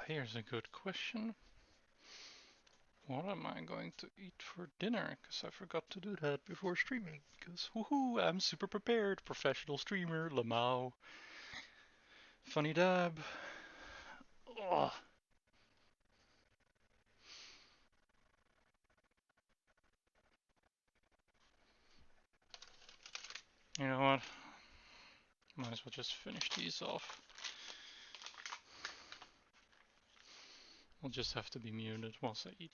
Here's a good question. What am I going to eat for dinner? Because I forgot to do that before streaming. Because, woohoo, I'm super prepared. Professional streamer, Lamau. Funny dab. Ugh. You know what? Might as well just finish these off. I'll just have to be muted whilst I eat.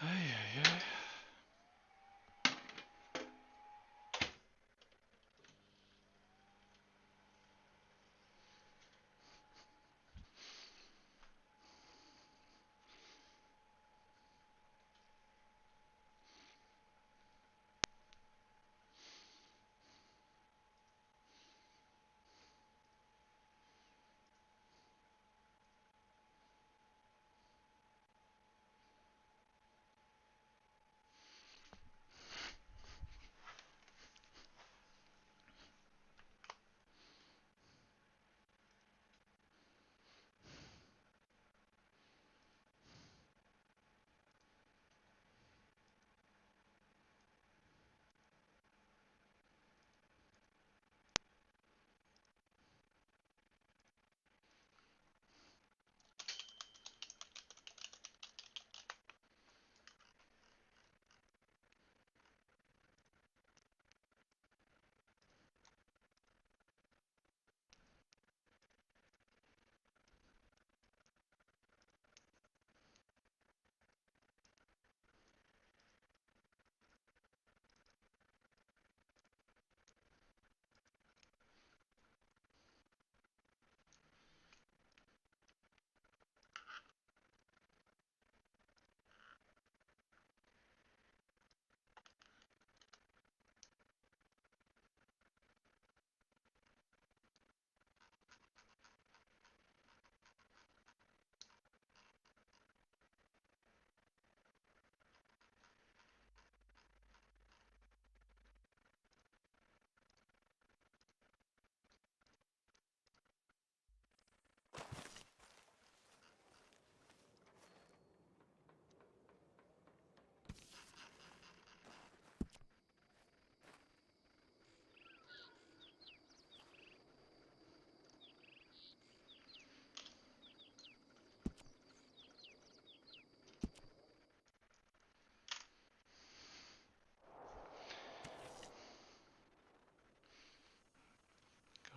Ay, ay, ay.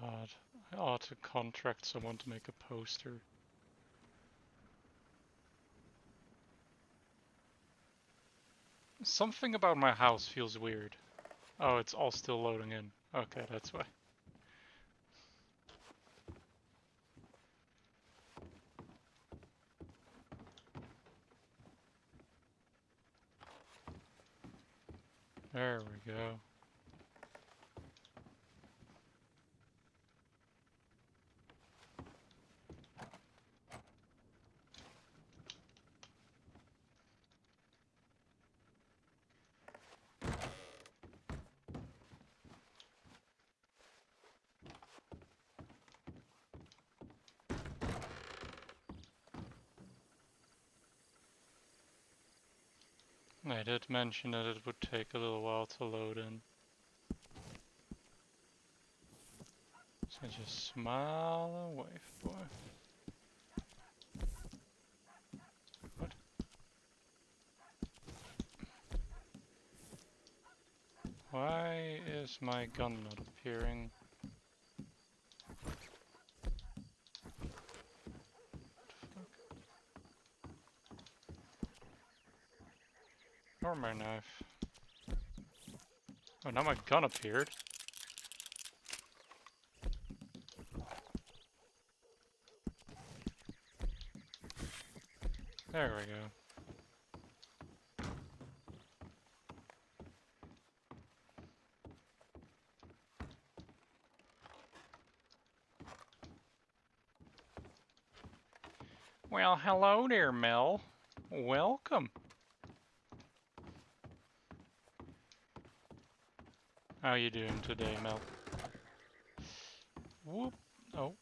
God, I ought to contract someone to make a poster. Something about my house feels weird. Oh, it's all still loading in. Okay, that's why. There we go. I did mention that it would take a little while to load in. So just smile and wave, boy. What? Why is my gun not appearing? Or my knife. Oh, now my gun appeared. There we go. Well, hello there, Mel. Welcome. How you doing today, Mel? Whoop. Oh.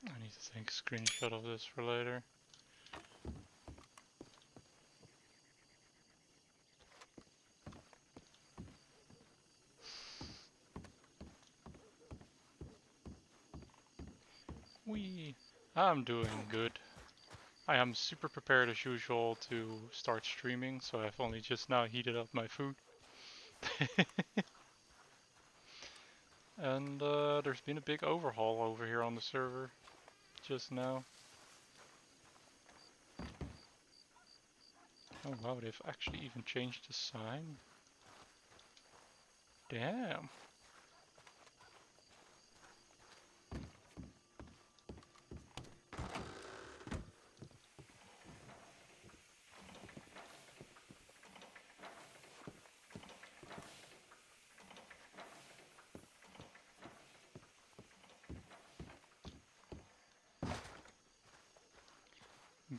I need to take a screenshot of this for later. I'm doing good. I am super prepared as usual to start streaming, so I've only just now heated up my food. And there's been a big overhaul over here on the server just now. Oh wow, they've actually even changed the sign. Damn.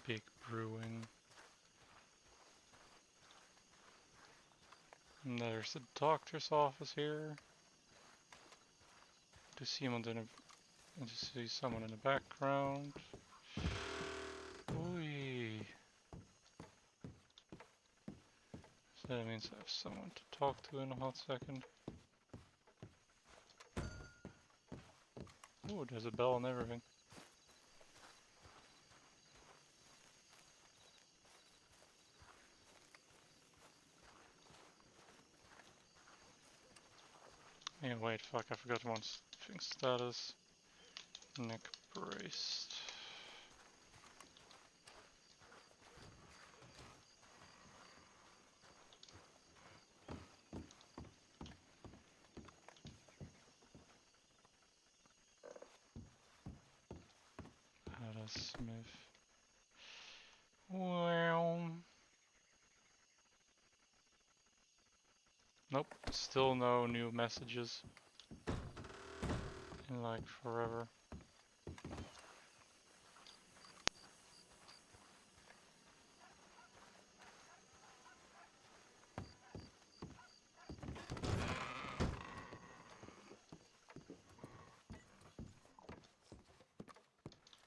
Big brewing. And there's the doctor's office here. To see him to see someone in the background. Ooh. So that means I have someone to talk to in a hot second. Ooh, there's a bell and everything. Yeah, wait, fuck, I forgot one thing. Status. Neck braced. Ada Smith. Well. Nope, still no new messages. In like forever.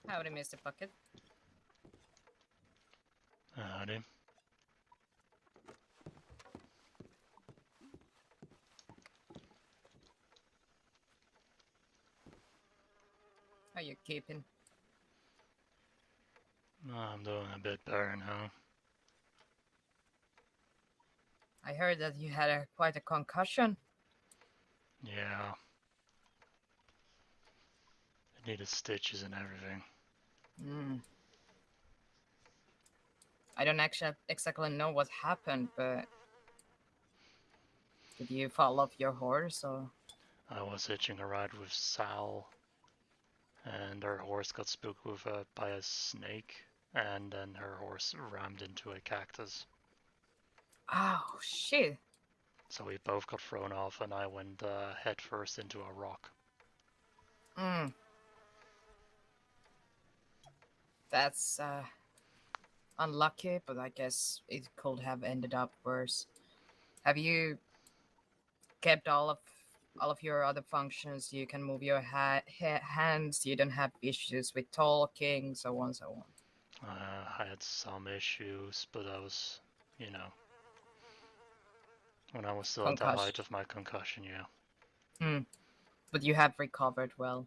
Howdy, Mr. Buckett. Howdy. How you keeping? I'm doing a bit better now. I heard that you had quite a concussion. Yeah. I needed stitches and everything. I don't actually exactly know what happened, but did you fall off your horse or? I was hitching a ride with Sal, and her horse got spooked by a snake, and then her horse rammed into a cactus. Oh, shit. So we both got thrown off, and I went head first into a rock. That's unlucky, but I guess it could have ended up worse. Have you kept all of your other functions? You can move your hands. You don't have issues with talking, so on, so on. I had some issues, but I was, when I was still at the height of my concussion, yeah. But you have recovered well.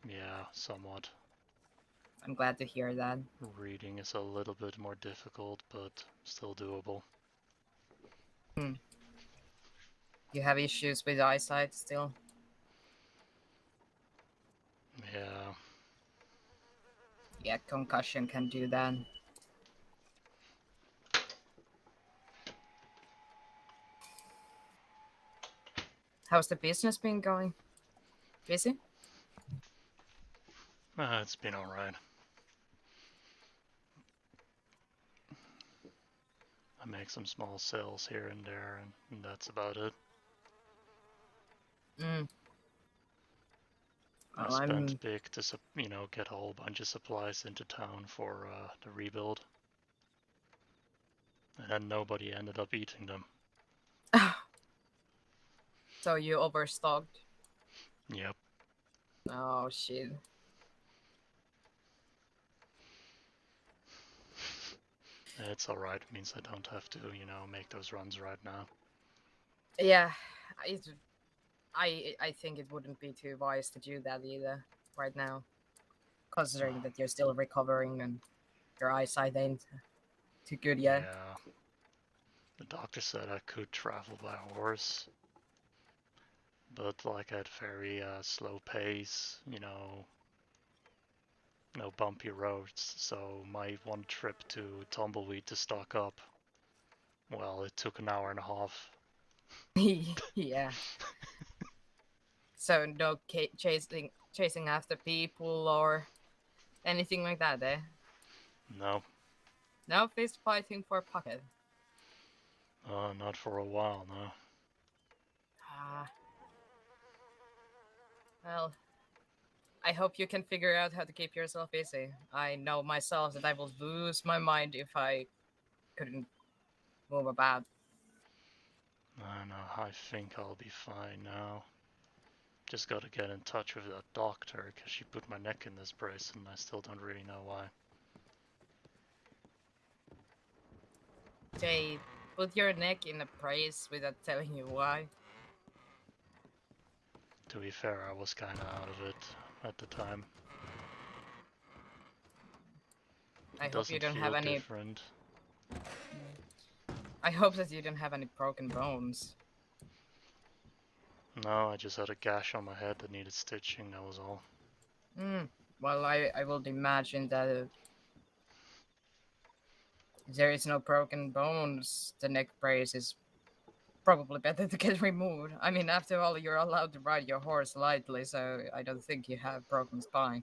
Yeah, somewhat. I'm glad to hear that. Reading is a little bit more difficult, but still doable. You have issues with eyesight still? Yeah. Yeah, concussion can do that. How's the business been going? Busy? It's been alright. I make some small sales here and there, and that's about it. Mm. I Well, spent big to, get a whole bunch of supplies into town for the rebuild. And then nobody ended up eating them. So you overstocked? Yep. Oh shit. It's alright. It means I don't have to, make those runs right now. Yeah, I think it wouldn't be too wise to do that either right now, considering that you're still recovering and your eyesight ain't too good yet. Yeah. The doctor said I could travel by horse, but like at very slow pace, no bumpy roads. So my one trip to Tumbleweed to stock up, well, it took an hour and a half. Yeah. So no chasing after people or anything like that, eh? No, No fist fighting for Buckett. not for a while, no. Ah, well, I hope you can figure out how to keep yourself busy. I know myself that I will lose my mind if I couldn't move about. I know, I think I'll be fine now. Just gotta get in touch with that doctor, because she put my neck in this brace and I still don't really know why. They put your neck in a brace without telling you why. To be fair, I was kinda out of it at the time. I It hope you doesn't don't have feel any. different. I hope that you don't have any broken bones. No, I just had a gash on my head that needed stitching, that was all. Hmm. Well, I would imagine that if there is no broken bones, the neck brace is probably better to get removed. I mean, after all, you're allowed to ride your horse lightly, so I don't think you have broken spine.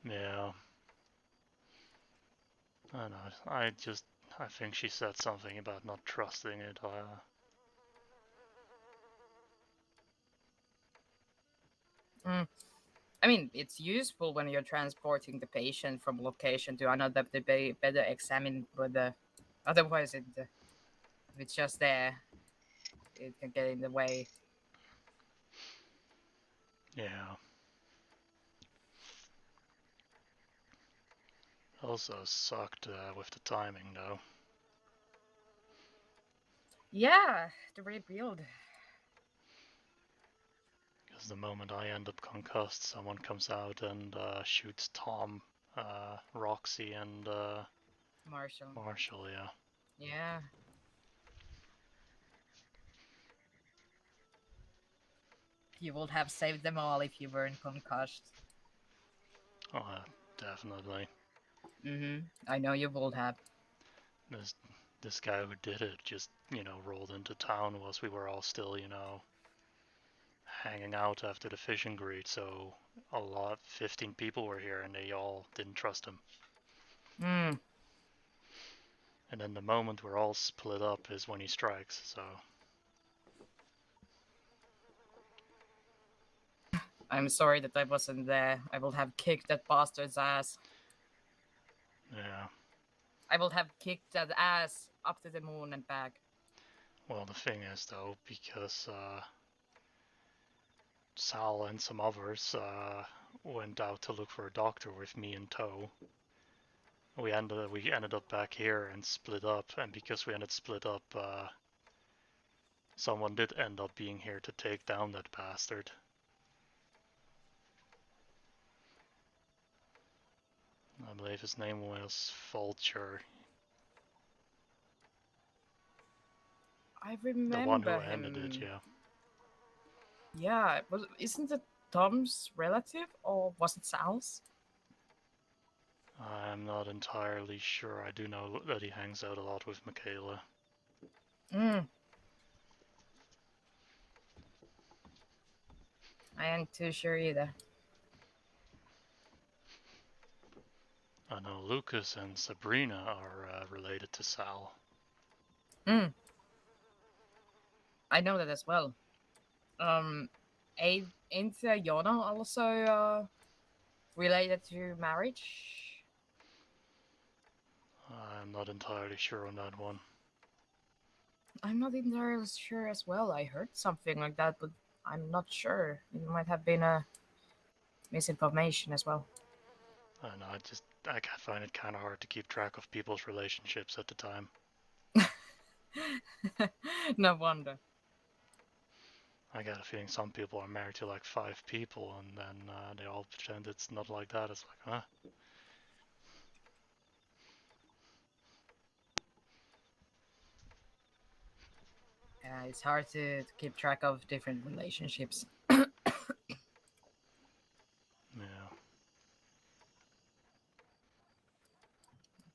Yeah. I know. I think she said something about not trusting it. Mm. I mean, it's useful when you're transporting the patient from location to another to be better examined, but otherwise, if it's just there, it can get in the way. Yeah. Also sucked with the timing though. Yeah, the rebuild. Because the moment I end up concussed, someone comes out and shoots Tom, Roxy, and Marshall. Marshall, yeah. Yeah. You would have saved them all if you weren't concussed. Oh, definitely. I know you would have. This this guy who did it just, rolled into town whilst we were all still, hanging out after the fishing greet, so 15 people were here and they all didn't trust him. Mm. And then the moment we're all split up is when he strikes, so. I'm sorry that I wasn't there. I would have kicked that bastard's ass. Yeah. I would have kicked that ass up to the moon and back. Well, the thing is, though, because Sal and some others went out to look for a doctor with me in tow, we ended up back here and split up, and because we ended split up, someone did end up being here to take down that bastard. I believe his name was Vulture. I The one remember who ended it, him. yeah. Yeah, isn't it Tom's relative or was it Sal's? I'm not entirely sure. I do know that he hangs out a lot with Michaela. Mm. I ain't too sure either. I know Lucas and Sabrina are related to Sal. Mm. I know that as well. Ain't Yona also related to marriage? I'm not entirely sure on that one. I'm not entirely sure as well. I heard something like that, but I'm not sure. It might have been a misinformation as well. I know, I find it kind of hard to keep track of people's relationships at the time. No wonder. I got a feeling some people are married to like 5 people, and then they all pretend it's not like that. It's like, huh? Yeah, it's hard to keep track of different relationships. Yeah.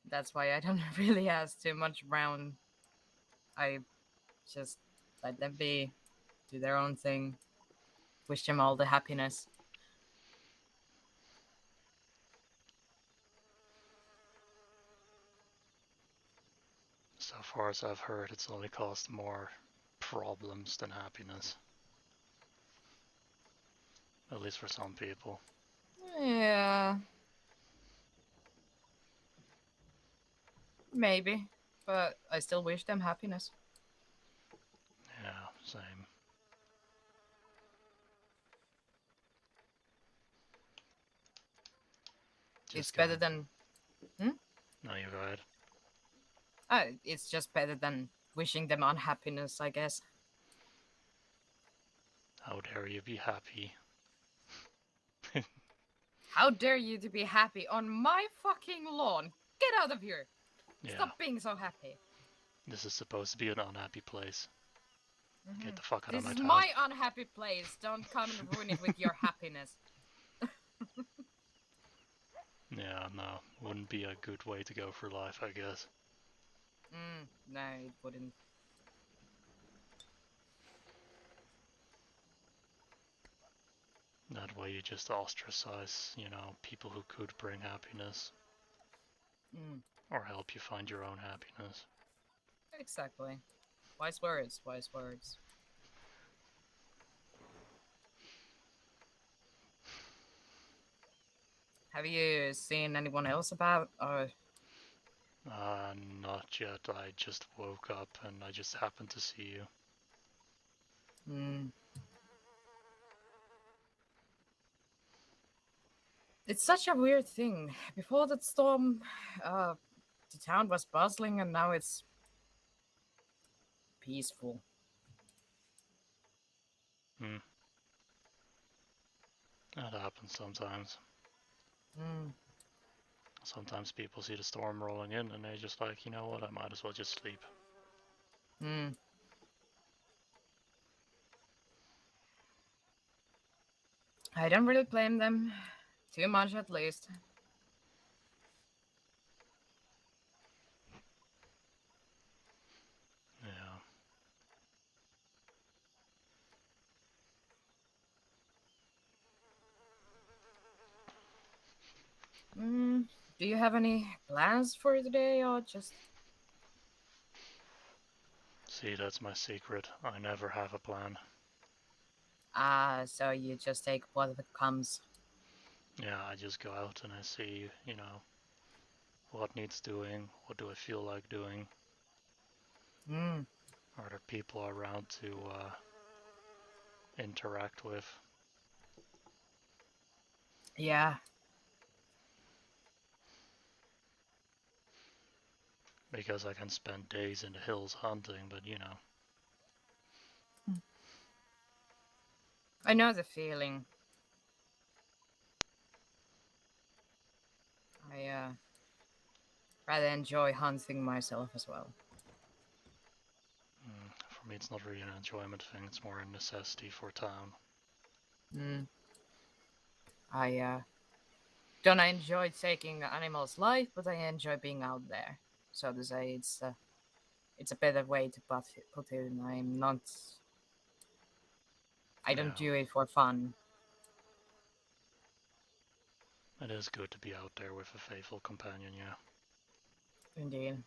That's why I don't really ask too much around. I just let them be, do their own thing, wish them all the happiness. So far as I've heard, it's only caused more problems than happiness. At least for some people. Yeah, maybe, but I still wish them happiness. Yeah, same. It's Just better going. than. Hmm? No, you go ahead. It's just better than wishing them unhappiness, I guess. How dare you be happy? How dare you to be happy on my fucking lawn? Get out of here! Yeah, Stop being so happy. this is supposed to be an unhappy place. Get Mhm. the fuck out of This my is town. my unhappy place. Don't come and ruin it with your happiness. Yeah, no, wouldn't be a good way to go for life, I guess. No, it wouldn't. That way you just ostracize, people who could bring happiness Mm, or help you find your own happiness. exactly. Wise words, wise words. Have you seen anyone else about? Not yet. I just woke up and I just happened to see you. Mm, it's such a weird thing. Before that storm, uh, the town was bustling, and now it's peaceful. Hmm, that happens sometimes. Mm, Sometimes people see the storm rolling in and they're just like, you know what, I might as well just sleep. mm. I don't really blame them. Too much, at least. Yeah. Mm, do you have any plans for today, or just? See, that's my secret. I never have a plan. So you just take what comes. Yeah, I just go out and I see, what needs doing, what do I feel like doing, Mm, are there people around to interact with. yeah. Because I can spend days in the hills hunting, but I know the feeling. I rather enjoy hunting myself as well. for me it's not really an enjoyment thing, it's more a necessity for town. Mm. I don't I enjoy taking animals' life, but I enjoy being out there. So to say, it's a better way to put it. And I'm not. I don't Yeah, do it for fun. it is good to be out there with a faithful companion, yeah. Indeed.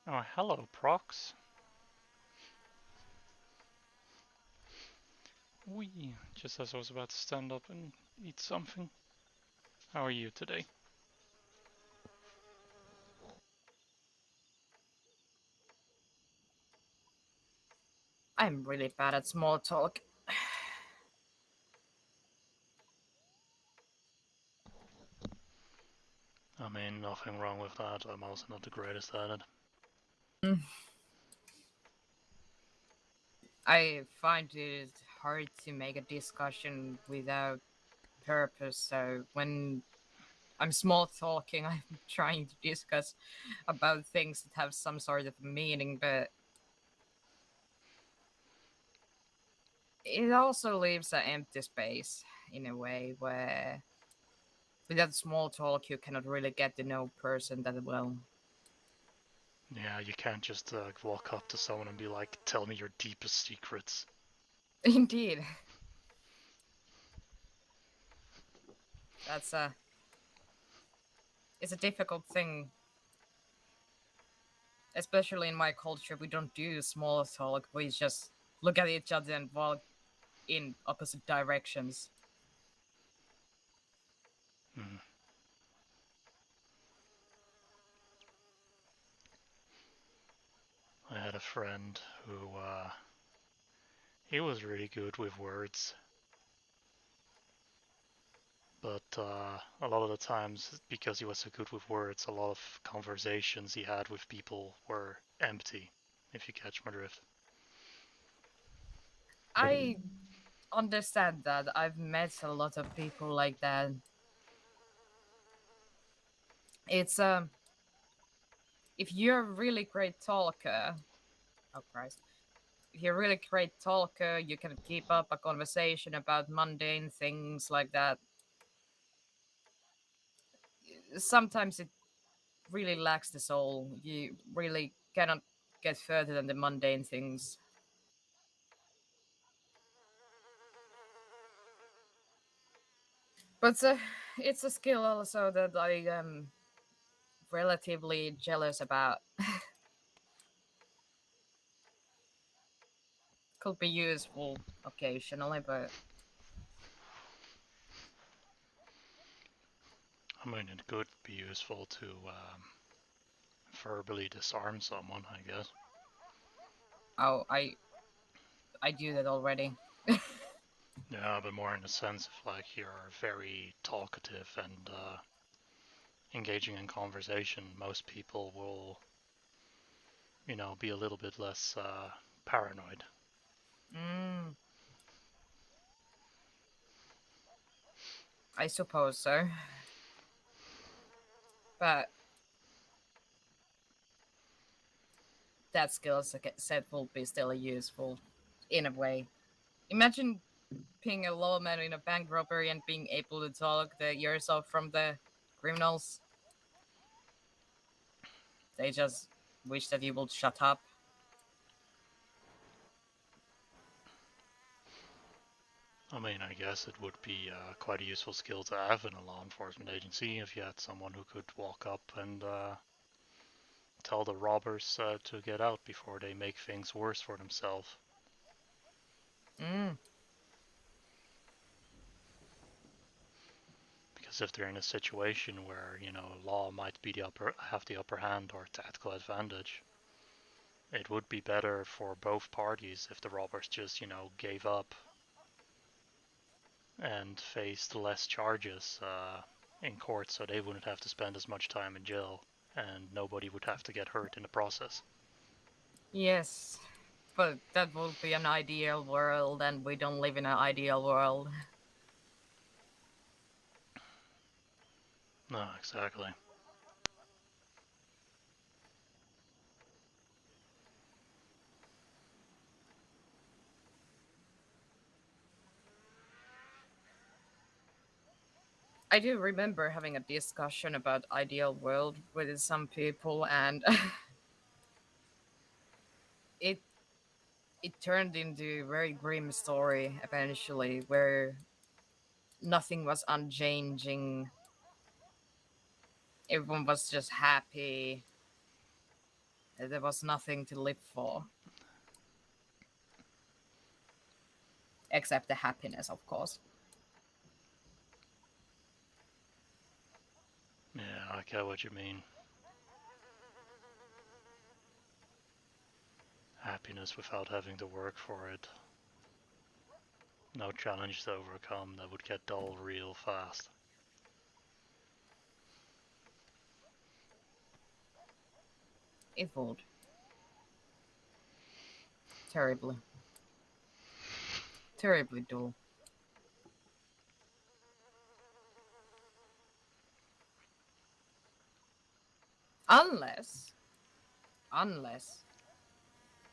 Oh, hello, Prox. Wee, just as I was about to stand up and eat something. How are you today? I'm really bad at small talk. I mean, nothing wrong with that. I'm also not the greatest at it. I find it hard to make a discussion without purpose. So when I'm small talking, I'm trying to discuss about things that have some sort of meaning, but it also leaves an empty space in a way where without small talk you cannot really get to know person that well. Yeah, you can't just walk up to someone and be like, tell me your deepest secrets. Indeed, that's a it's a difficult thing, especially in my culture. We don't do small talk. We just look at each other and walk in opposite directions. Hmm. I had a friend who, he was really good with words, but a lot of the times, because he was so good with words, a lot of conversations he had with people were empty, if you catch my drift. I understand that. I've met a lot of people like that. It's if you're a really great talker, oh Christ, if you're a really great talker, you can keep up a conversation about mundane things like that. Sometimes it really lacks the soul. You really cannot get further than the mundane things. But it's a skill also that I am relatively jealous about. Could be useful occasionally, but I mean, it could be useful to verbally disarm someone, I guess. oh, I do that already. Yeah, but more in the sense of like you're very talkative and engaging in conversation. Most people will, be a little bit less paranoid. Mm, I suppose so. But that skill set will be still useful in a way. Imagine being a lawman in a bank robbery and being able to talk the ears off from the criminals. They just wish that you would shut up. I mean, I guess it would be quite a useful skill to have in a law enforcement agency if you had someone who could walk up and tell the robbers to get out before they make things worse for themselves. Mm, Because if they're in a situation where law might be have the upper hand or tactical advantage, it would be better for both parties if the robbers just gave up and faced less charges in court, so they wouldn't have to spend as much time in jail, and nobody would have to get hurt in the process. Yes, but that would be an ideal world, and we don't live in an ideal world. No, exactly. I do remember having a discussion about ideal world with some people, and it it turned into a very grim story eventually, where nothing was unchanging. Everyone was just happy. There was nothing to live for except the happiness, of course. Yeah, I get what you mean. Happiness without having to work for it. No challenge to overcome, that would get dull real fast. It would. Terribly. Terribly dull. Unless, unless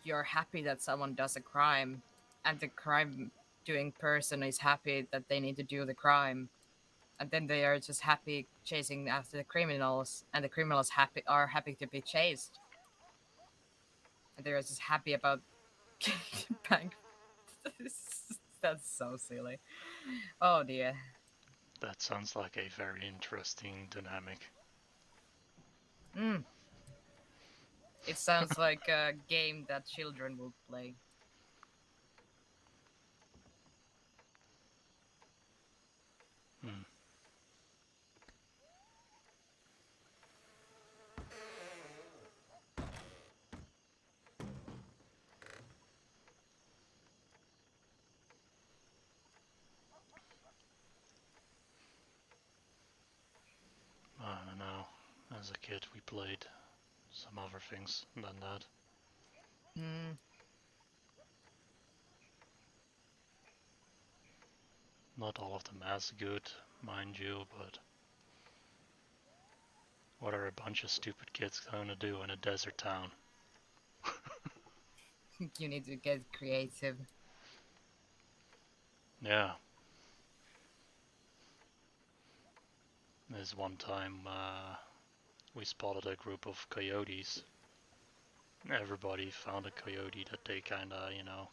you're happy that someone does a crime and the crime doing person is happy that they need to do the crime, and then they are just happy chasing after the criminals, and the criminals happy to be chased, and they're just happy about bank. That's so silly. Oh dear. That sounds like a very interesting dynamic. Mm. It sounds like a game that children will play. Hmm. I don't know. As a kid, we played some other things than that. Mm. Not all of them as good, mind you, but what are a bunch of stupid kids going to do in a desert town? You need to get creative. Yeah. There's one time we spotted a group of coyotes. Everybody found a coyote that they kinda,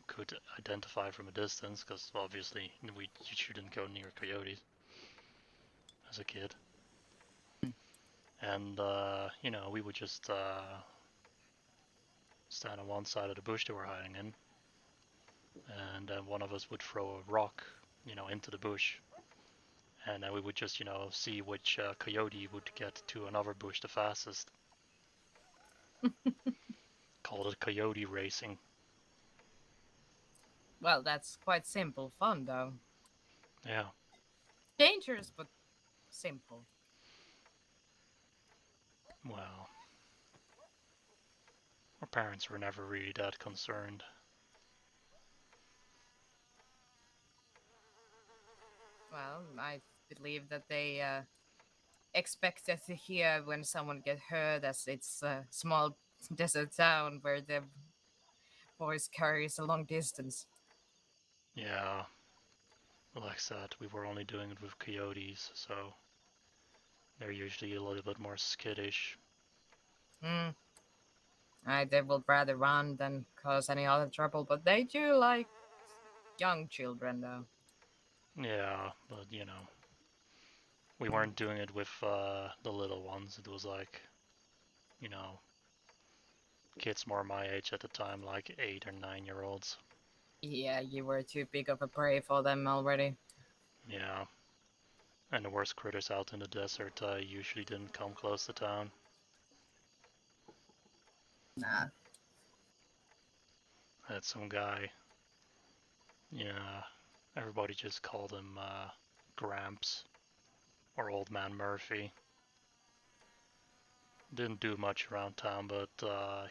could identify from a distance, because obviously you shouldn't go near coyotes as a kid. And, we would just stand on one side of the bush they were hiding in, and then one of us would throw a rock, into the bush, and then we would just, see which coyote would get to another bush the fastest. Called it coyote racing. Well, that's quite simple fun though. Yeah. Dangerous but simple. Well, our parents were never really that concerned. Well, I believe that they expected to hear when someone get hurt, as it's a small desert town where the voice carries a long distance. Yeah, like I said, we were only doing it with coyotes, so they're usually a little bit more skittish. Mm. They would rather run than cause any other trouble, but they do like young children though. Yeah, but we weren't doing it with the little ones. It was like, you know, kids more my age at the time, like 8 or 9 year olds. Yeah, you were too big of a prey for them already. Yeah, and the worst critters out in the desert usually didn't come close to town. Nah. Had some guy, yeah, everybody just called him Gramps or Old Man Murphy. Didn't do much around town, but,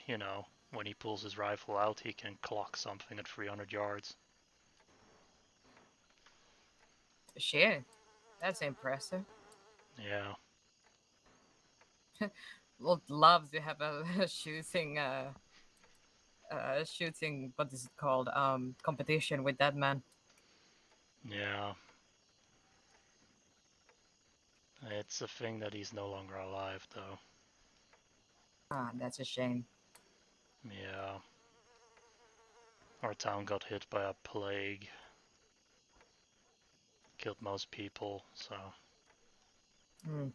you know, when he pulls his rifle out, he can clock something at 300 yards. Shit, that's impressive. Yeah. Would love to have a shooting, shooting. What is it called? Competition with that man. Yeah. It's a thing that he's no longer alive, though. Ah, that's a shame. Yeah. Our town got hit by a plague. Killed most people, so. Hmm.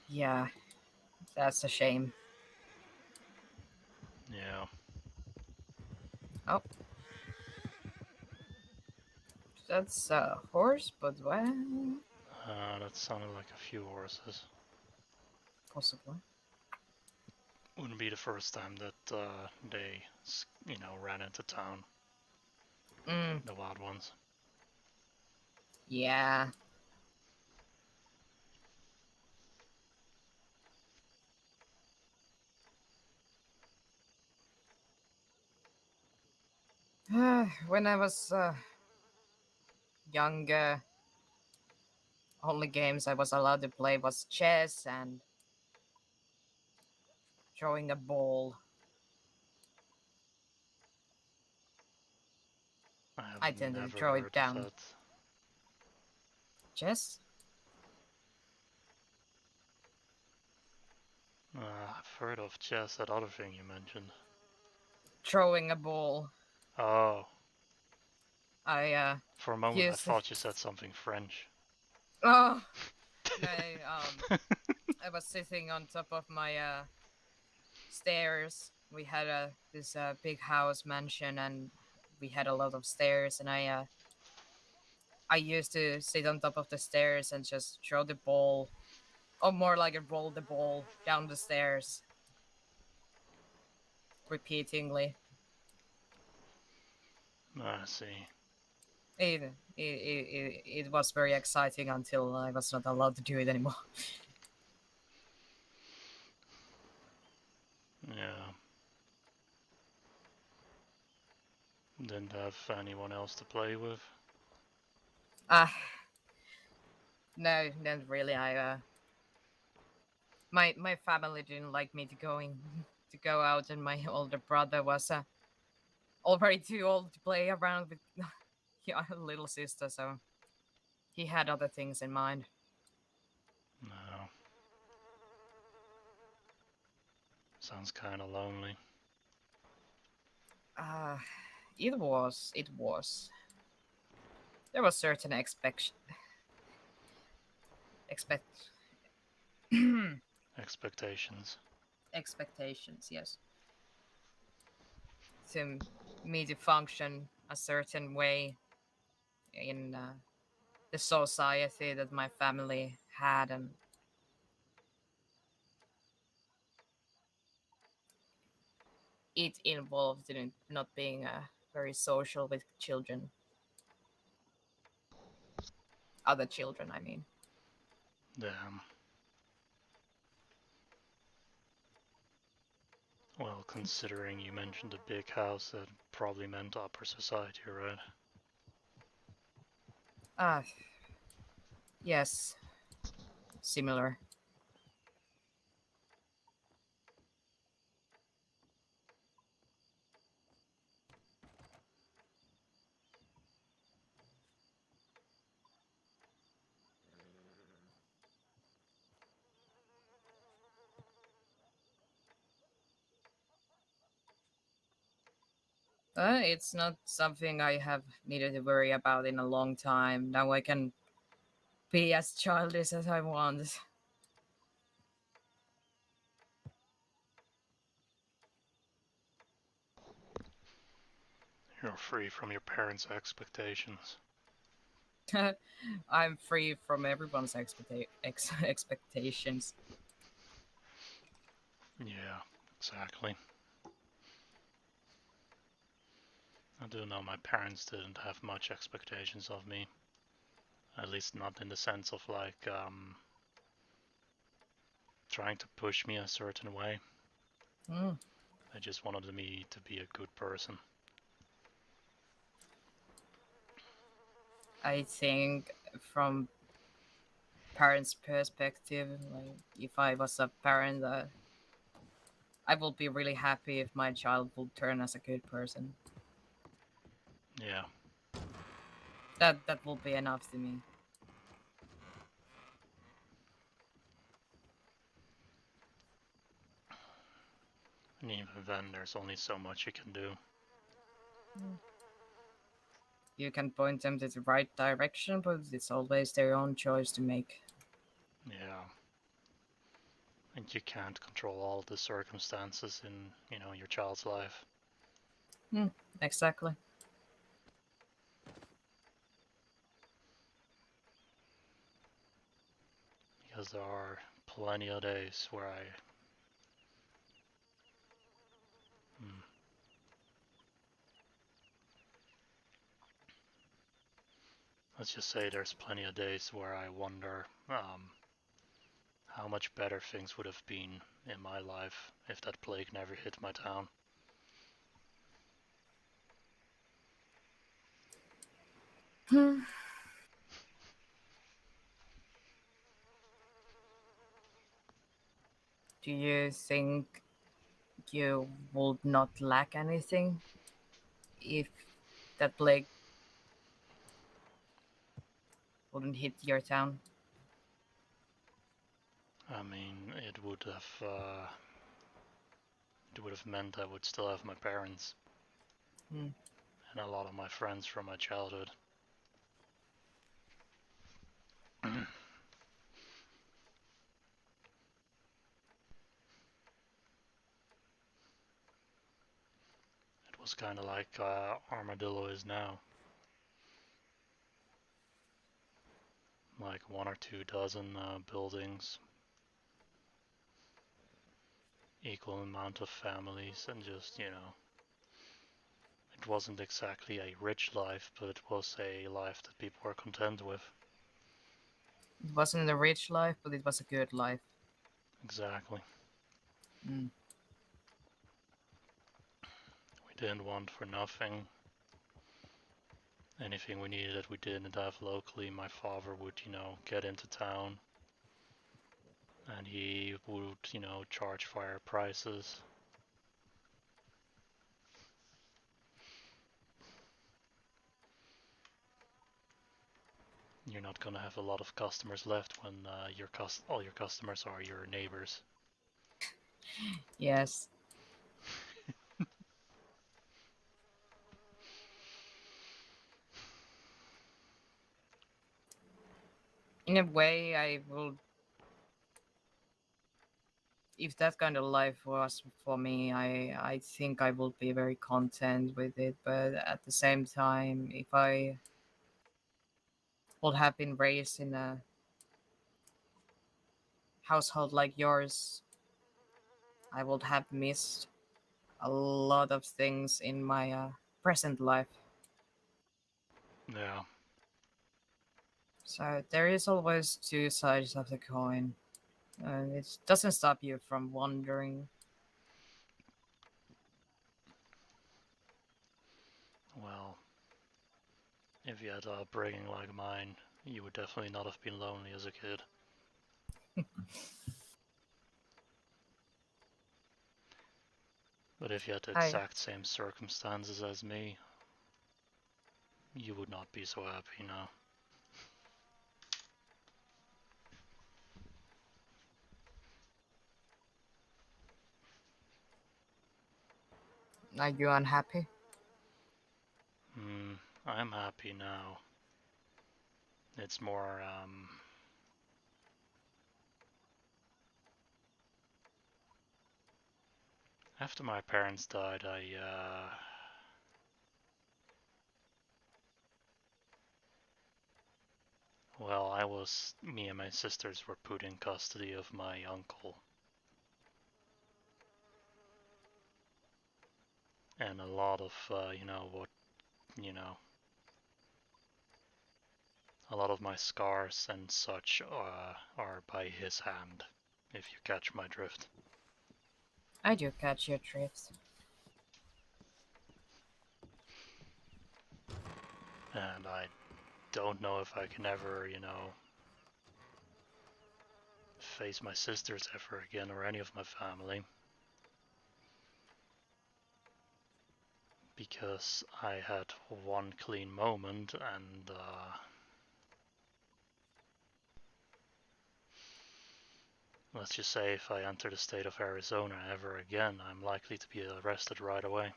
Yeah, that's a shame. Yeah. Oh, that's a horse, but well, That sounded like a few horses. possibly. Wouldn't be the first time that they, you know, ran into town. Mm, The wild ones. yeah. When I was younger, only games I was allowed to play was chess and throwing a ball. I have I tended to never throw it heard of down. that. Chess? I've heard of chess, that other thing you mentioned. Throwing a ball. Oh, I for a moment I used. thought you said something French. Oh no. I was sitting on top of my stairs. We had this big house mansion, and we had a lot of stairs. And I used to sit on top of the stairs and just throw the ball, or more like a roll the ball down the stairs repeatedly. I see. It was very exciting until I was not allowed to do it anymore. Yeah. Didn't have anyone else to play with. Ah, no, not really. My family didn't like me to go out, and my older brother was already too old to play around with yeah, little sister, so he had other things in mind. No. Sounds kinda lonely. Uh, it was. There was certain expect Expectations. expectations, yes, to me to function a certain way in the society that my family had, and it involved in not being very social with children, other children, I mean. Damn. Well, considering you mentioned a big house, that probably meant upper society, right? Ah, yes, similar. It's not something I have needed to worry about in a long time. Now I can be as childish as I want. You're free from your parents' expectations. I'm free from everyone's expectations. Yeah, exactly. I do know my parents didn't have much expectations of me. At least not in the sense of like trying to push me a certain way. Mm. They just wanted me to be a good person. I think from parents' perspective, like if I was a parent, I would be really happy if my child would turn as a good person. Yeah. That will be enough to me. And even then, there's only so much you can do. Mm. You can point them to the right direction, but it's always their own choice to make. Yeah. And you can't control all the circumstances in, your child's life. Mm, exactly. Because there are plenty of days where hmm, let's just say there's plenty of days where I wonder how much better things would have been in my life if that plague never hit my town. Hmm. Do you think you would not lack anything if that plague wouldn't hit your town? I mean, it would have meant I would still have my parents Hmm. and a lot of my friends from my childhood. It was kind of like Armadillo is now, like one or two dozen buildings, equal amount of families, and just it wasn't exactly a rich life, but it was a life that people were content with. It wasn't a rich life, but it was a good life. Exactly. Mm. We didn't want for nothing. Anything we needed that we didn't have locally, my father would, get into town and he would, charge fire prices. You're not gonna have a lot of customers left when all your customers are your neighbors. Yes. In a way, I will. If that kind of life was for me, I think I would be very content with it. But at the same time, if I would have been raised in a household like yours, I would have missed a lot of things in my present life. Yeah, So there is always two sides of the coin, and it doesn't stop you from wondering. well, if you had a upbringing like mine, you would definitely not have been lonely as a kid. But if you had the I exact same circumstances as me, you would not be so happy now. Are you unhappy? I'm happy now. It's more, after my parents died, me and my sisters were put in custody of my uncle. And a lot of, what you know, a lot of my scars and such are by his hand, if you catch my drift. I do catch your drift. And I don't know if I can ever, face my sisters ever again or any of my family. Because I had one clean moment and let's just say if I enter the state of Arizona ever again, I'm likely to be arrested right away.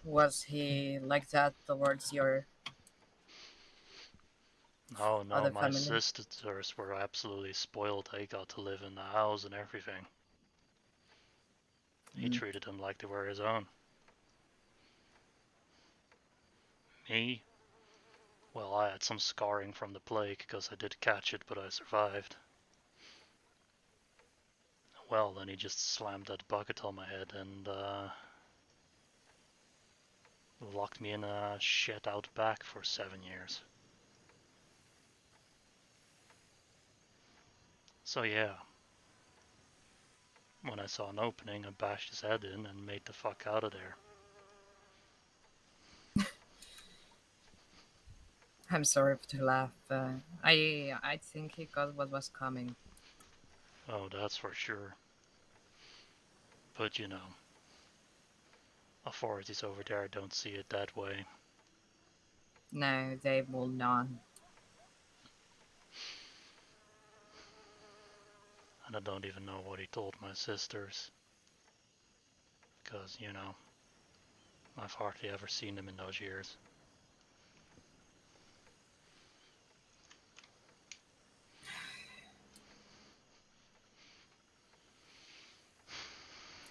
Was he like that towards your Oh no, other my family? sisters were absolutely spoiled. They got to live in the house and everything. He Mm. treated them like they were his own. Me? Well, I had some scarring from the plague because I did catch it, but I survived. Well, then he just slammed that bucket on my head and locked me in a shed out back for 7 years. So yeah, when I saw an opening, I bashed his head in and made the fuck out of there. I'm sorry to laugh. I think he got what was coming. Oh, that's for sure. But authorities over there don't see it that way. No, they will not. And I don't even know what he told my sisters. Because, I've hardly ever seen them in those years.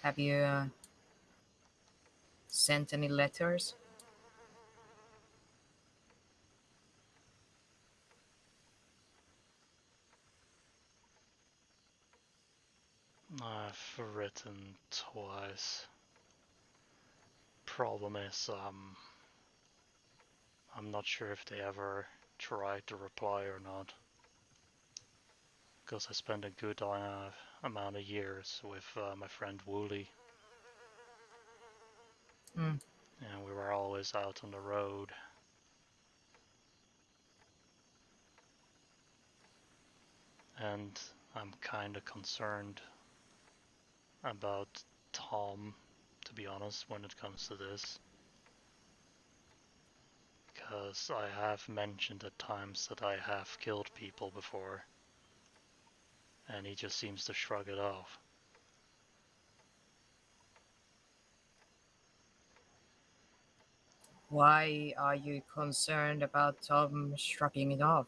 Have you sent any letters? I've written twice. Problem is, I'm not sure if they ever tried to reply or not. Because I spent a good amount of years with my friend Wooly. Mm. And we were always out on the road. And I'm kinda concerned about Tom, to be honest, when it comes to this. Because I have mentioned at times that I have killed people before. And he just seems to shrug it off. Why are you concerned about Tom shrugging it off?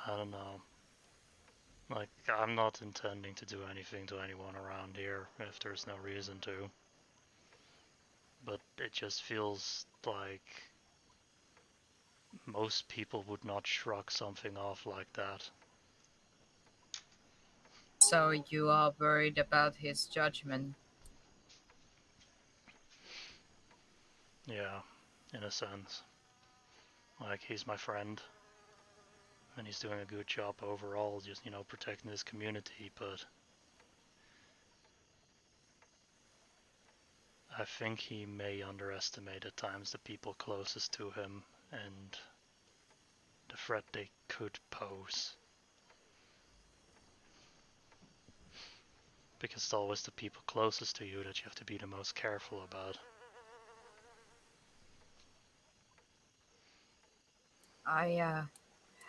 I don't know. Like, I'm not intending to do anything to anyone around here if there's no reason to. But it just feels like most people would not shrug something off like that. So you are worried about his judgment. Yeah, in a sense. Like, he's my friend, and he's doing a good job overall, just, protecting his community, but I think he may underestimate at times the people closest to him and the threat they could pose. Because it's always the people closest to you that you have to be the most careful about. I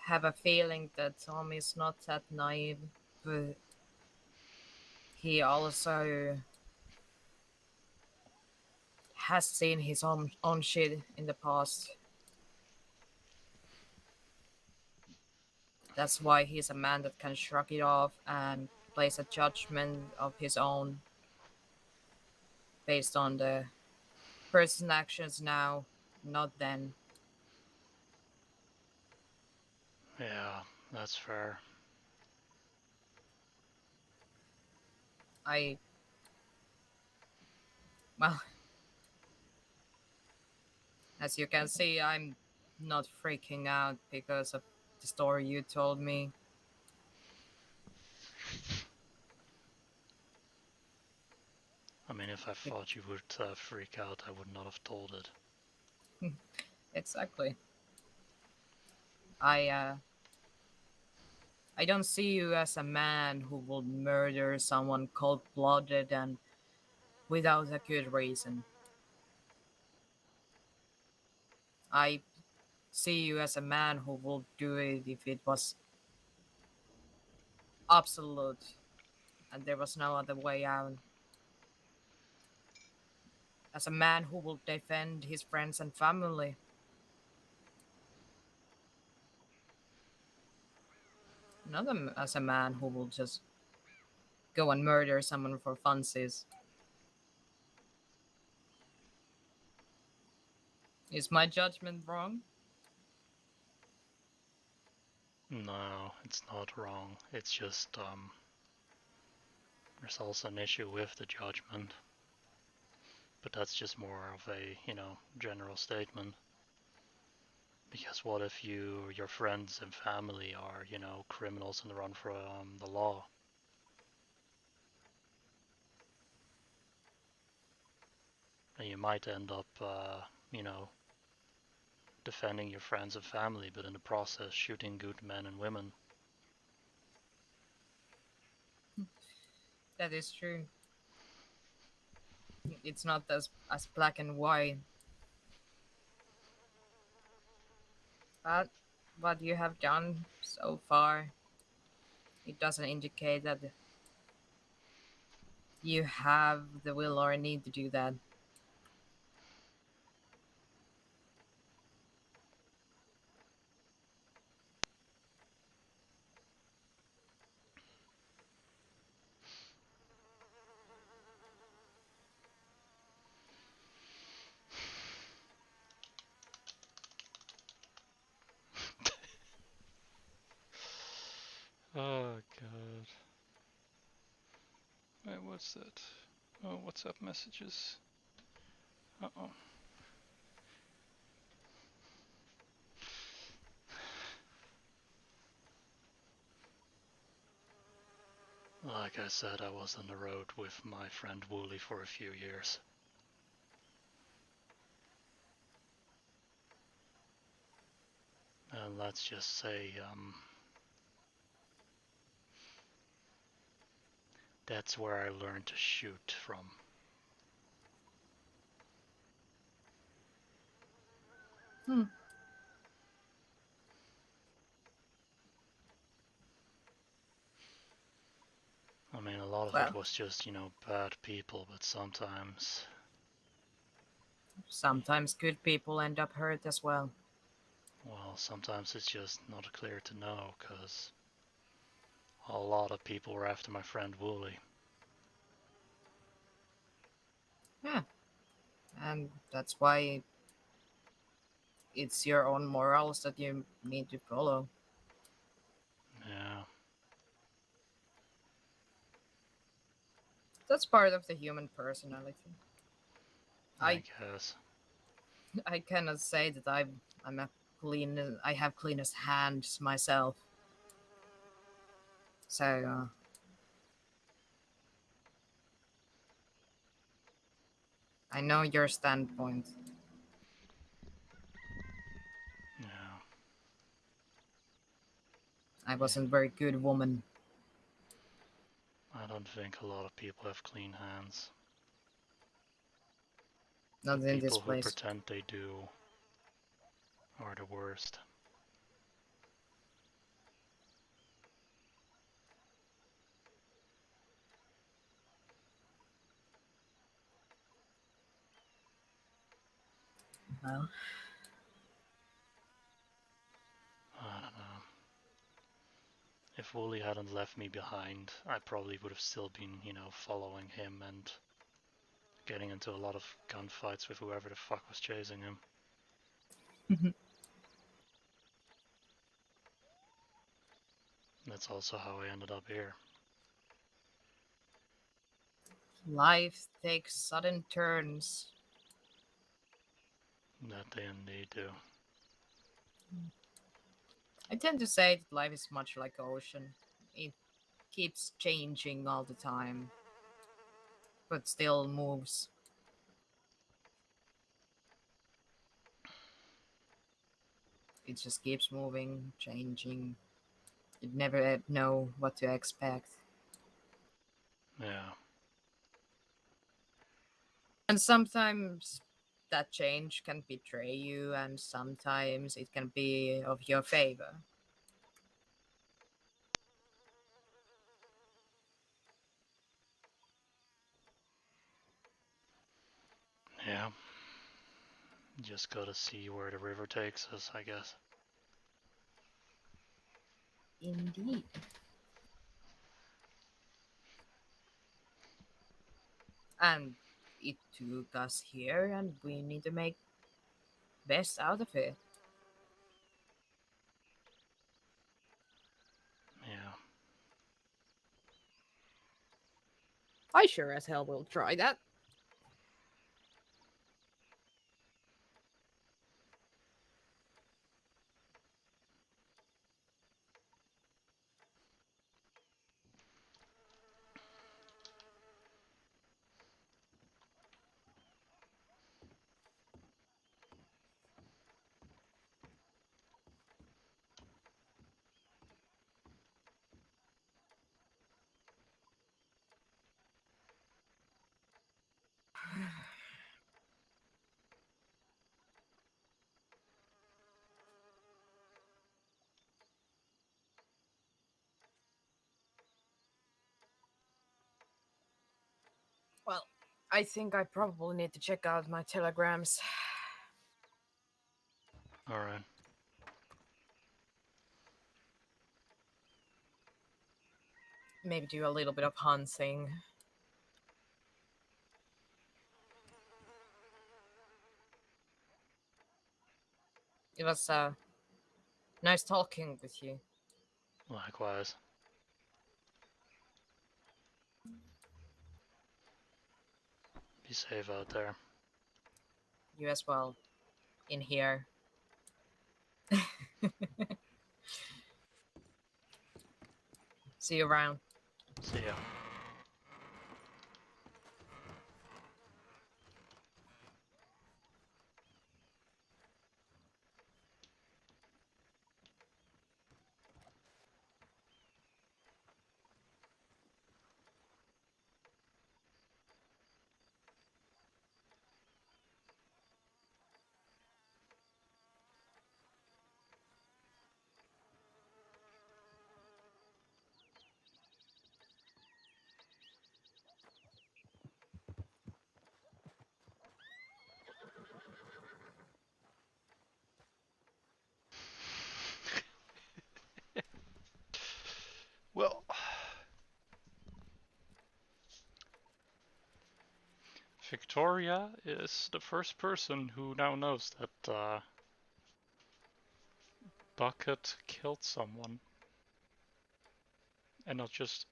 have a feeling that Tom is not that naive, but he also has seen his own shit in the past. That's why he's a man that can shrug it off and place a judgment of his own based on the person's actions now, not then. Yeah, that's fair. I well, as you can see, I'm not freaking out because of the story you told me. I mean, if I thought you would freak out, I would not have told it. Exactly. I I don't see you as a man who would murder someone cold-blooded and without a good reason. I see you as a man who would do it if it was absolute and there was no other way out. As a man who will defend his friends and family. Not as a man who will just go and murder someone for funsies. Is my judgment wrong? No, it's not wrong. It's just, there's also an issue with the judgment. But that's just more of a, general statement. Because what if your friends and family are, criminals on the run from the law? And you might end up, defending your friends and family, but in the process shooting good men and women. That is true. It's not as black and white. But what you have done so far, it doesn't indicate that you have the will or need to do that. Oh god. Wait, what's that? Oh, WhatsApp messages. Uh-oh. Like I said, I was on the road with my friend Wooly for a few years. And let's just say, that's where I learned to shoot from. Hmm. I mean, a lot of it Well, was just, bad people, but sometimes good people end up hurt as well. sometimes it's just not clear to know, because a lot of people were after my friend Wooly. Yeah, and that's why it's your own morals that you need to follow. Yeah, That's part of the human personality. I I guess. I cannot say that I'm a clean. I have cleanest hands myself. So I know your standpoint. Yeah, I yeah. wasn't very good woman. I don't think a lot of people have clean hands. Not The in this people who place. pretend they do are the worst. Well, I don't know. If Wooly hadn't left me behind, I probably would have still been, following him and getting into a lot of gunfights with whoever the fuck was chasing him. That's also how I ended up here. Life takes sudden turns. That they indeed do. I tend to say that life is much like ocean. It keeps changing all the time, but still moves. It just keeps moving, changing. You never know what to expect. Yeah. And sometimes that change can betray you, and sometimes it can be of your favor. Yeah. Just gotta see where the river takes us, I guess. Indeed. And it took us here, and we need to make best out of it. Yeah. I sure as hell will try that. Well, I think I probably need to check out my telegrams. Alright. Maybe do a little bit of hunting. It was nice talking with you. Likewise. Be safe out there. You as well. In here. See you around. See ya. Well, Victoria is the first person who now knows that Buckett killed someone. And not just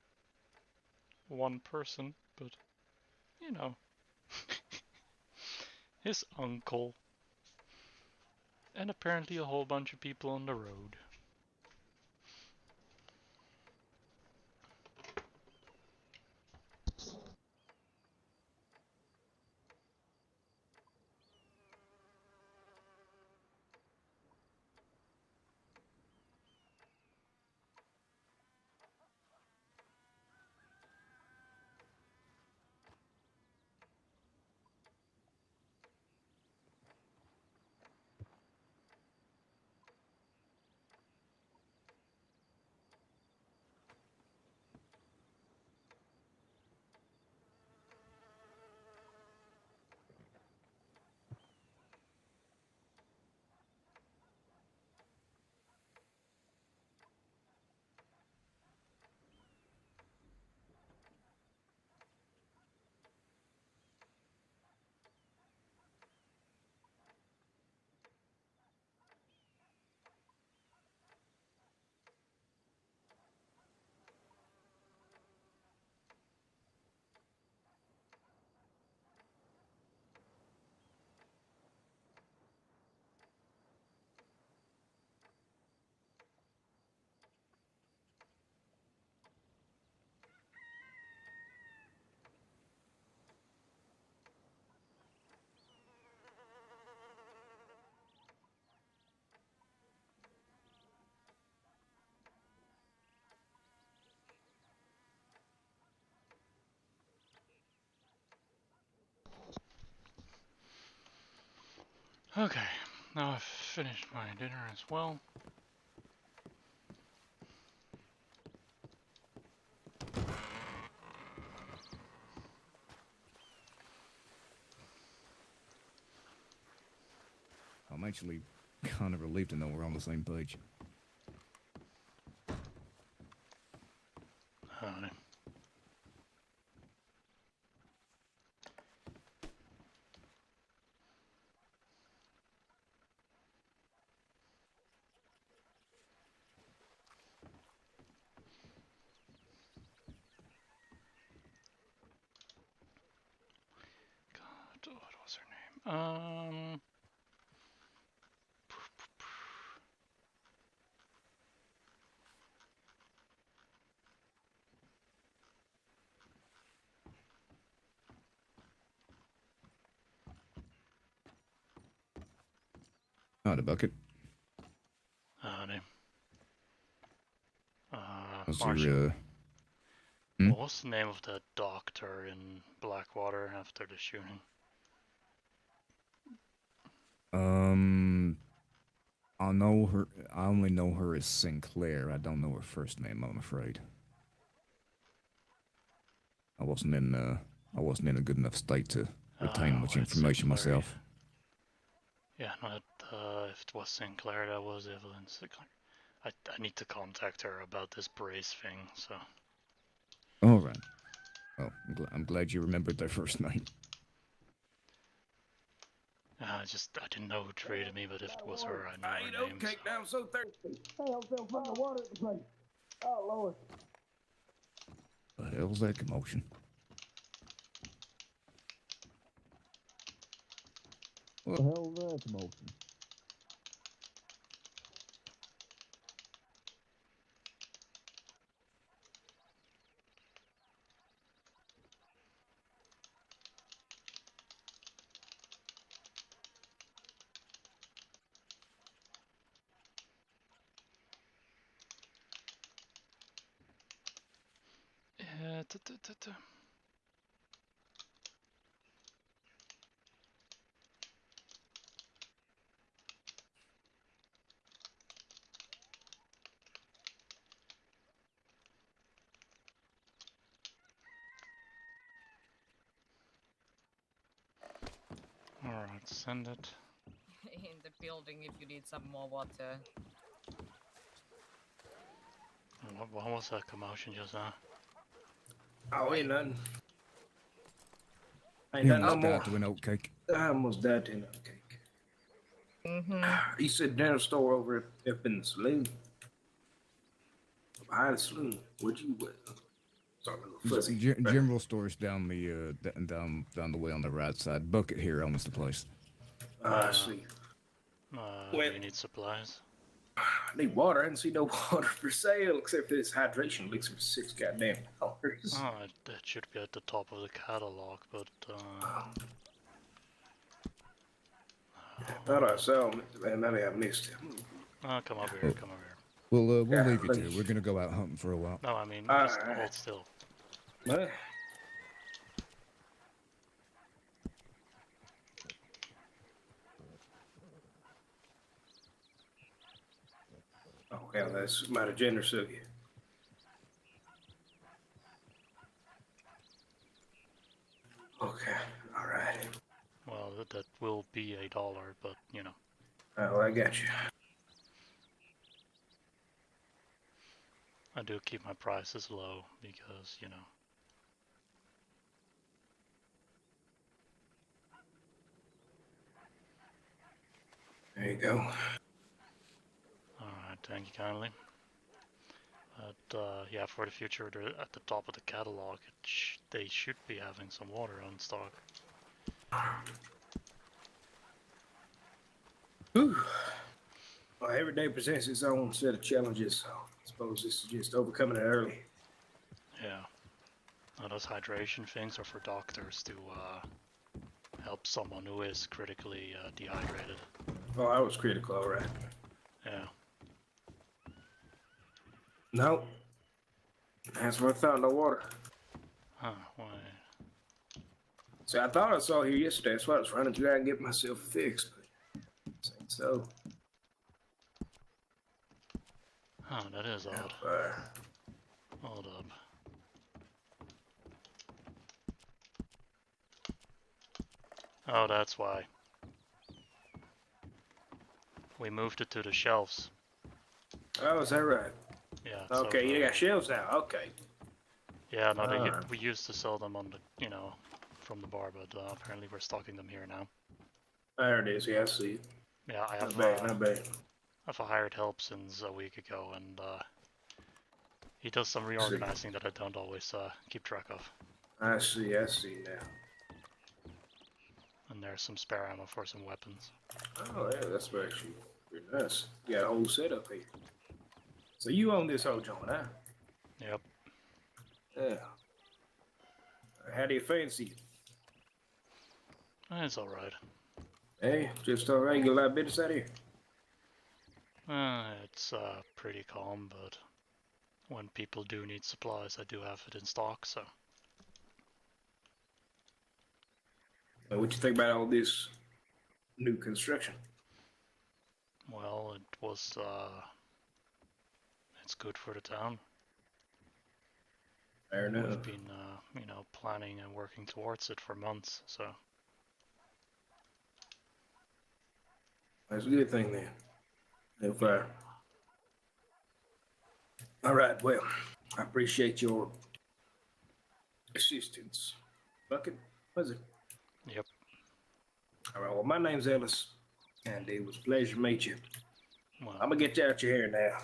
one person, but, you know, his uncle. And apparently a whole bunch of people on the road. Okay, now I've finished my dinner as well. I'm actually kind of relieved to know we're on the same page. Uh, God, what was her name? Oh, the bucket. Name. What's Marshall. your, What was the name of that doctor in Blackwater after the shooting? I know her. I only know her as Sinclair. I don't know her first name, I'm afraid. I wasn't in a good enough state to retain much Well, it's information Sinclair. myself. Yeah, no, if it was Sinclair, that was Evelyn Sinclair. I need to contact her about this brace thing, so. All right. Well, I'm glad you remembered their first name. I didn't know who traded me, but if it was her, I know her name. Okay, now I'm so thirsty. Hey, I'm still fucking water at the place. Oh, Lord. The hell's that commotion? What the hell's that commotion? Alright, send it. In the building if you need some more water. What was that commotion just now? Oh, ain't nothing. Ain't You nothing no almost more. died to an oatcake. I almost died to an cake. You said dinner store over up in the saloon. Behind the saloon. What'd you with? Sorry, a little fuzzy. General stores down the way on the right side. Bucket here owns the place. I see. Do you need supplies? I need water. I didn't see no water for sale except for this hydration elixir for $6 goddamn. That should be at the top of the catalog, but I thought I saw him, and maybe I missed him. come over here, come over here. We'll Yeah, leave you please. to. We're gonna go out hunting for a while. No, I mean, just Alright. hold still. What? Oh, hell, that's mighty generous of you. Okay, all right. Well, that will be $1, but you know. Oh, I got you. I do keep my prices low because, you know. There you go. Alright, thank you kindly. But yeah, for the future, they're at the top of the catalog. They should be having some water on stock. Whew. Well, every day presents its own set of challenges, so I suppose this is just overcoming it early. Yeah. Now, those hydration things are for doctors to help someone who is critically dehydrated. Oh, I was critical, all right. Yeah. No. That's what I thought, no water. Huh, why? See, I thought I saw here yesterday. That's why I was running through there and get myself fixed. So, Oh, that is odd. fire. Hold up. Oh, that's why. We moved it to the shelves. Oh, is that right? Yeah. Okay, you got shelves now. Okay. Yeah, no, Alright. we used to sell them on the, from the bar, but apparently we're stocking them here now. There it is. Yeah, I see it. Yeah, I Not bad, have not bad. I've hired help since a week ago, and he does some reorganizing that I don't always keep track of. I see now. And there's some spare ammo for some weapons. Oh, yeah, that's actually pretty nice. You got a whole setup here. So you own this whole joint, huh? Yep. Yeah. How do you fancy it? It's alright. Hey, just all right. Get a lot of business out here. It's pretty calm, but when people do need supplies, I do have it in stock, so. What you think about all this new construction? Well, it's good for the town. Fair enough. We've been, planning and working towards it for months, so. That's a good thing then. No fire. All right. Well, I appreciate your assistance. Bucket, was it? Yep. All right. Well, my name's Ellis, and it was a pleasure to meet you. Well, I'm gonna get you out your hair now.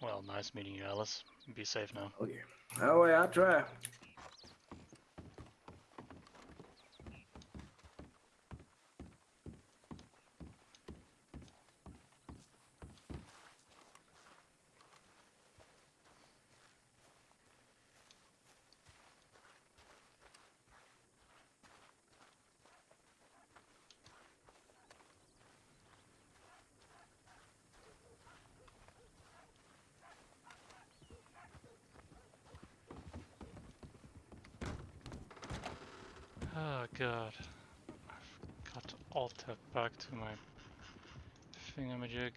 well, nice meeting you, Alice. Be safe now. Oh yeah. Oh yeah, I'll try. Oh god. I've got to alt tab back to my thingamajig.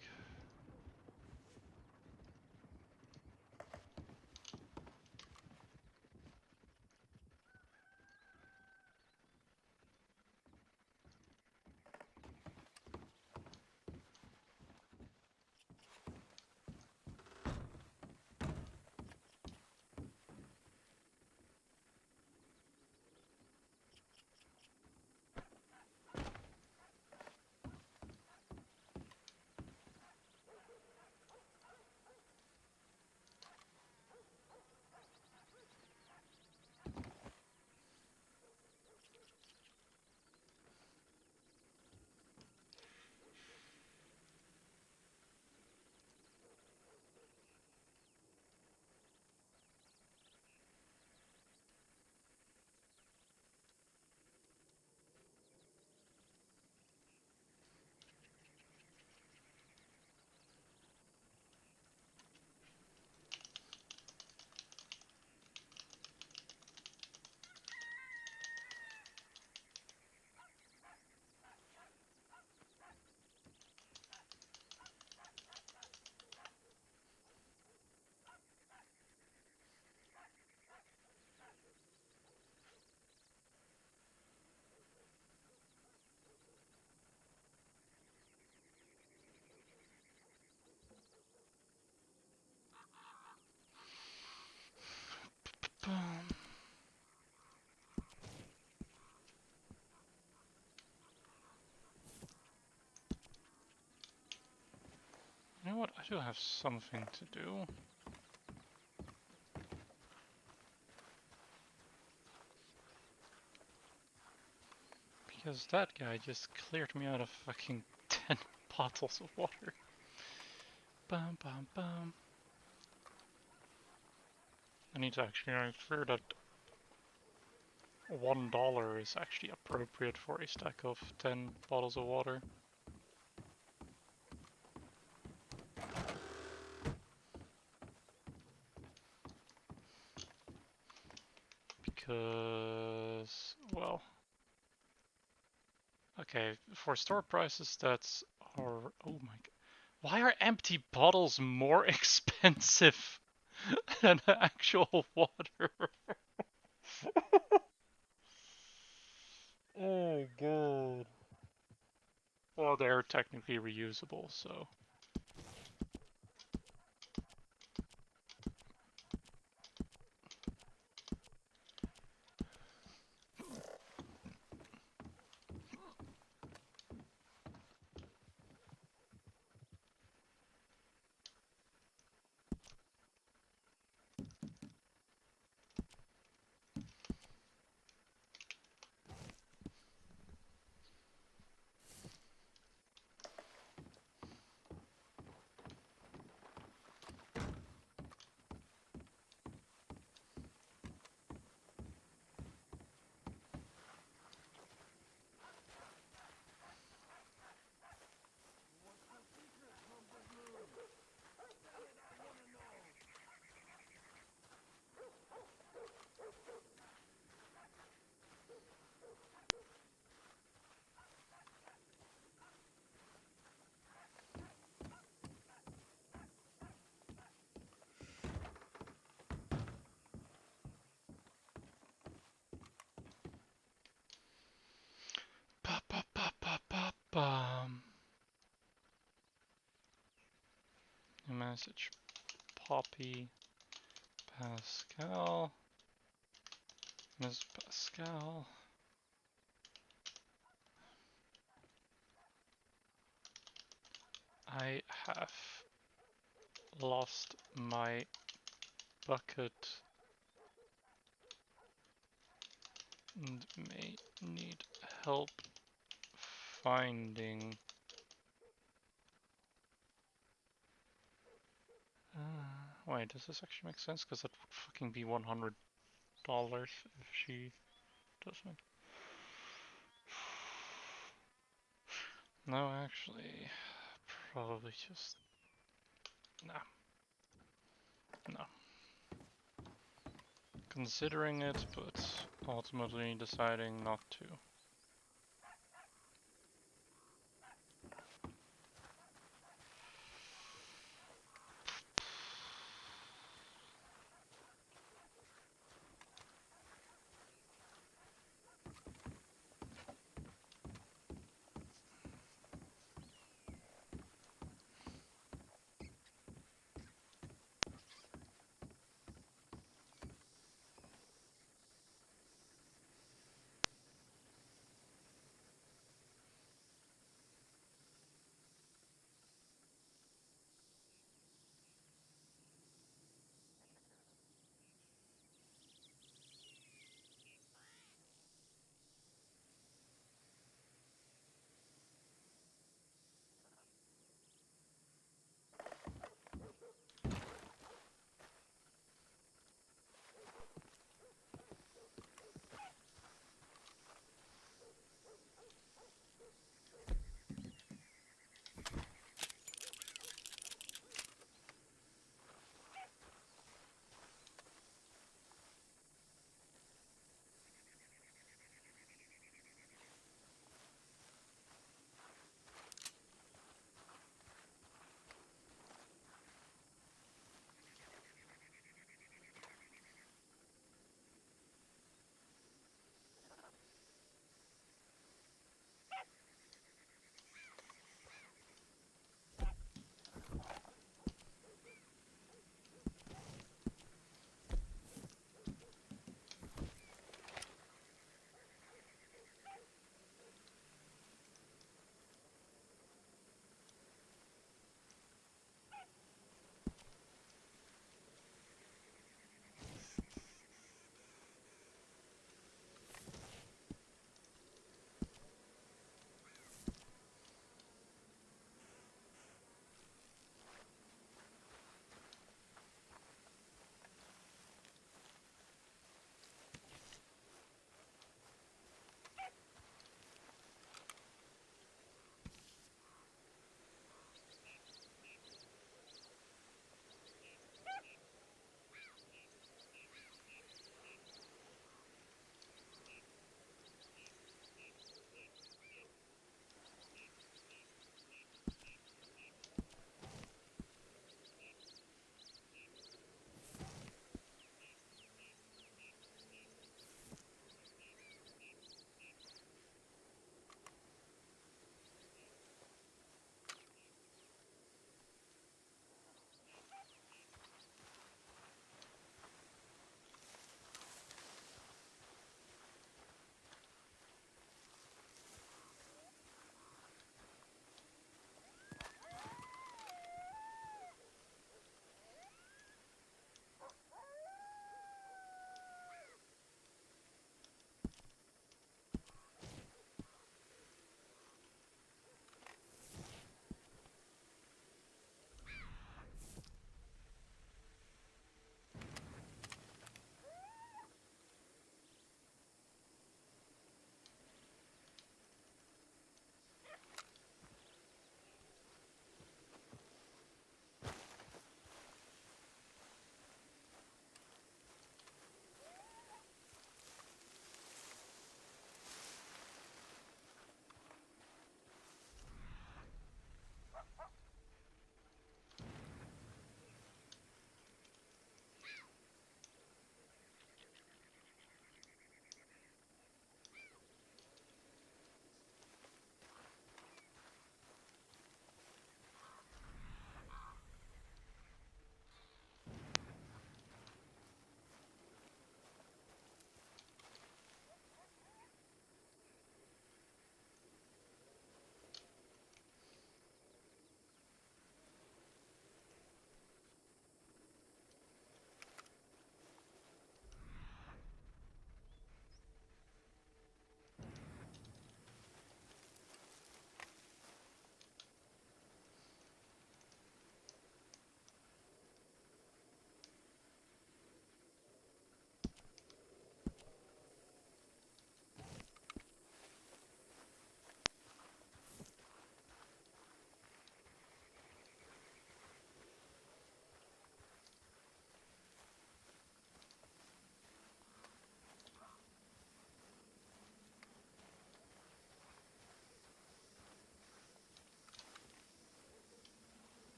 Boom. You know what? I do have something to do. Because that guy just cleared me out of fucking 10 bottles of water. Bum bum bum. I need to actually make sure that $1 is actually appropriate for a stack of 10 bottles of water. Because, well, okay, for store prices that's are... Oh my god. Why are empty bottles more expensive than actual water? Oh god. Well, they're technically reusable, so... Ba-ba-ba-ba-ba-bum. A message. Poppy. Pascal. Miss Pascal. I have lost my bucket and may need help finding. Wait, does this actually make sense? Because that would fucking be $100 if she doesn't. No, actually, probably just no, no. Considering it, but ultimately deciding not to.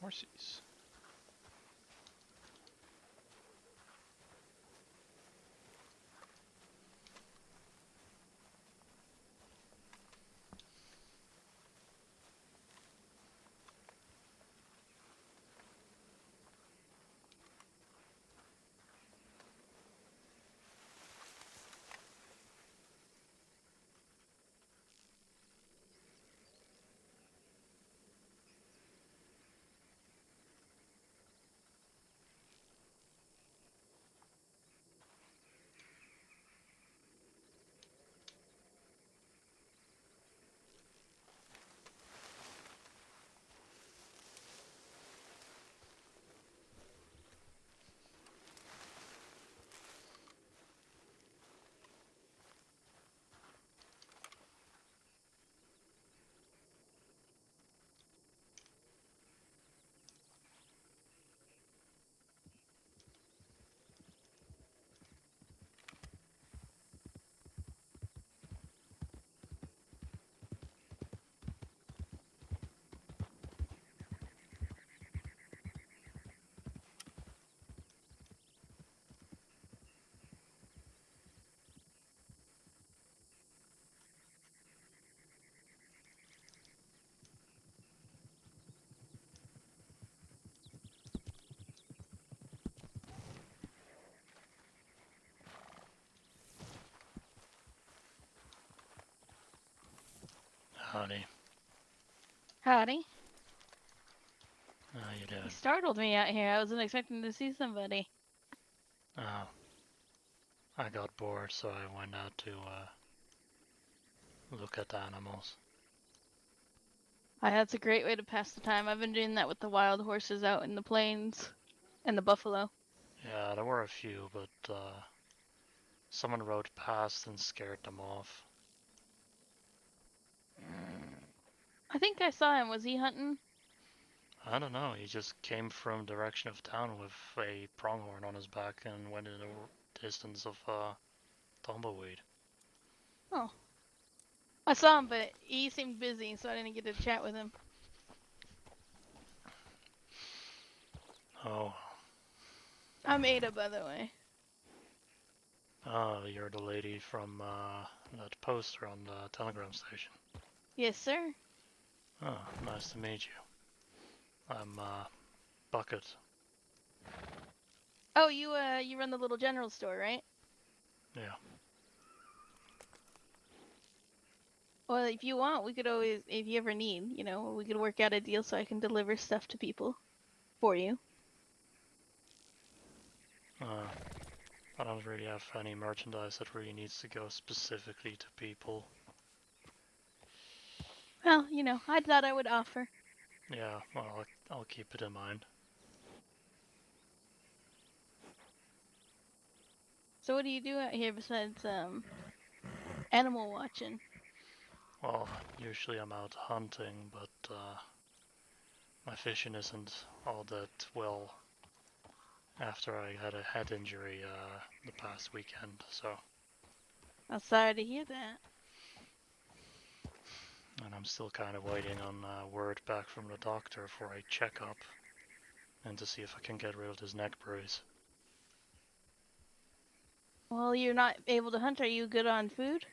horsies. Howdy. Howdy. How you You doing? startled me out here. I wasn't expecting to see somebody. Oh, I got bored, so I went out to look at the animals. That's a great way to pass the time. I've been doing that with the wild horses out in the plains and the buffalo. Yeah, there were a few, but someone rode past and scared them off. I think I saw him. Was he hunting? I don't know, he just came from direction of town with a pronghorn on his back and went in the distance of tumbleweed. Oh. I saw him, but he seemed busy, so I didn't get to chat with him. Oh, I'm Ada, by the way. you're the lady from that poster on the telegram station. Yes, sir. Oh, nice to meet you. I'm Buckett. Oh, you run the little general store, right? Yeah. Well, if you want, we could always, if you ever need, we could work out a deal so I can deliver stuff to people for you. I don't really have any merchandise that really needs to go specifically to people. Well, I thought I would offer. Yeah, well, I'll keep it in mind. So what do you do out here besides animal watching? Well, usually I'm out hunting, but my fishing isn't all that well after I had a head injury the past weekend, so... I'm sorry to hear that. And I'm still kind of waiting on word back from the doctor for a checkup and to see if I can get rid of this neck brace. Well, you're not able to hunt. Are you good on food?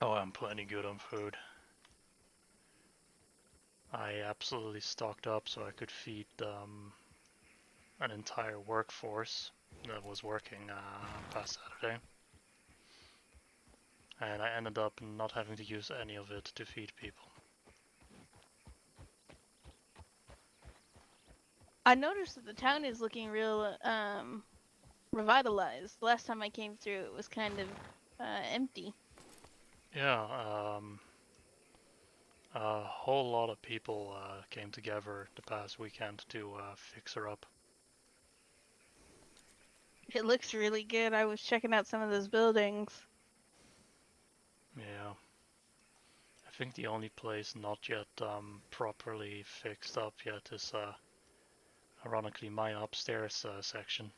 Oh, I'm plenty good on food. I absolutely stocked up so I could feed an entire workforce that was working past Saturday. And I ended up not having to use any of it to feed people. I noticed that the town is looking real revitalized. Last time I came through, it was kind of empty. Yeah, a whole lot of people came together the past weekend to fix her up. It looks really good. I was checking out some of those buildings. Yeah. I think the only place not yet properly fixed up yet is, ironically, my upstairs section.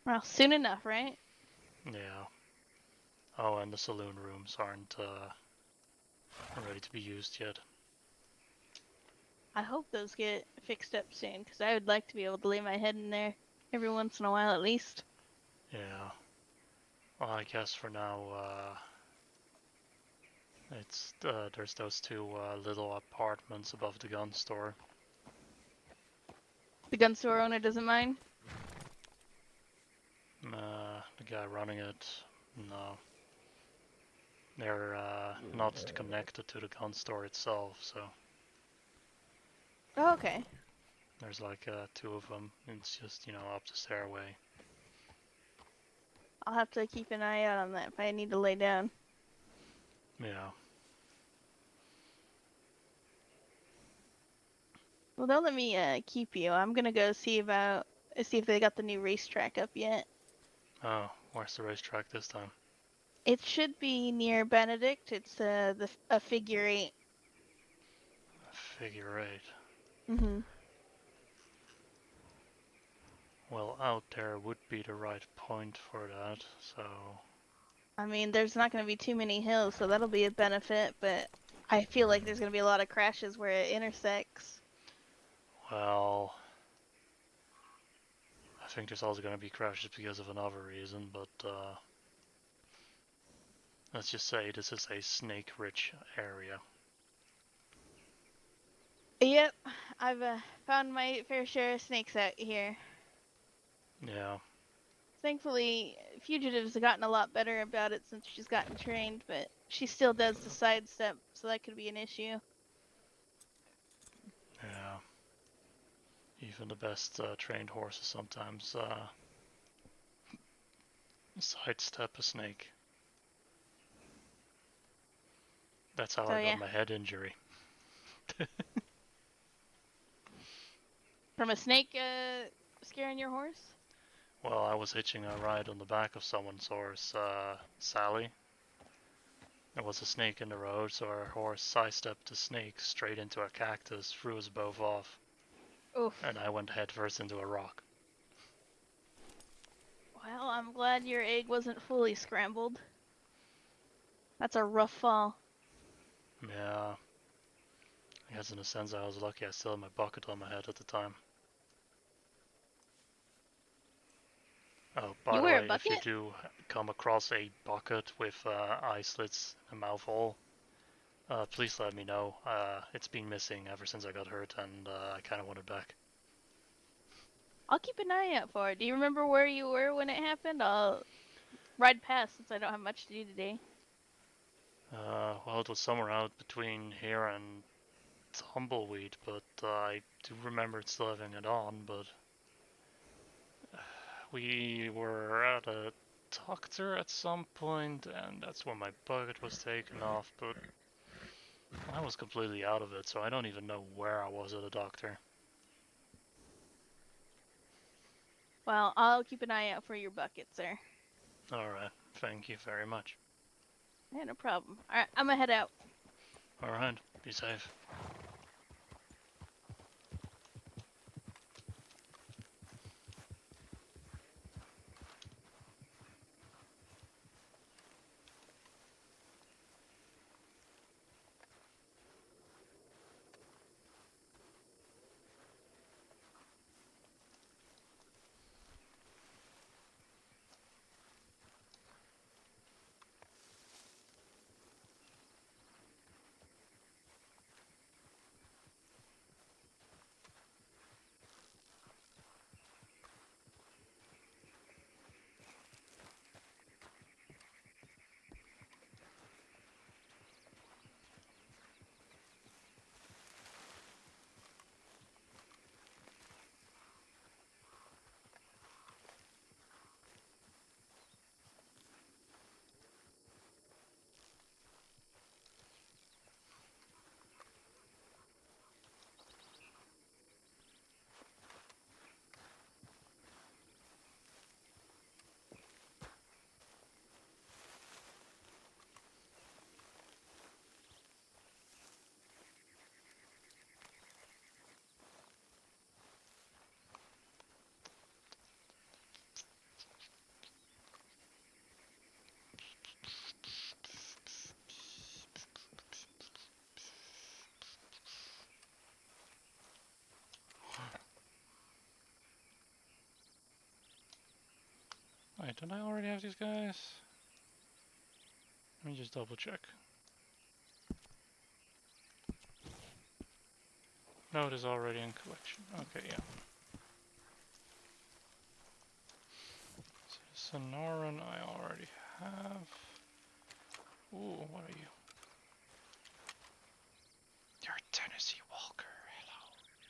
Well, soon enough, right? Yeah. Oh, and the saloon rooms aren't ready to be used yet. I hope those get fixed up soon, because I would like to be able to lay my head in there every once in a while at least. Yeah. Well, I guess for now, it's there's those two little apartments above the gun store. The gun store owner doesn't mind? The guy running it, no. They're not connected to the gun store itself, so Oh, okay. there's like two of them. It's just, up the stairway. I'll have to keep an eye out on that if I need to lay down. Yeah. Well, don't let me keep you. I'm gonna go see if they got the new racetrack up yet. Oh, where's the racetrack this time? It should be near Benedict. It's a figure 8. Figure 8. Mhm. Well, out there would be the right point for that, so... I mean, there's not gonna be too many hills, so that'll be a benefit. But I feel like there's gonna be a lot of crashes where it intersects. Well... I think there's also gonna be crashes because of another reason, but let's just say this is a snake-rich area. Yep, I've found my fair share of snakes out here. Yeah. Thankfully, Fugitive's gotten a lot better about it since she's gotten trained, but she still does the sidestep, so that could be an issue. Yeah. Even the best trained horses sometimes sidestep a snake. That's how So, I yeah. got my head injury. From a snake scaring your horse? Well, I was hitching a ride on the back of someone's horse, Sally. There was a snake in the road, so our horse sidestepped the snake straight into a cactus, threw us both off, Oof. and I went headfirst into a rock. Well, I'm glad your egg wasn't fully scrambled. That's a rough fall. Yeah. I guess in a sense I was lucky I still had my bucket on my head at the time. Oh, by You the wear a way, if you bucket? do come across a bucket with eye slits and a mouth hole, please let me know. It's been missing ever since I got hurt, and I kind of want it back. I'll keep an eye out for it. Do you remember where you were when it happened? I'll ride past since I don't have much to do today. Well, it was somewhere out between here and Tumbleweed, but I do remember it still having it on, but we were at a doctor at some point, and that's when my bucket was taken off, but I was completely out of it, so I don't even know where I was at a doctor. Well, I'll keep an eye out for your bucket, sir. Alright, thank you very much. Yeah, no problem. Alright, I'm gonna head out. Alright, be safe. Wait, did I already have these guys? Let me just double check. No, it is already in collection. Okay, yeah. So Sonoran I already have. Ooh, what are you? You're a Tennessee Walker. Hello.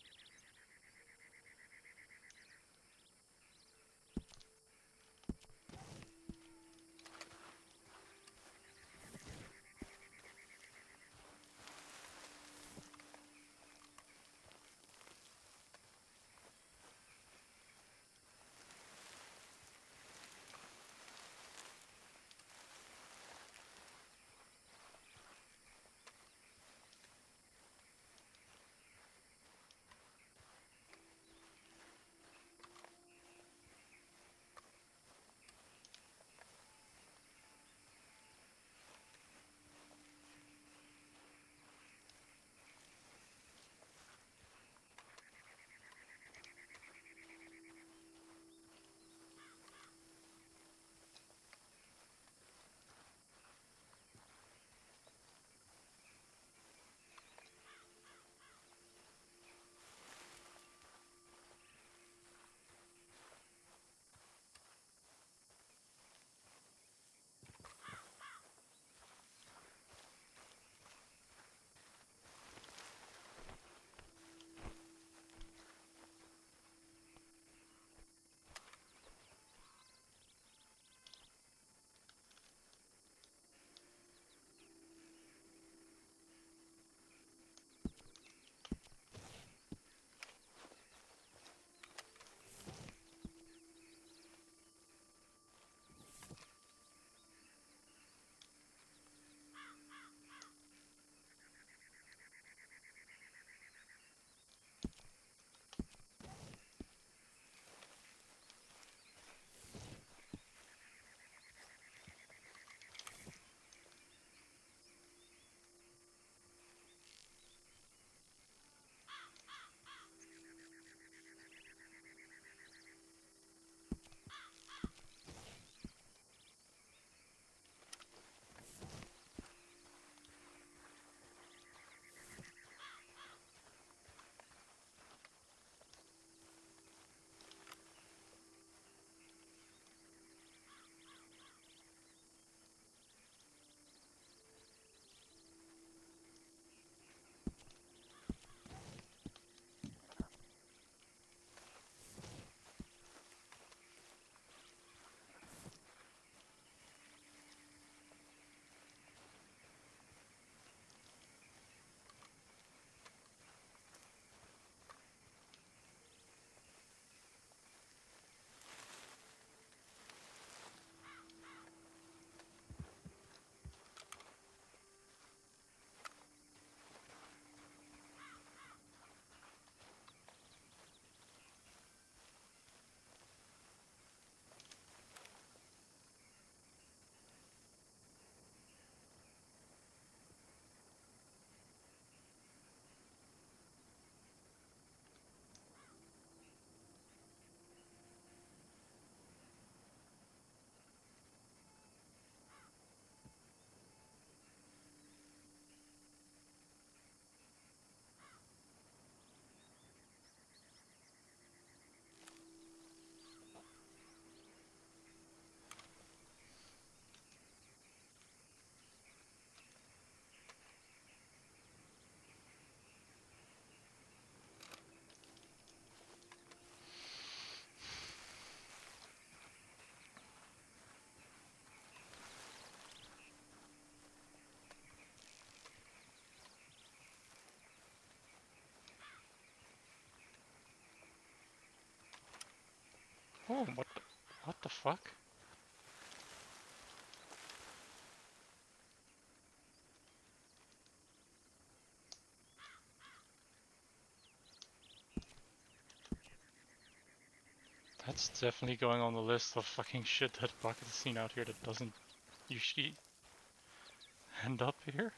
Oh, what the fuck? That's definitely going on the list of fucking shit that Buckett has seen out here that doesn't usually end up here.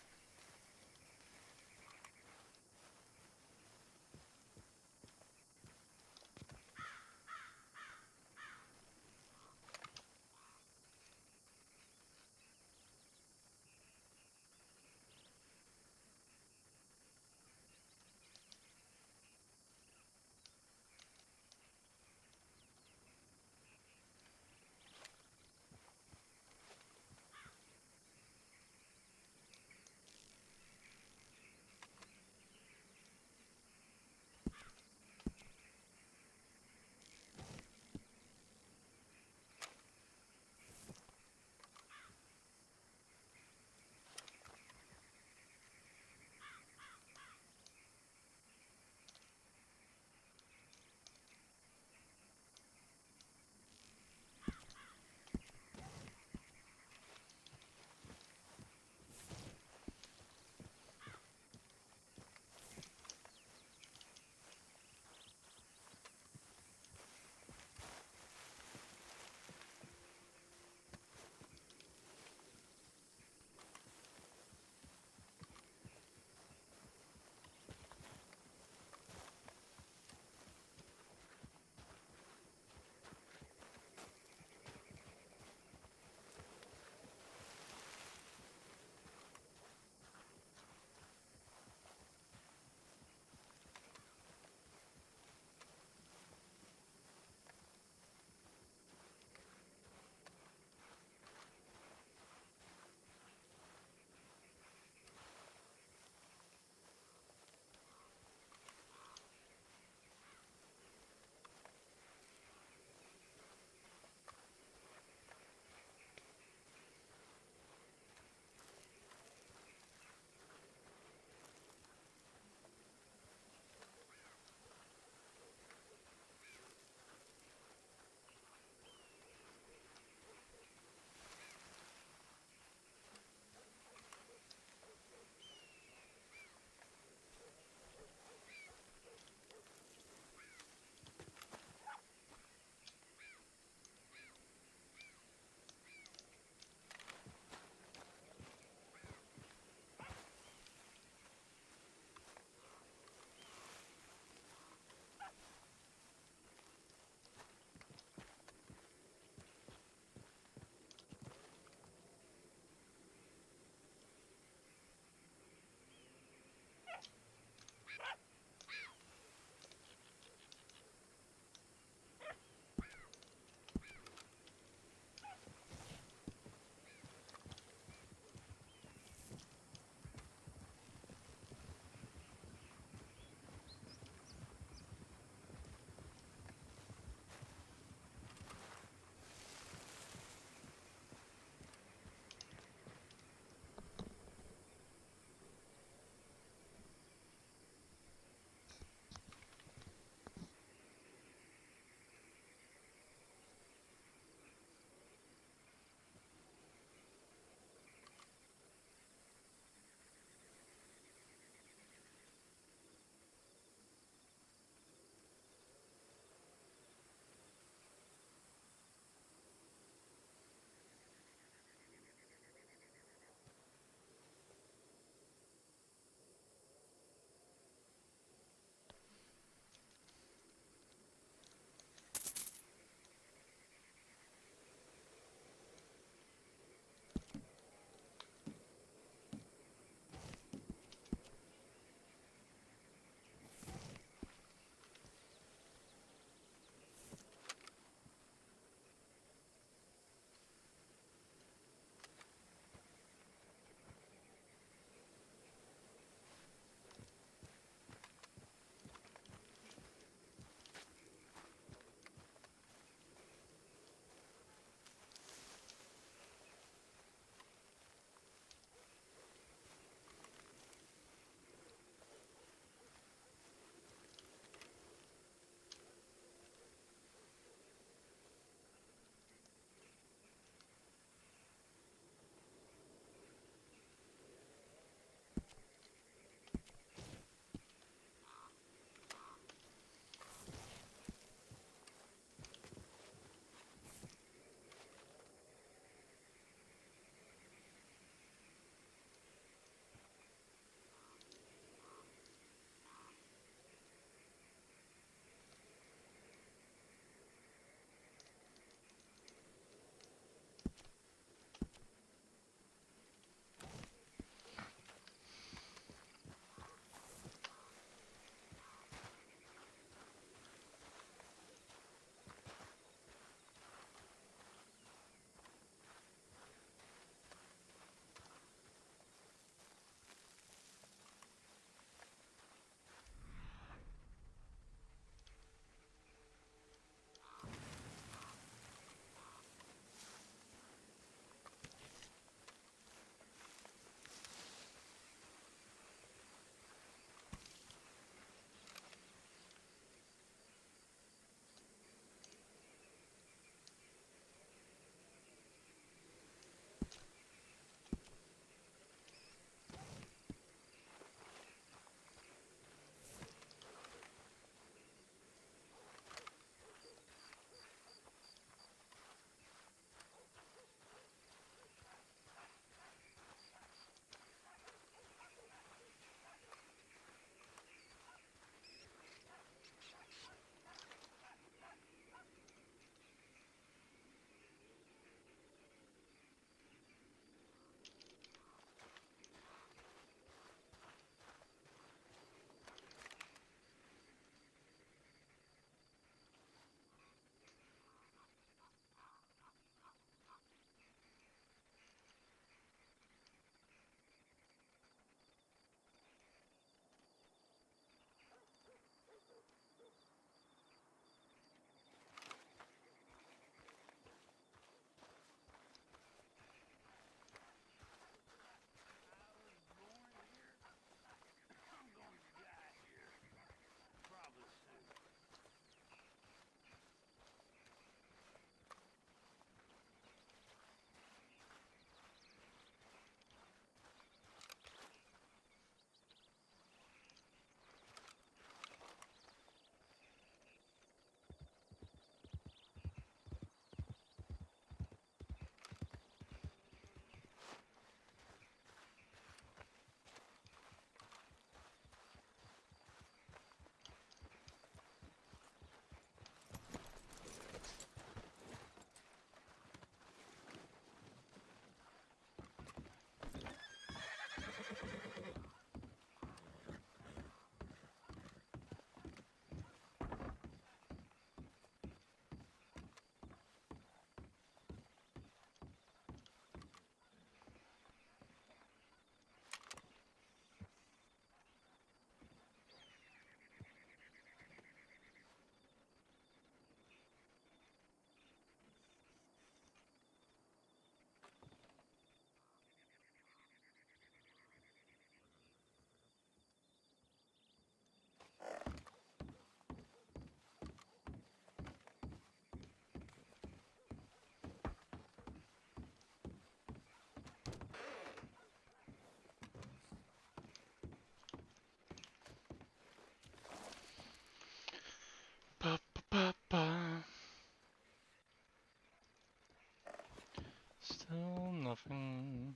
Still nothing.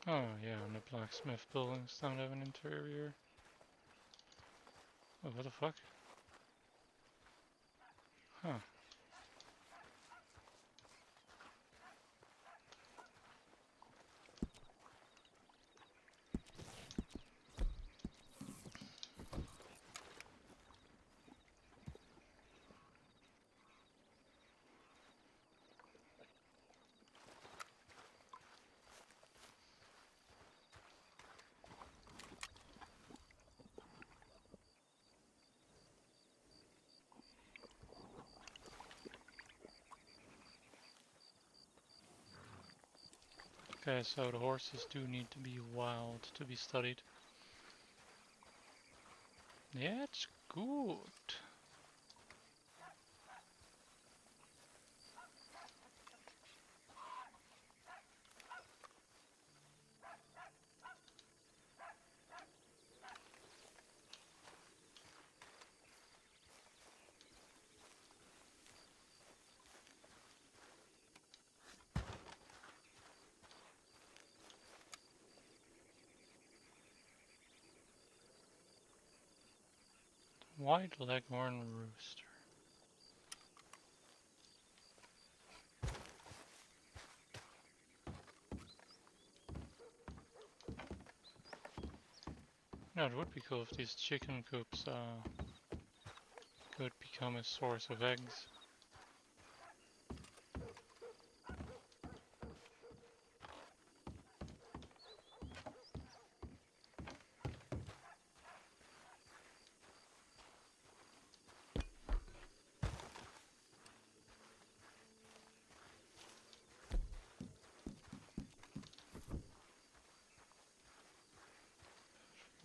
Oh yeah, and the blacksmith buildings don't have an interior. Oh, what the fuck? Huh. Okay, so the horses do need to be wild to be studied. Yeah, it's good. White leghorn rooster. No, it would be cool if these chicken coops could become a source of eggs.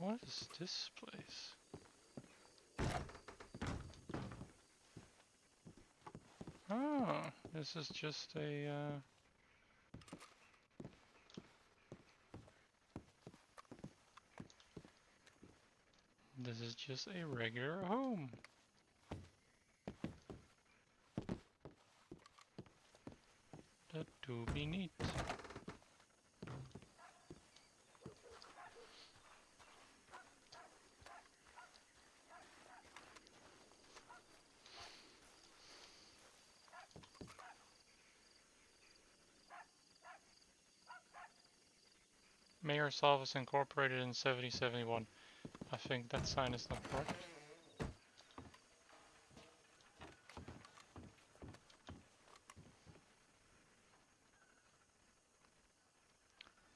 What is this place? Oh, this is just a this is just a regular home. That do be neat. Mayor's office incorporated in 1771. I think that sign is not correct.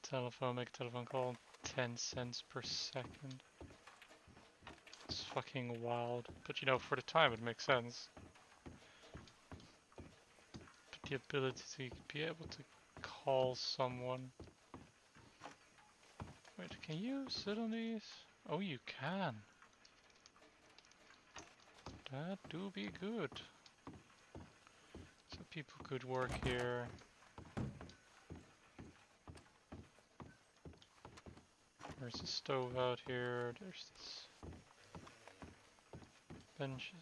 Telephone, make a telephone call, 10 cents per second. It's fucking wild. But you know, for the time it makes sense. But the ability to be able to call someone. Wait, can you sit on these? Oh, you can. That do be good. So people could work here. There's a stove out here. There's this benches.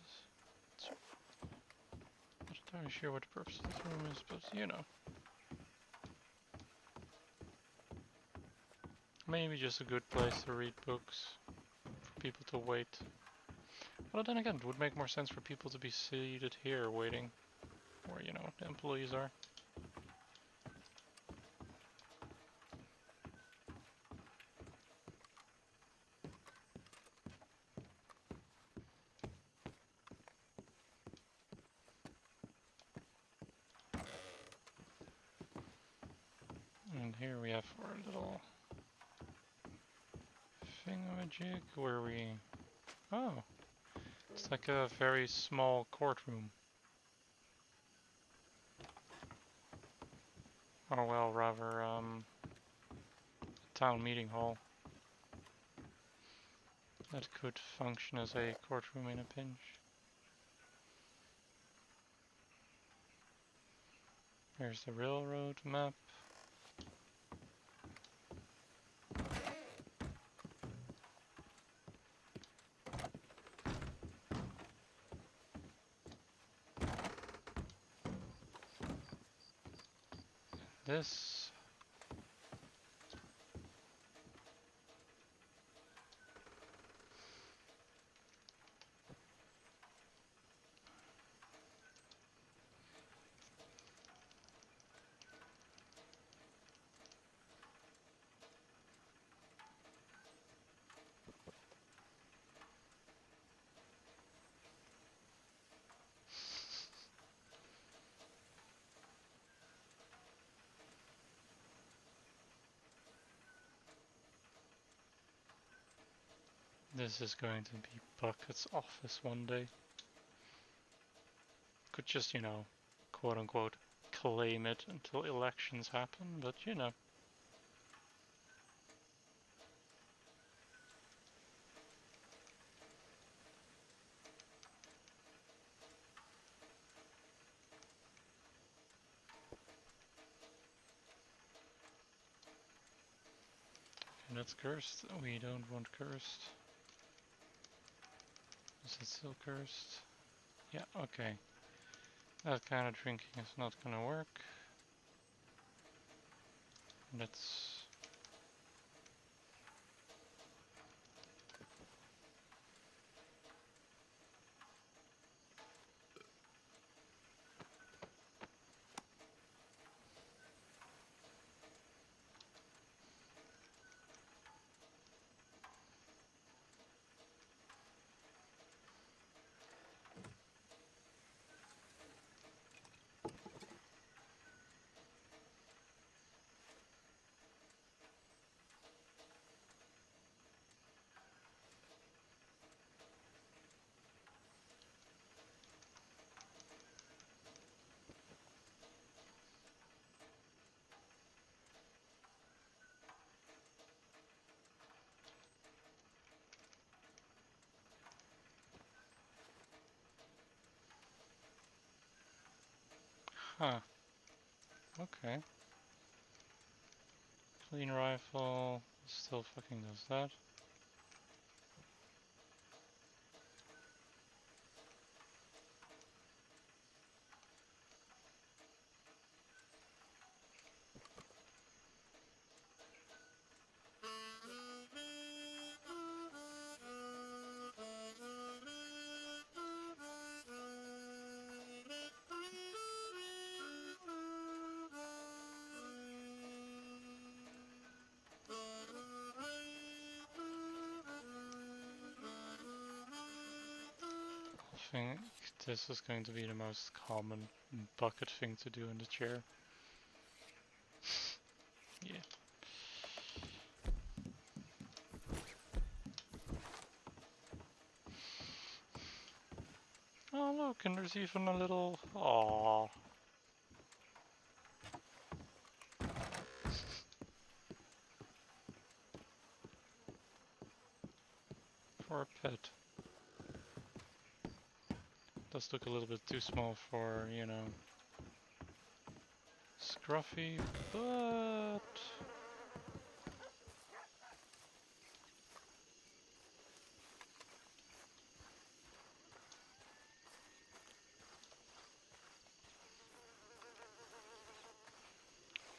Not entirely sure what the purpose of this room is, but you know. Maybe just a good place to read books for people to wait. But then again, it would make more sense for people to be seated here waiting where, you know, the employees are. And here we have our little thingamajig where we... Oh, it's like a very small courtroom. Oh well, rather, town meeting hall. That could function as a courtroom in a pinch. Here's the railroad map. This... This is going to be Buckett's office one day. Could just, you know, quote unquote, claim it until elections happen, but you know. And that's cursed. We don't want cursed. Is it still cursed? Yeah, okay. That kind of drinking is not gonna work. Let's... Huh. Okay. Clean rifle. Still fucking does that. I think this is going to be the most common Bucket thing to do in the chair. Yeah. Oh look, and there's even a little... Aww. For a pet. Does look a little bit too small for, you know, Scruffy, but...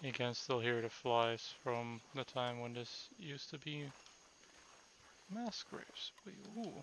You can still hear the flies from the time when this used to be mass graves. Wait, ooh.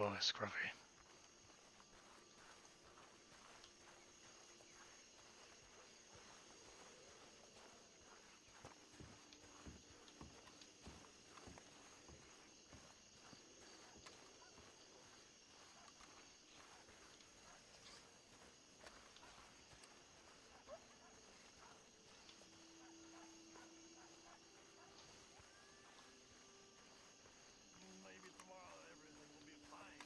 boy, Scruffy. Maybe tomorrow everything will be fine.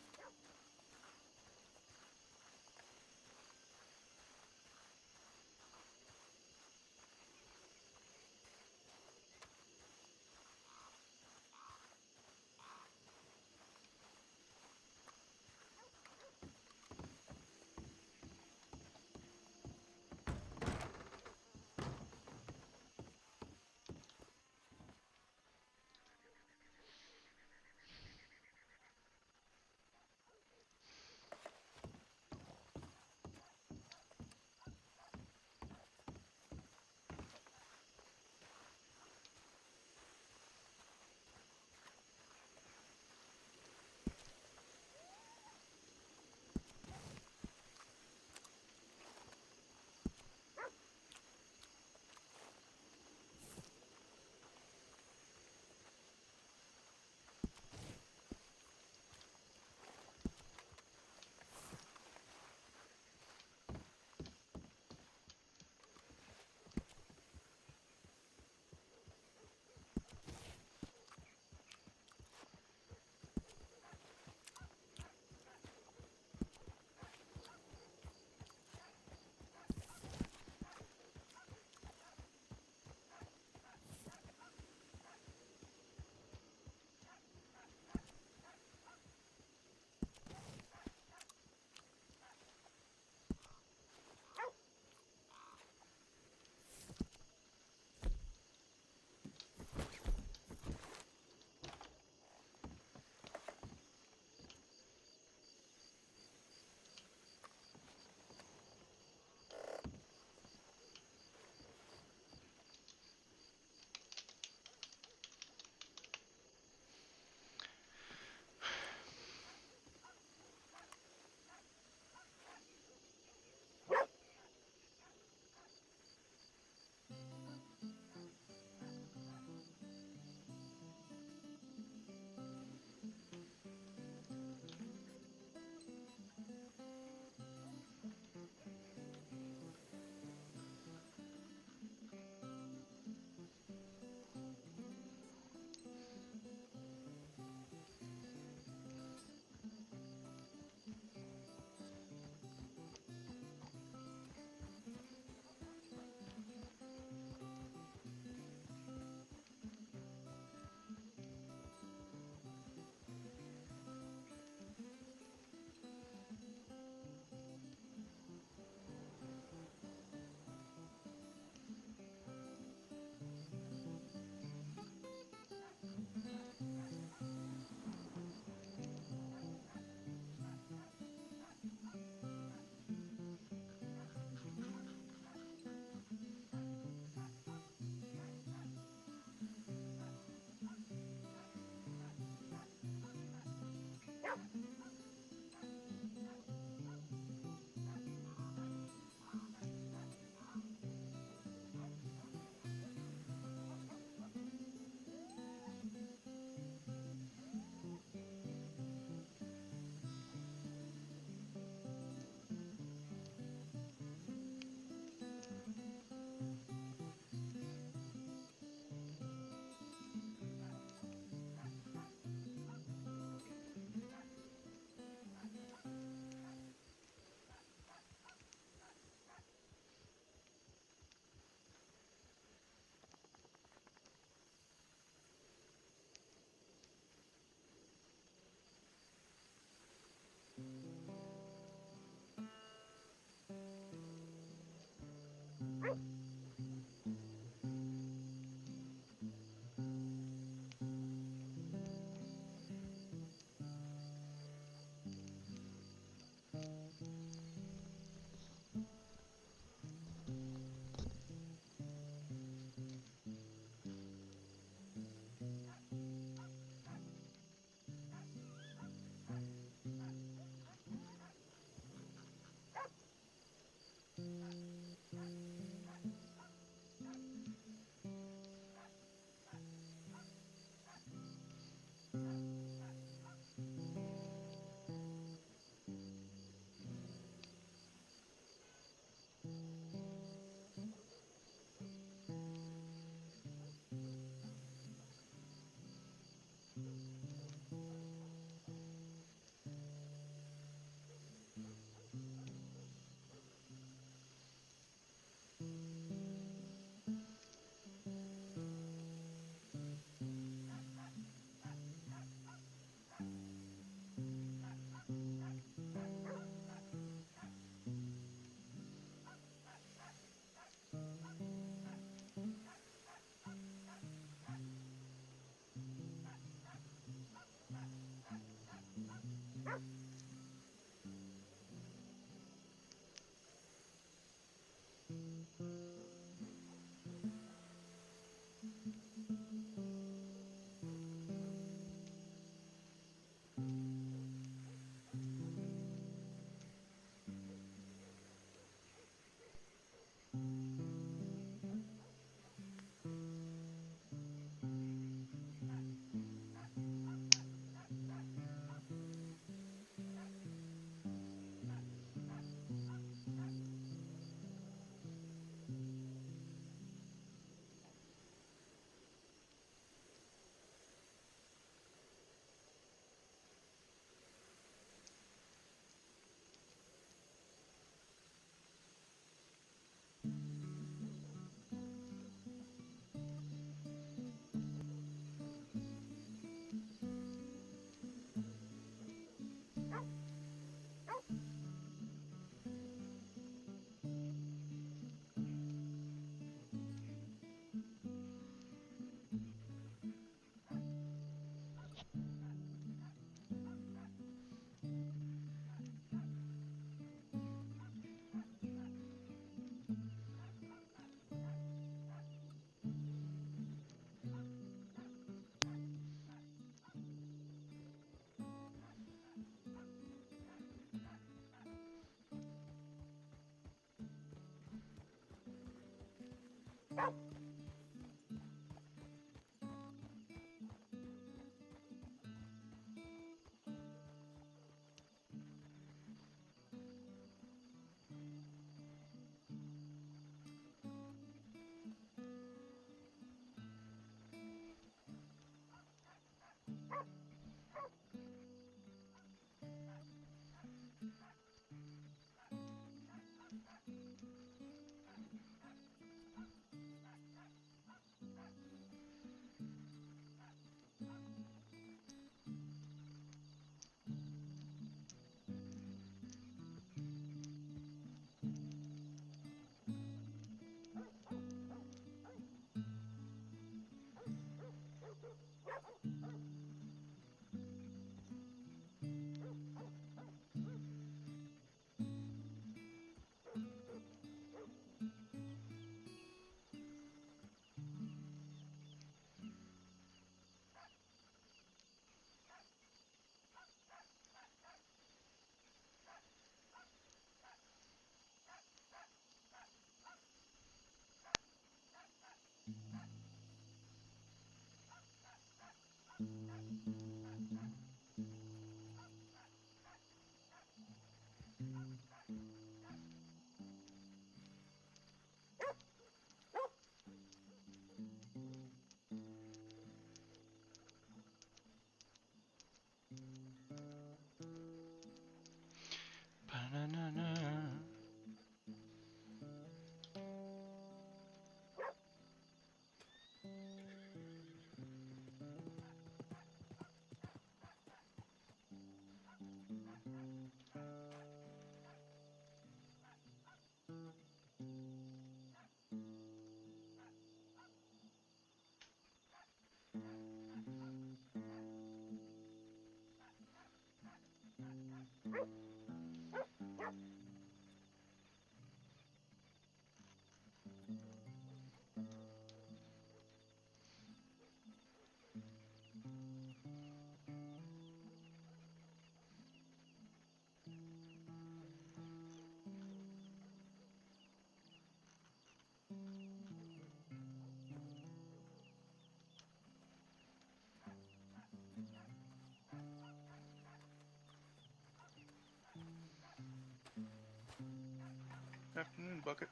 morning, Bucket.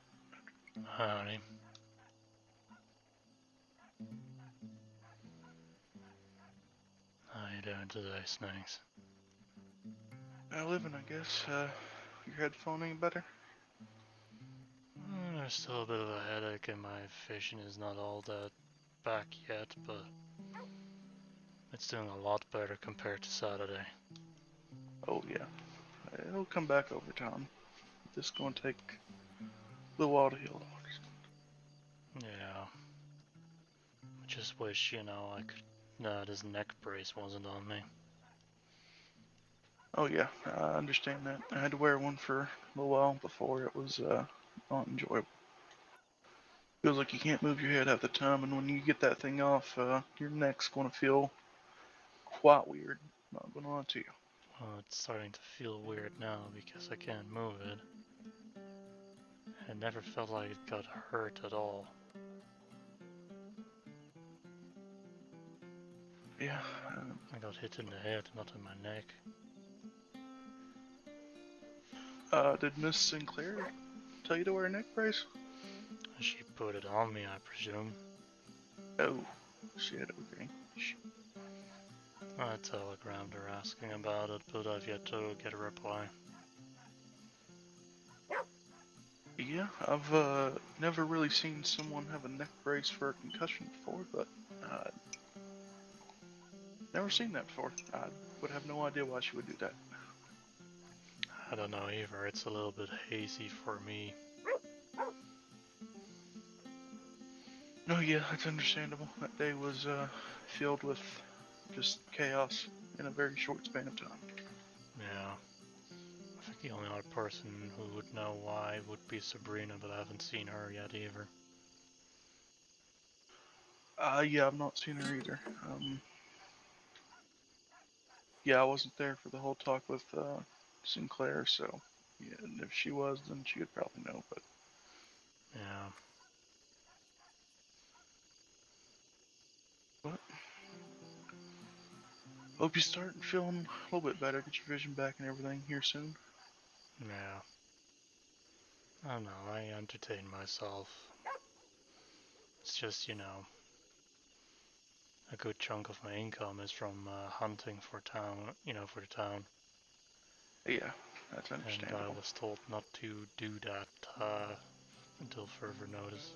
Howdy. How you doing today, Snakes? Living, I guess. Your headphone any better? There's still a bit of a headache and my vision is not all that back yet, but it's doing a lot better compared to Saturday. Oh, yeah. It'll come back over time. This gonna take a little while to heal. Yeah. I just wish, I could... this neck brace wasn't on me. Oh, yeah, I understand that. I had to wear one for a little while before it was not enjoyable. Feels like you can't move your head half the time, and when you get that thing off, your neck's gonna feel quite weird. Not gonna lie to you. Well, it's starting to feel weird now because I can't move it. It never felt like it got hurt at all. Yeah. I got hit in the head, not in my neck. Did Miss Sinclair tell you to wear a neck brace? She put it on me, I presume. Oh, shit, okay. I telegrammed her asking about it, but I've yet to get a reply. Yeah, I've never really seen someone have a neck brace for a concussion before, but never seen that before. I would have no idea why she would do that. I don't know either, it's a little bit hazy for me. No, yeah, it's understandable. That day was filled with just chaos in a very short span of time. Yeah. I think the only other person who would know why would be Sabrina, but I haven't seen her yet either. Yeah, I've not seen her either. Yeah, I wasn't there for the whole talk with Sinclair, so yeah, and if she was, then she would probably know, but Yeah. But hope you start feeling a little bit better, get your vision back and everything here soon. Yeah. I don't know, I entertain myself. It's just, a good chunk of my income is from hunting for for the town. Yeah, that's And understandable. I was told not to do that until further notice.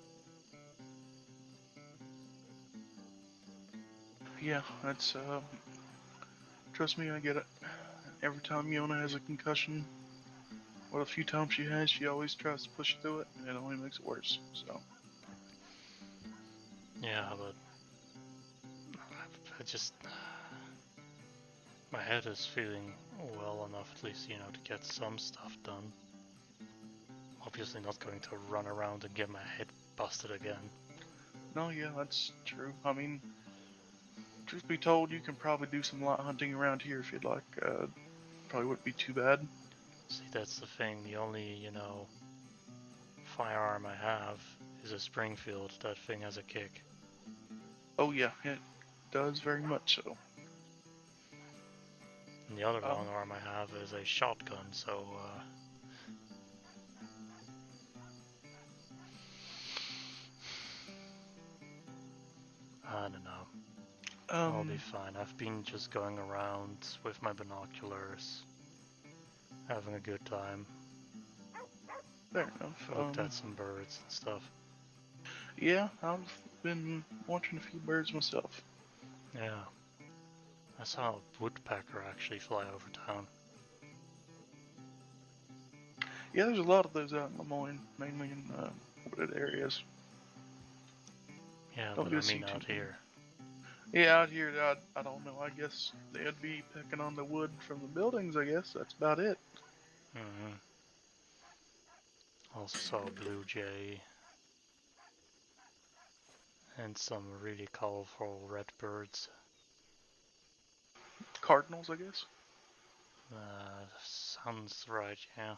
Yeah, that's trust me, I get it. Every time Yona has a concussion, or a few times she has, she always tries to push through it, and it only makes it worse, so. Yeah, but I just... my head is feeling well enough at least, to get some stuff done. Obviously not going to run around and get my head busted again. No, yeah, that's true. I mean, truth be told, you can probably do some light hunting around here if you'd like. Probably wouldn't be too bad. See, that's the thing, the only, firearm I have is a Springfield. That thing has a kick. Oh yeah, it does very much so. And the other long arm I have is a shotgun, so, I don't know. I'll be fine. I've been just going around with my binoculars, having a good time. Fair enough. Looked at some birds and stuff. Yeah, I've been watching a few birds myself. Yeah. I saw a woodpecker actually fly over town. Yeah, there's a lot of those out in Lemoyne, mainly in wooded areas. Yeah, Don't but I get mean too out many. here. Yeah, out here, I don't know. I guess they'd be pecking on the wood from the buildings, I guess. That's about it. Mm-hmm. Also saw a blue jay. And some really colorful red birds. Cardinals, I guess. Sounds right, yeah.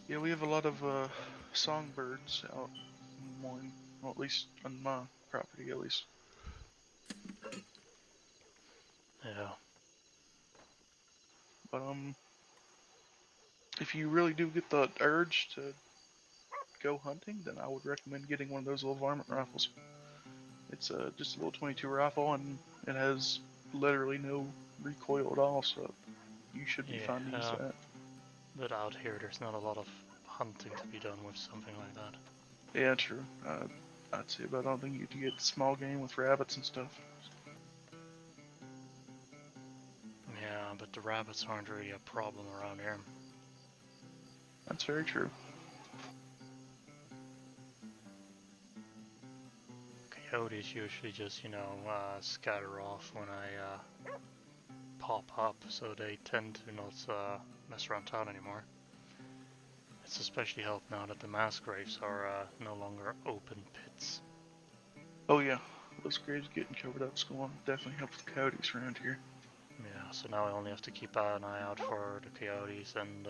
Yeah, we have a lot of songbirds out in Lemoyne. Well, at least on my property, at least. Yeah. But if you really do get the urge to go hunting, then I would recommend getting one of those little varmint rifles. It's just a little 22 rifle, and it has literally no recoil at all, so you should be fine to use Yeah, that. but out here there's not a lot of hunting to be done with something like that. Yeah, true. I'd say about hunting you to get small game with rabbits and stuff. Yeah, but the rabbits aren't really a problem around here. That's very true. Coyotes usually just, scatter off when I pop up, so they tend to not mess around town anymore. It's especially helped now that the mass graves are no longer open pits. Oh yeah, those graves getting covered up's going to definitely help with coyotes around here. Yeah, so now I only have to keep an eye out for the coyotes and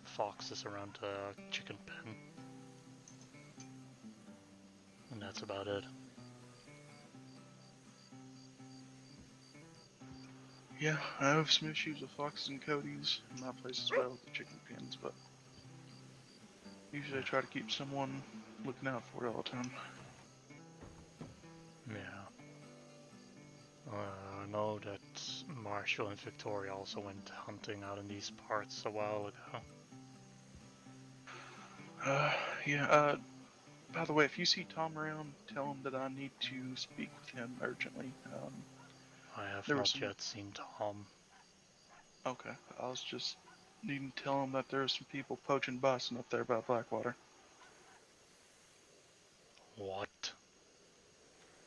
foxes around the chicken pen. And that's about it. Yeah, I have some issues with foxes and coyotes in my place as well with the chicken pens, but usually I try to keep someone looking out for it all the time. Yeah. I know that Marshall and Victoria also went hunting out in these parts a while ago. Yeah, by the way, if you see Tom around, tell him that I need to speak with him urgently. I have There was not some... yet seen Tom. Okay, I was just needing to tell him that there's some people poaching bison up there by Blackwater. What?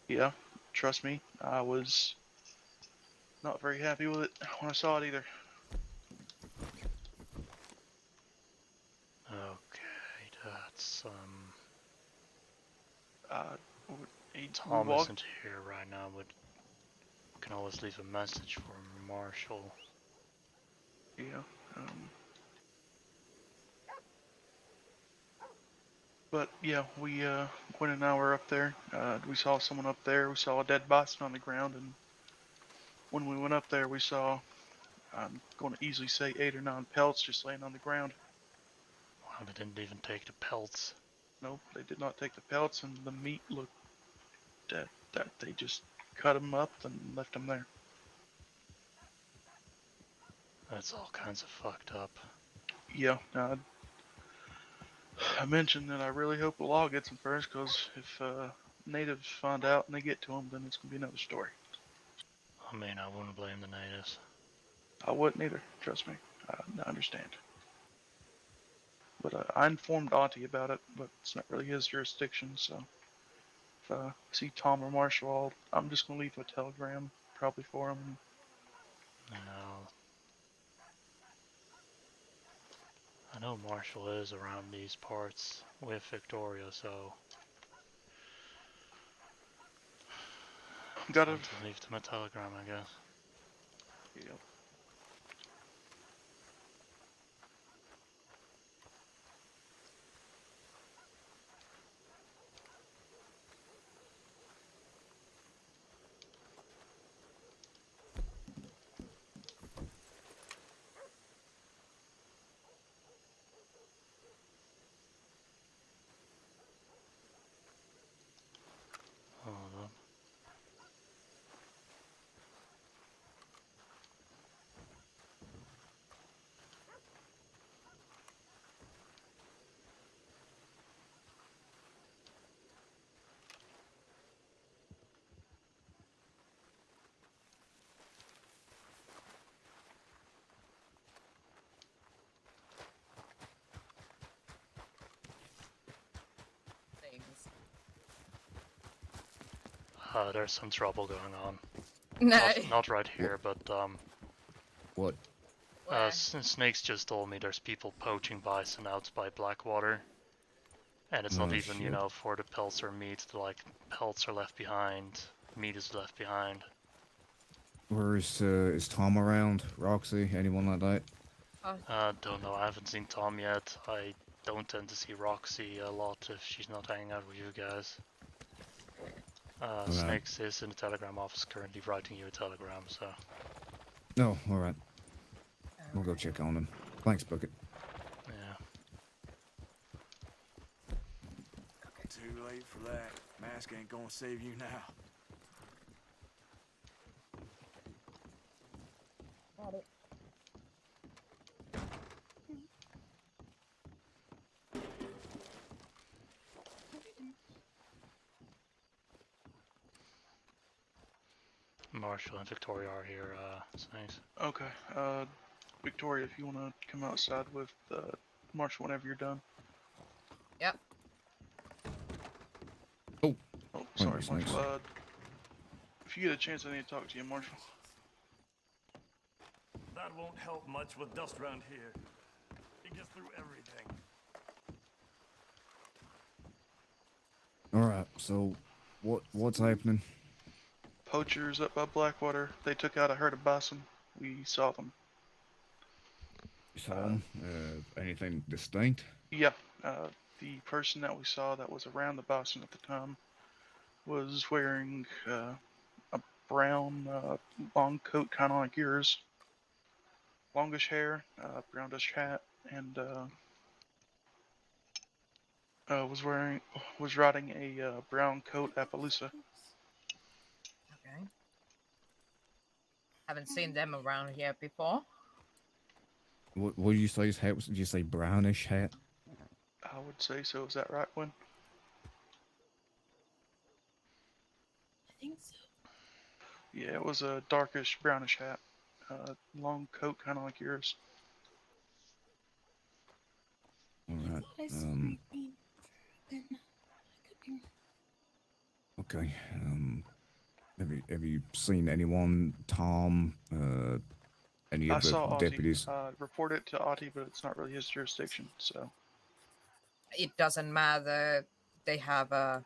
Yeah, trust me, I was not very happy with it when I saw it either. Okay, that's He Tom walked... isn't here right now, but can always leave a message for Marshall. Yeah, but yeah, we, Gwen and I were up there. We saw someone up there. We saw a dead bison on the ground, and when we went up there, we saw, I'm going to easily say 8 or 9 pelts just laying on the ground. Wow, they didn't even take the pelts. Nope, they did not take the pelts, and the meat looked dead. That they just cut them up and left them there. That's all kinds of fucked up. Yeah, I mentioned that I really hope the law gets them first, because if natives find out and they get to them, then it's going to be another story. I mean, I wouldn't blame the natives. I wouldn't either, trust me. I understand. But I informed Auntie about it, but it's not really his jurisdiction, so if I see Tom or Marshall, I'm just going to leave a telegram probably for him. Now, I know Marshall is around these parts with Victoria, so Gotta... time to leave them a telegram, I guess. Yeah. Hold on. Things. There's some trouble going on. No. Not right here, but What? Where? Snakes just told me there's people poaching bison out by Blackwater. And it's not Oh, even, shit. for the pelts or meat. Like, pelts are left behind, meat is left behind. Where is Tom around? Roxy? Anyone like that? Don't know, I haven't seen Tom yet. I don't tend to see Roxy a lot if she's not hanging out with you guys. Right. Snakes is in the telegram office currently writing you a telegram, so... No, alright. We'll go check on him. Thanks, Bucket. that. Mask ain't gonna save you now. Marshall and Victoria are here. It's nice. Okay. Victoria, if you want to come outside with Marshall whenever you're done. Yep. Oh, Oh, sorry, snakes. Marshall. If you get a chance, I need to talk to you, Marshall. That won't help much with dust around here. It gets through everything. All right. So, what's happening? Poachers up by Blackwater. They took out a herd of bison. We saw them. You saw them? Anything distinct? Yeah. The person that we saw that was around the bison at the time was wearing a brown long coat, kind of like yours. Longish hair, brownish hat, and was riding a brown coat Appaloosa. Okay. Haven't seen them around here before. What did you say his hat was? Did you say brownish hat? I would say so. Is that right, Gwen? I think so. Yeah, it was a darkish brownish hat. Long coat, kind of like yours. All right. I thought I saw green. Then I could be wrong. Okay. Have you seen anyone, Tom? Any I of the saw Audie. deputies? Report it to Audie, but it's not really his jurisdiction, so. It doesn't matter. They have a.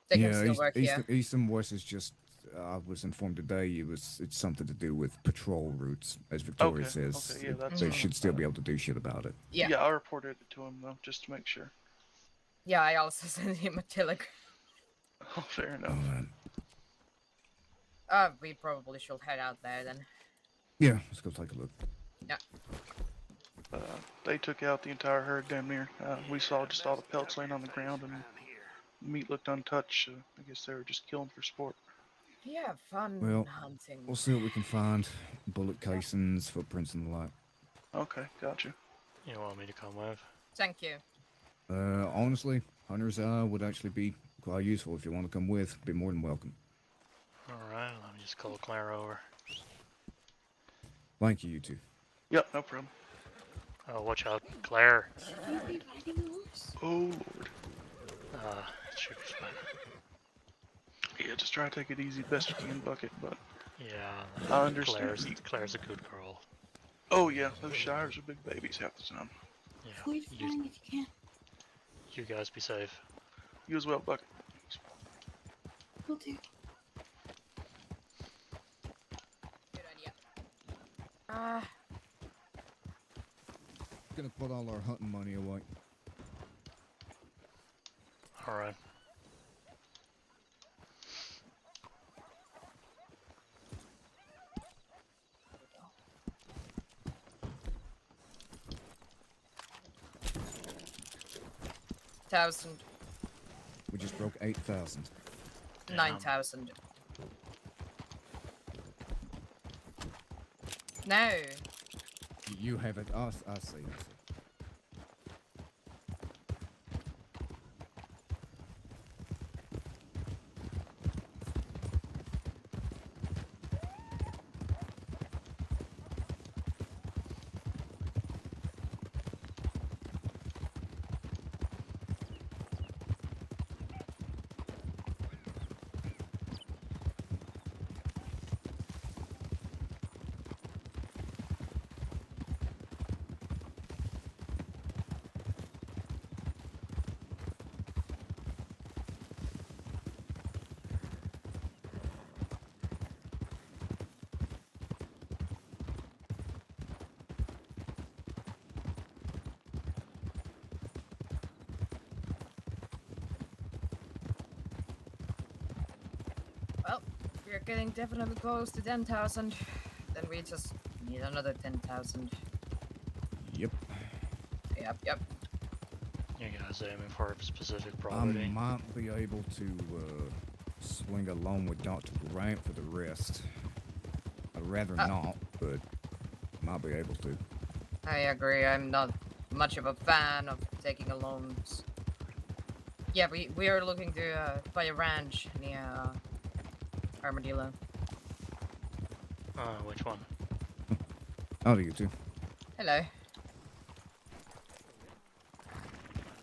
They can Yeah, still work here. East and West is just. I was informed today it's something to do with patrol routes, as Victoria Okay, says. okay, yeah, that's They fine. should still be able to do shit about it. Yeah. Yeah, I reported it to him though, just to make sure. Yeah, I also sent him a telegram. Oh, fair enough. All right. We probably should head out there then. Yeah, let's go take a look. Yeah. They took out the entire herd damn near. We saw just all the pelts laying on the ground and meat looked untouched. So I guess they were just killing for sport. Yeah, fun Well, hunting. We'll see what we can find. Bullet casings, footprints, and the like. Okay, gotcha. You want me to come with? Thank you. Honestly, Hunter's Eye would actually be quite useful if you want to come with. Be more than welcome. Alright, let me just call Claire over. Thank you, you two. Yep, no problem. Oh, watch out, Claire. Should we be riding a horse? Oh lord. It should be fine. Yeah, just try to take it easy best you can, Bucket, but Yeah, I understand. Claire's a good girl. Oh yeah, those Shires are big babies half the time. Yeah, Avoid flying if you can. you guys be safe. You as well, Bucket. Will do. Good idea. Gonna put all our hunting money away. Alright. $1,000, We just broke 8,000. 9,000. No. You have it. I see. Well, we're getting definitely close to 10,000. Then we just need another 10,000. Yep. Yep. You guys aiming for a specific I property? might be able to swing along with Dr. Grant for the rest. I'd rather not, but might be able to. I agree. I'm not much of a fan of taking loans. Yeah, we are looking to buy a ranch near Armadillo. Which one? How do you two? Hello.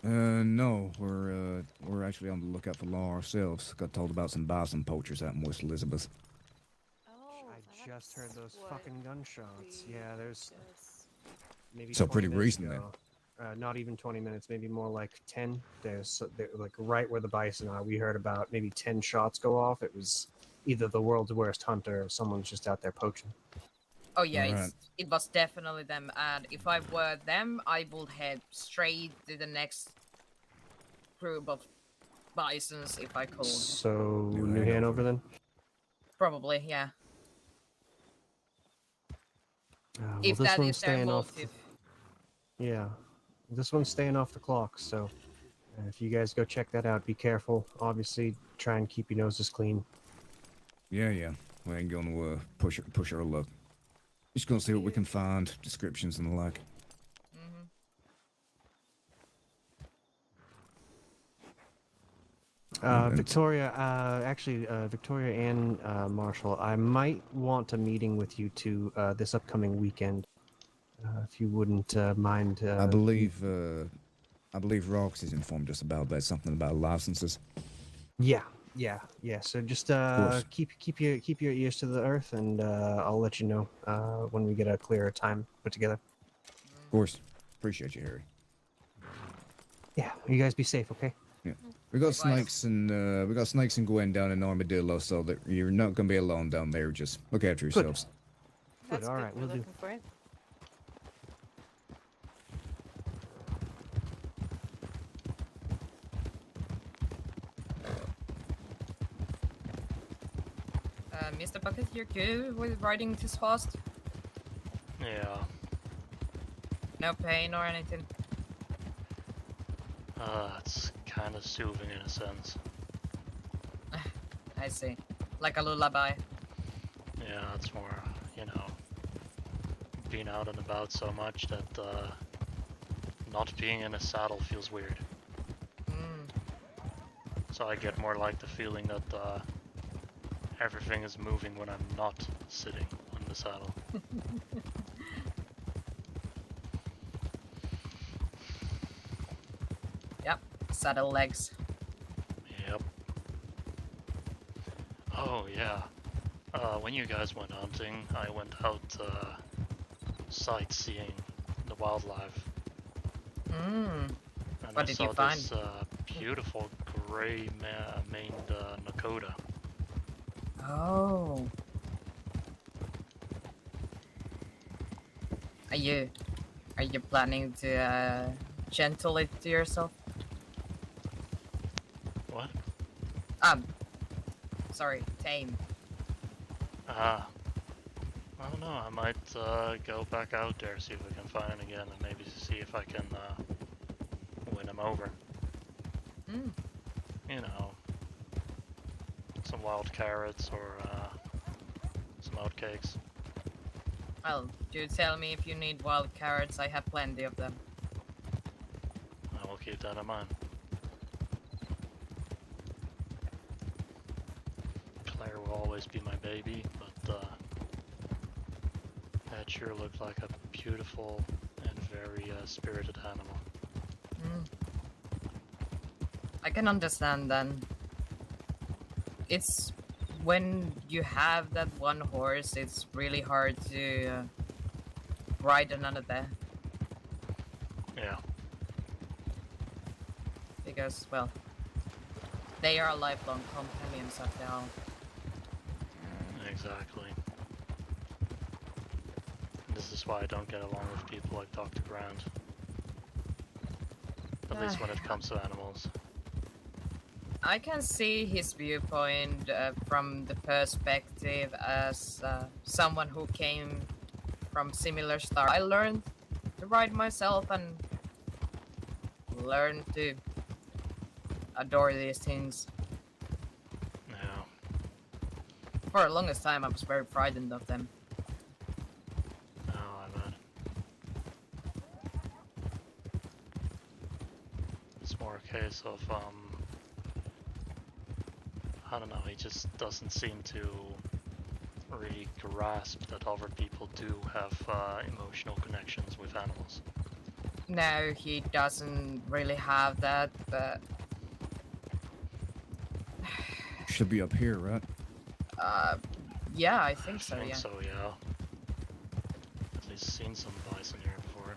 No, we're actually on the lookout for law ourselves. Got told about some bison poachers out in West Elizabeth. Oh, I just heard those fucking gunshots. Yeah, there's maybe So 20 pretty minutes recent then. ago. Not even 20 minutes, maybe more like 10. They're like right where the bison are. We heard about maybe 10 shots go off. It was either the world's worst hunter or someone's just out there poaching. Oh yeah, Alright. it was definitely them. And if I were them, I would head straight to the next group of bisons if I could. So, New New Hanover then? Probably, yeah. Well, If this that one's is their staying off. motive. Yeah, this one's staying off the clock. So, if you guys go check that out, be careful. Obviously, try and keep your noses clean. Yeah. We ain't gonna push our luck. Just gonna see what we can find, descriptions and the like. Victoria, Victoria and Marshall, I might want a meeting with you two this upcoming weekend. If you wouldn't mind. I believe Rox has informed us about that. Something about licenses. Yeah. So just keep your ears to the earth, and I'll let you know when we get a clearer time put together. Of course. Appreciate you, Harry. Yeah, you guys be safe, okay? Yeah. We got Likewise. snakes and Gwen down in Armadillo, so that you're not gonna be alone down there. Just look after yourselves. Good. All right, we'll do. Looking for it. Mr. Buckett, you're good with riding this fast? Yeah. No pain or anything? It's kind of soothing in a sense. I see. Like a lullaby. Yeah, it's more, being out and about so much that, not being in a saddle feels weird. So I get more like the feeling that, everything is moving when I'm not sitting on the saddle. Yep, saddle legs. Yep. Oh, yeah. When you guys went hunting, I went out, sightseeing the wildlife. And What I did saw you find? this, beautiful gray maned, Nakota. Oh. Are you planning to gentle it to yourself? What? Sorry, tame. I don't know, I might, go back out there, see if I can find it again, and maybe see if I can, win him over. Some wild carrots or, some oatcakes. Well, do tell me if you need wild carrots. I have plenty of them. I will keep that in mind. Claire will always be my baby, but, that sure looked like a beautiful and very, spirited animal. I can understand then. It's when you have that one horse, it's really hard to ride another Yeah. because, well, they are lifelong companions after all. Exactly. This is why I don't get along with people like Dr. Grant. At least when it comes to animals. I can see his viewpoint from the perspective as someone who came from similar stars. I learned to ride myself and learn to adore these things. Yeah. For the longest time, I was very frightened of them. No, I bet. It's more a case of, I don't know, he just doesn't seem to really grasp that other people do have emotional connections with animals. No, he doesn't really have that, but Should be up here, right? yeah, I think so. I think Yeah. so, yeah. At least seen some bison here before.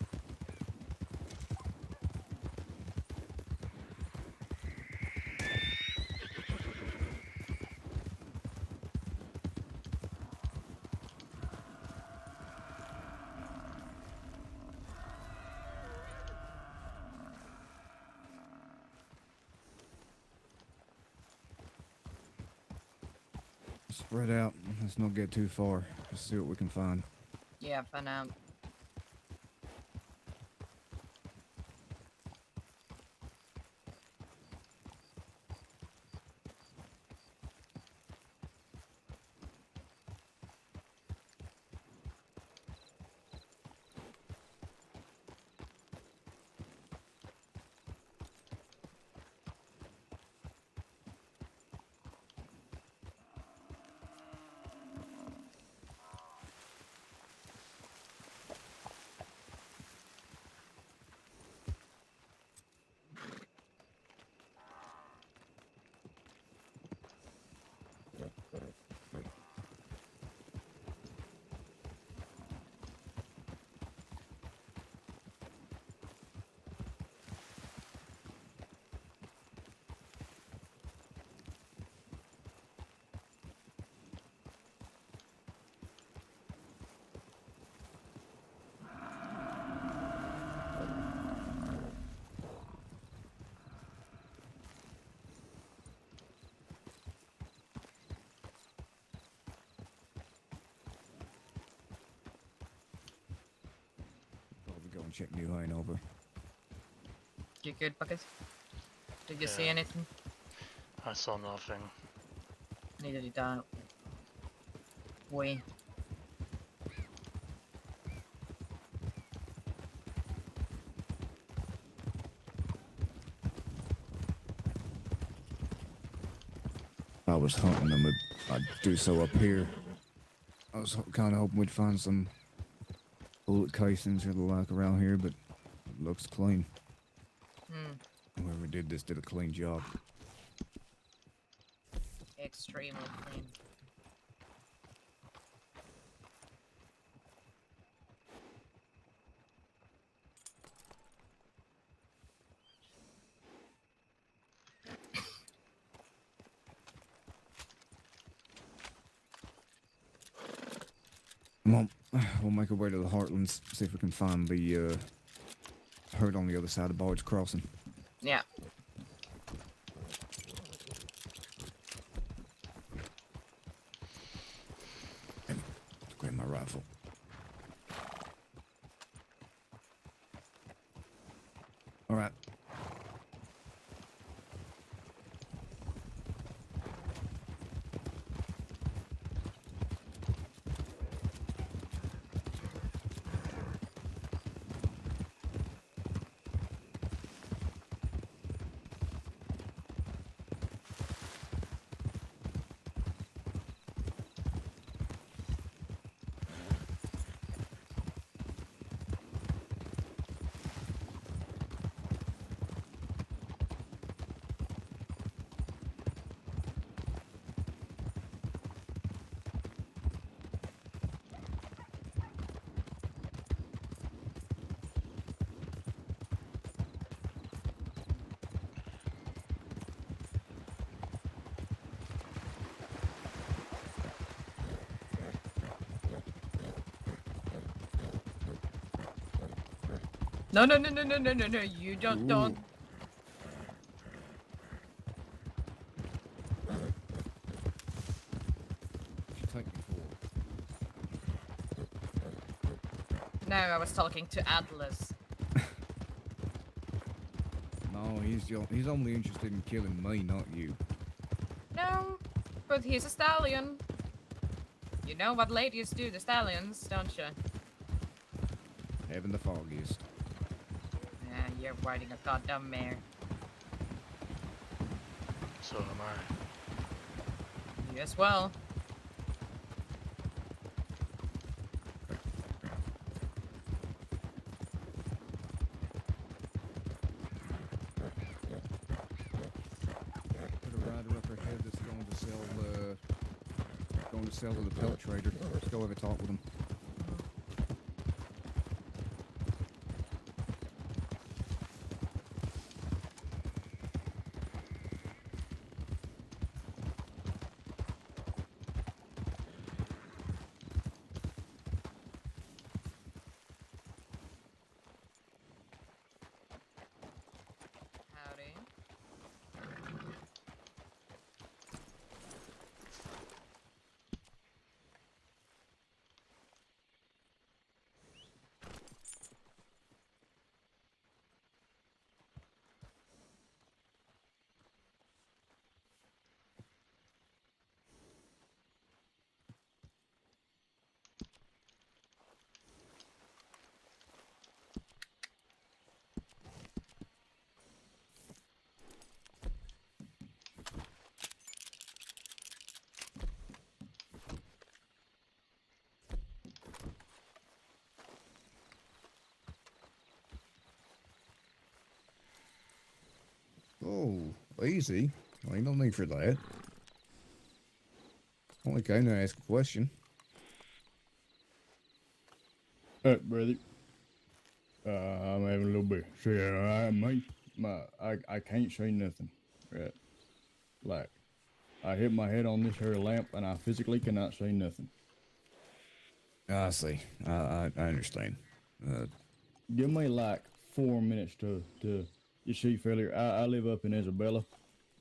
Spread out. Let's not get too far. Let's see what we can find. Yeah, for now. Probably go and check New Hine over. You good, Buckett? Did you see Yeah. anything? I saw nothing. Neither did I. We. If I was hunting them, I'd do so up here. I was kind of hoping we'd find some bullet casings or the like around here, but it looks clean. Whoever did this did a clean job. Extremely clean. Well, we'll make our way to the Heartlands, see if we can find the herd on the other side of Bard's Crossing. Yeah. Grab my rifle. All right. No, no, no, no, no, no, no, no. You don't. Take me forward. No, I was talking to Atlas. No, he's only interested in killing me, not you. No, but he's a stallion. You know what ladies do to stallions, don't you? Having the foggiest. Yeah, you're riding a goddamn mare. So am I. You as well. Put a rider up ahead that's going to sell to the pelt trader. Let's go have a talk with him. Howdy. Oh, easy. Ain't no need for that. Only came to ask a question. Brother. I'm having a little bit. See, I can't say nothing. Right. Like, I hit my head on this here lamp and I physically cannot say nothing. I see. I understand. Give me like 4 minutes to you see, failure. I live up in Isabella,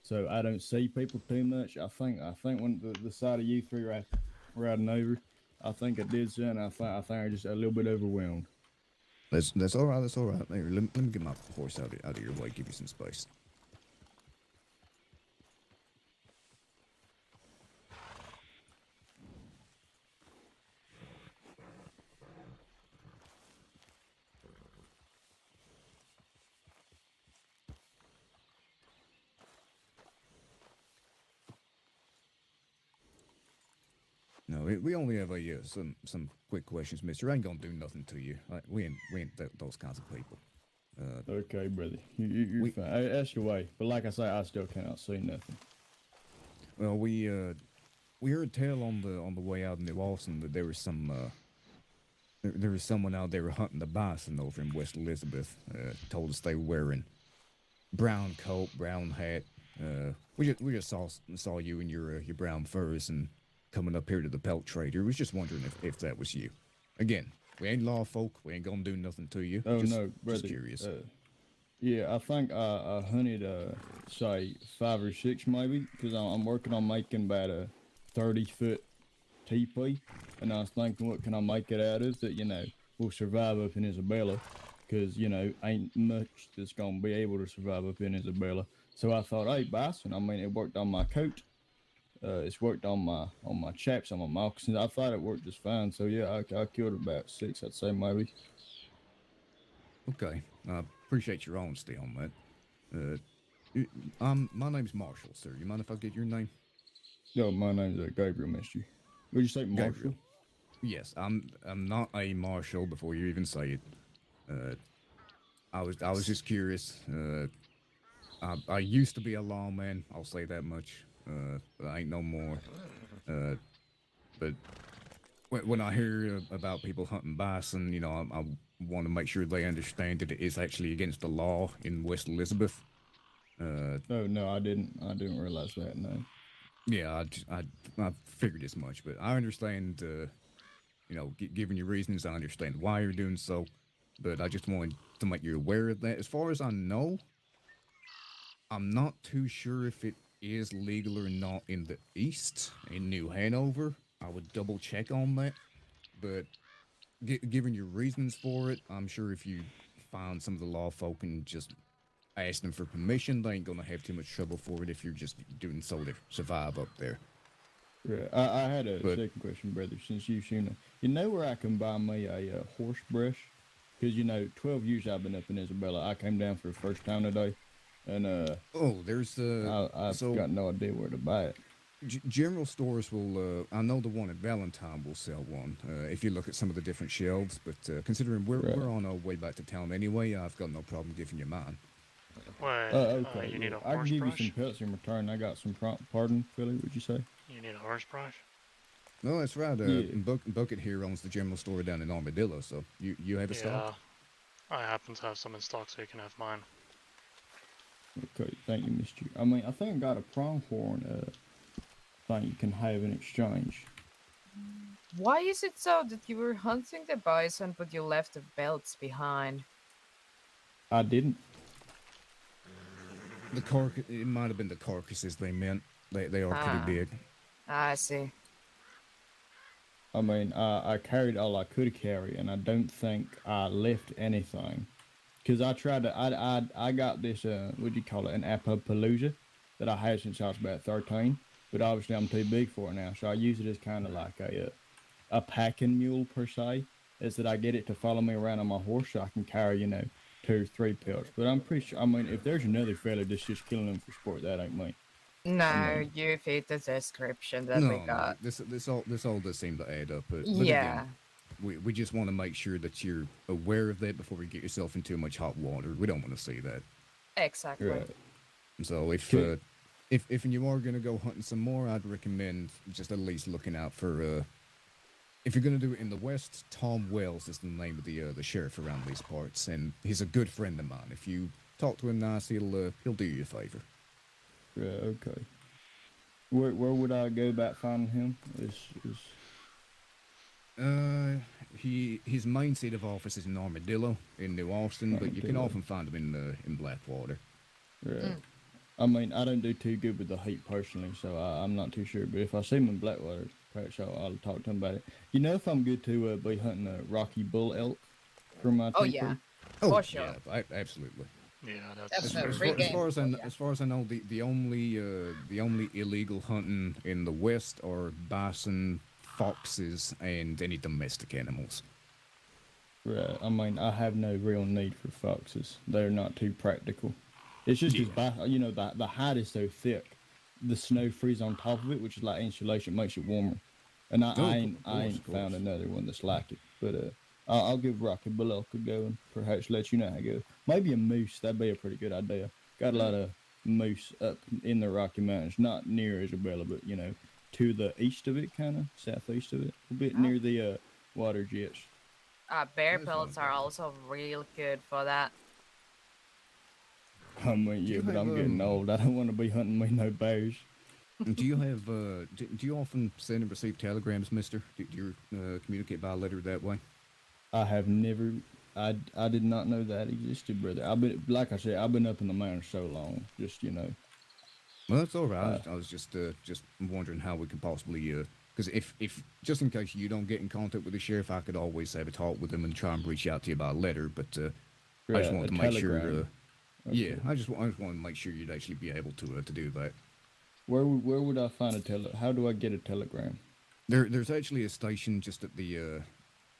so I don't see people too much. I think when the sight of you three riding over, I think I did say, and I think I'm just a little bit overwhelmed. That's all right. That's all right. Here, let me get my horse out of your way. Give you some space. No, we only have some quick questions, mister. I ain't gonna do nothing to you. We ain't those kinds of people. Okay, brother. You're fine. Ask your way. But like I say, I still cannot see nothing. Well, we heard tell on the way out in New Austin that there was there was someone out there hunting the bison over in West Elizabeth. Told us they were wearing brown coat, brown hat. We just saw you in your brown furs and coming up here to the pelt trader. Was just wondering if that was you. Again, we ain't law folk. We ain't gonna do nothing to you. Oh, just, no, brother. Just curious. Yeah, I think I hunted, say, 5 or 6 maybe, because I'm working on making about a 30-foot teepee, and I was thinking, what can I make it out of that, will survive up in Isabella, because, ain't much that's going to be able to survive up in Isabella. So I thought, hey, bison, it worked on my coat. It's worked on my chaps, on my moccasins. I thought it worked just fine. So yeah, I killed about 6, I'd say maybe. Okay, I appreciate your honesty on that. My name's Marshall, sir. You mind if I get your name? No, my name's Gabriel, mister. Would you say Marshall? Gabriel. Yes, I'm not a marshal. Before you even say it, I was just curious. I used to be a lawman. I'll say that much. But I ain't no more. But when I hear about people hunting bison, I want to make sure they understand that it is actually against the law in West Elizabeth. No, I didn't realize that. No. Yeah, I figured as much, but I understand. Given your reasons, I understand why you're doing so. But I just wanted to make you aware of that. As far as I know, I'm not too sure if it is legal or not in the East, in New Hanover. I would double check on that. But given your reasons for it, I'm sure if you find some of the law folk and just ask them for permission. They ain't gonna have too much trouble for it if you're just doing so to survive up there. Yeah, I had a second question, brother. Since you've seen it, you know where I can buy me a horse brush? Because 12 years I've been up in Isabella. I came down for the first time today, and there's I've got no idea where to buy it. General stores will. I know the one at Valentine will sell one. If you look at some of the different shelves, but considering we're on our way back to town anyway, I've got no problem giving you mine. What? Okay. You need a I can horse give brush? you some pelts in return. I got some. Pardon, Philly? What'd you say? You need a horse brush? No, that's right. Yeah. Bucket here owns the general store down in Armadillo, so you have a stock? I happen to have some in stock, so you can have mine. Okay, thank you, Mr. I mean, I think I got a pronghorn thing you can have in exchange. Why is it so that you were hunting the bison but you left the belts behind? I didn't. It might have been the carcasses they meant. They are pretty big. I see. I mean, I carried all I could carry, and I don't think I left anything. Because I tried to, I got this, what do you call it, an Appapalooza that I had since I was about 13. But obviously I'm too big for it now, so I use it as kind of like a packing mule, per se. Is that I get it to follow me around on my horse so I can carry, 2 or 3 pelts. But I'm pretty sure, I mean, if there's another fella that's just killing them for sport, that ain't me. No, you fit the description that we got. This all does seem to add up. But Yeah. Again, we just want to make sure that you're aware of that before we get yourself into too much hot water. We don't want to see that. Exactly. Right. So if you are gonna go hunting some more, I'd recommend just at least looking out for. If you're gonna do it in the West, Tom Wells is the name of the sheriff around these parts, and he's a good friend of mine. If you talk to him nice, he'll do you a favor. Yeah, okay. Where would I go about finding him? His main seat of office is in Armadillo in New Austin, but you can often find him in Blackwater. Yeah. I mean, I don't do too good with the heat personally, so I'm not too sure. But if I see him in Blackwater, perhaps I'll talk to him about it. If I'm good to be hunting a Rocky Bull elk for my Oh, team? yeah. Oh, For sure. yeah, absolutely. Yeah, That's that's a free game. As far as I know, the only illegal hunting in the West are bison, foxes, and any domestic animals. Right. I mean, I have no real need for foxes. They're not too practical. It's just the hide is so thick, the snow freezes on top of it, which is like insulation, makes it warmer. And I ain't found another one that's like it. But I'll give Rocky Bull elk a go and perhaps let you know how it goes. Maybe a moose, that'd be a pretty good idea. Got a lot of moose up in the Rocky Mountains, not near Isabella, but to the east of it, kind of southeast of it, a bit near the water jets. Bear pellets are also real good for that. I mean, yeah, but I'm getting old. I don't want to be hunting me no bears. Do you have do you often send and receive telegrams, mister? Do you communicate by letter that way? I have never. I did not know that existed, brother. Like I said, I've been up in the mountains so long. Just Well, that's all right. I was just wondering how we could possibly because if just in case you don't get in contact with the sheriff, I could always have a talk with him and try and reach out to you by letter. But I just wanted to make sure. Okay. Yeah, I just wanted to make sure you'd actually be able to do that. Where would I find how do I get a telegram? There's actually a station just at the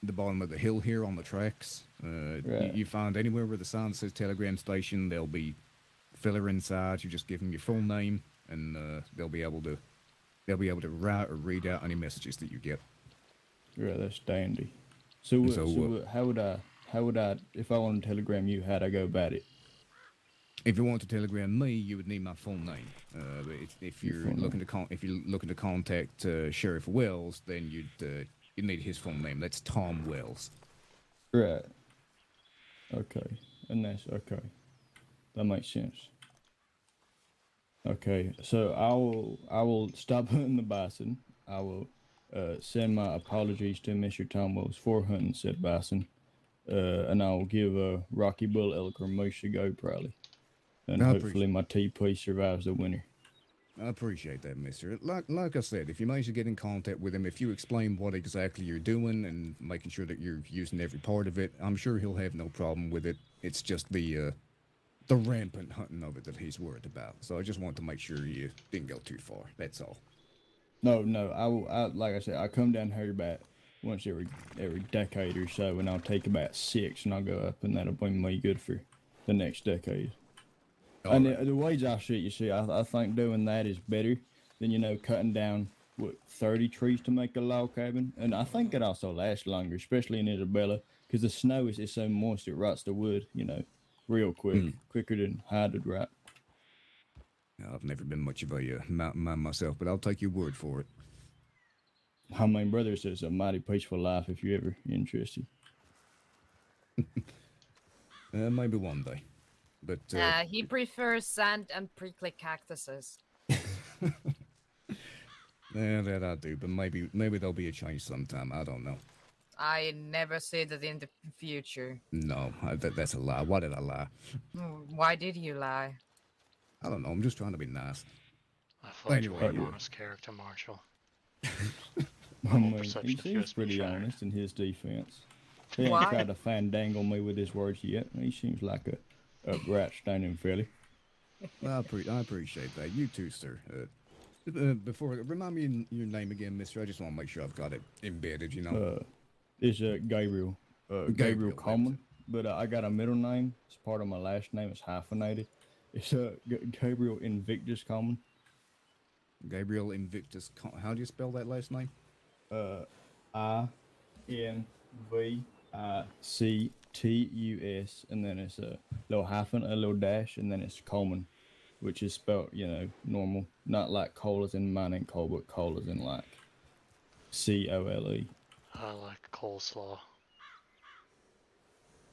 bottom of the hill here on the tracks. Right. You find anywhere where the sign says telegram station, there'll be filler inside. You just give them your full name, and they'll be able to write or read out any messages that you get. Yeah, that's dandy. So how would I if I want to telegram you, how'd I go about it? If you want to telegram me, you would need my full name. If you're looking to contact Sheriff Wells, then you'd need his full name. That's Tom Wells. Right. Okay. And that's okay. That makes sense. Okay. So I will stop hunting the bison. I will send my apologies to Mr. Tom Wells for hunting said bison. And I will give a Rocky Bull elk or moose a go probably. And hopefully my TP survives the winter. I appreciate that, mister. Like I said, if you manage to get in contact with him, if you explain what exactly you're doing and making sure that you're using every part of it, I'm sure he'll have no problem with it. It's just the the rampant hunting of it that he's worried about. So I just wanted to make sure you didn't go too far. That's all. No, I like I said, I come down here about once every decade or so, and I'll take about 6, and I'll go up, and that'll bring me good for the next decade. And the ways I see it, you see, I think doing that is better than, you know, cutting down, 30 trees to make a log cabin. And I think it also lasts longer, especially in Isabella, because the snow is so moist it rots the wood, you know, real quick, quicker than hide would rot. I've never been much of a mountain man myself, but I'll take your word for it. My brother says it's a mighty peaceful life if you're ever interested. Maybe one day. But he prefers sand and prickly cactuses. Yeah, that I do, but maybe there'll be a change sometime. I don't know. I never said that in the future. No, that's a lie. Why did I lie? Why did you lie? I don't know. I'm just trying to be nice. I thought you Anyway, were an honest character, Marshall. I mean, he seems pretty honest in his defense. He ain't Why? tried to fandangle me with his words yet. He seems like a upright, standing fella. Well, I appreciate that. You too, sir. Before, remind me your name again, mister. I just want to make sure I've got it embedded, you know. It's Gabriel. Gabriel Coleman. But I got a middle name. It's part of my last name. It's hyphenated. It's Gabriel Invictus Coleman. Gabriel Invictus. How do you spell that last name? INVICTUS, and then it's a little hyphen, a little dash, and then it's Coleman, which is spelled, you know, normal, not like coal as in mining coal, but coal as in like COLE. I like coleslaw.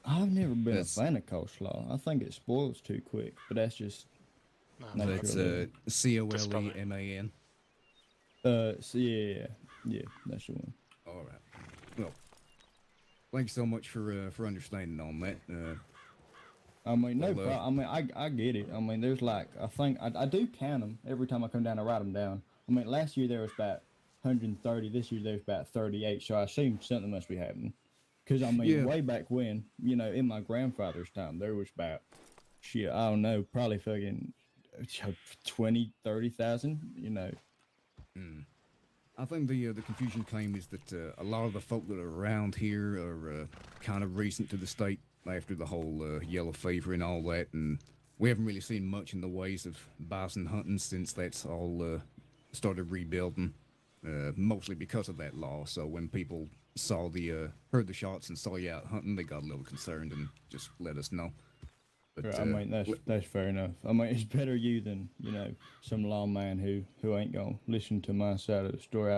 I've never been a fan of coleslaw. I think it spoils too quick, but that's just. That's COLEMAN. Yeah, that's the one. All right. Well, thanks so much for understanding on that. I mean, no problem. I mean, I get it. I mean, there's like, I think, I do count them every time I come down. I write them down. I mean, last year there was about 130. This year there's about 38. So I assume something must be happening. Because, I mean, way back when, you know, in my grandfather's time, there was about, shit, I don't know, probably fucking 20, 30,000, you know. I think the confusion came is that a lot of the folk that are around here are kind of recent to the state after the whole yellow fever and all that, and we haven't really seen much in the ways of bison hunting since that's all started rebuilding, mostly because of that law. So when people saw heard the shots and saw you out hunting, they got a little concerned and just let us know. But, right, I mean, that's fair enough. I mean, it's better you than, you know, some lawman who ain't gonna listen to my side of the story.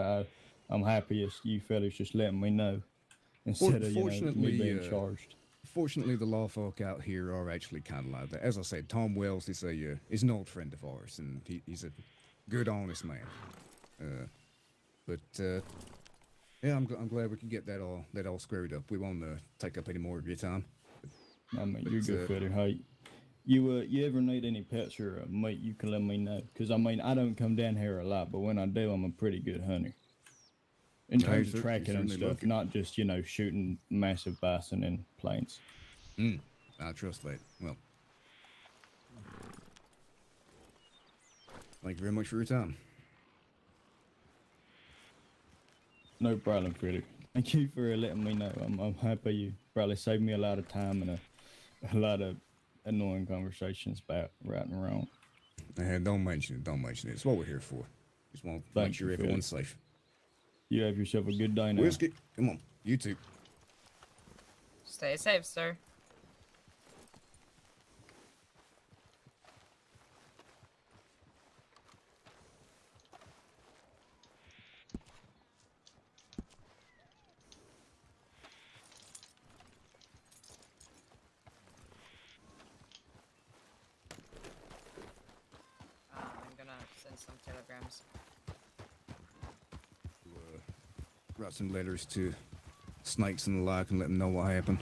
I'm happiest you fellas just letting me know instead of, you know, me being charged. Fortunately, the law folk out here are actually kind of like that. As I said, Tom Wells is an old friend of ours, and he's a good, honest man. Yeah, I'm glad we can get that all squared up. We won't take up any more of your time. I mean, you're good, fella. Hey, you ever need any pets or meat, you can let me know. Because, I mean, I don't come down here a lot, but when I do, I'm a pretty good hunter. In terms of tracking and stuff, not just, you know, shooting massive bison in plains. I trust that. Well, thank you very much for your time. No problem, Freddy. Thank you for letting me know. I'm happy you probably saved me a lot of time and a lot of annoying conversations about right and wrong. Don't mention it. Don't mention it. It's what we're here for. Just want to make sure everyone's safe. You have yourself a good day now. Whiskey. Come on. You too. Stay safe, sir. I'm gonna send some telegrams. Write some letters to snakes and the like and let them know what happened.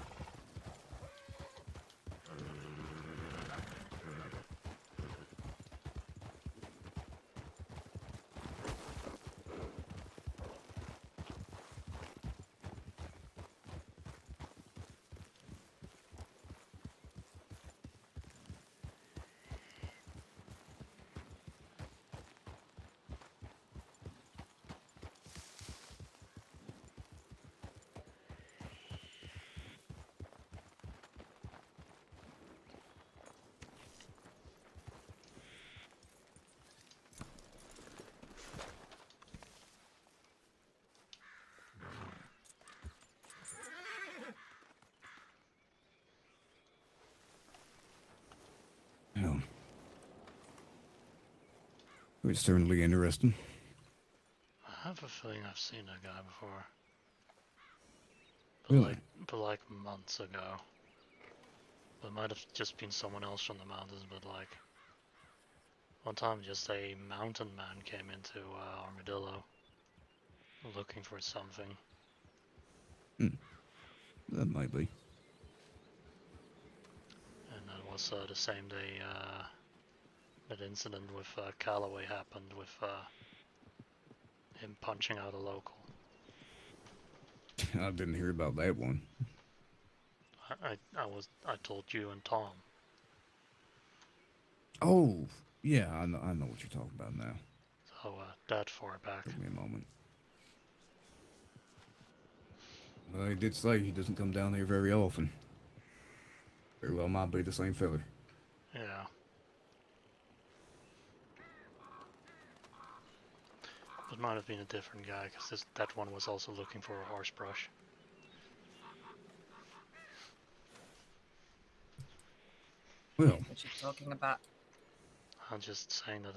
It's certainly interesting. I have a feeling I've seen that guy before. Really? But like months ago. But it might have just been someone else from the mountains, but like... One time just a mountain man came into Armadillo. Looking for something. That might be. And that was the same day that incident with Callaway happened with him punching out a local. I didn't hear about that one. I told you and Tom. Oh, yeah, I know what you're talking about now. So that far back. Give me a moment. Well, he did say he doesn't come down here very often. Very well might be the same fella. Yeah. It might have been a different guy, because that one was also looking for a horse brush. Well, What you talking about? I'm just saying that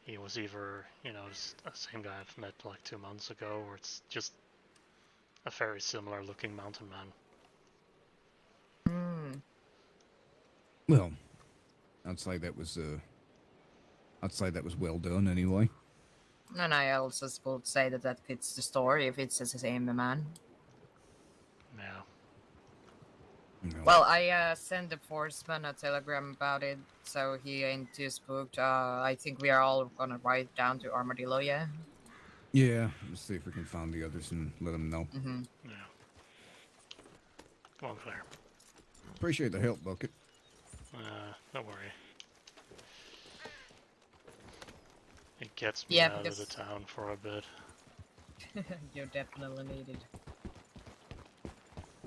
he was either, you know, the same guy I've met like 2 months ago, or it's just a very similar looking mountain man. well, I'd say that was well done anyway. And I also would say that fits the story if it's the same man. Yeah. No. Well, I sent the Forceman a telegram about it, so he ain't too spooked. I think we are all gonna ride down to Armadillo, yeah? Yeah, let's see if we can find the others and let them know. Mm-hmm. Yeah. Come on, Claire. Appreciate the help, Bucket. Don't worry. It gets me Yeah, out of because- the town for a bit. You're definitely needed.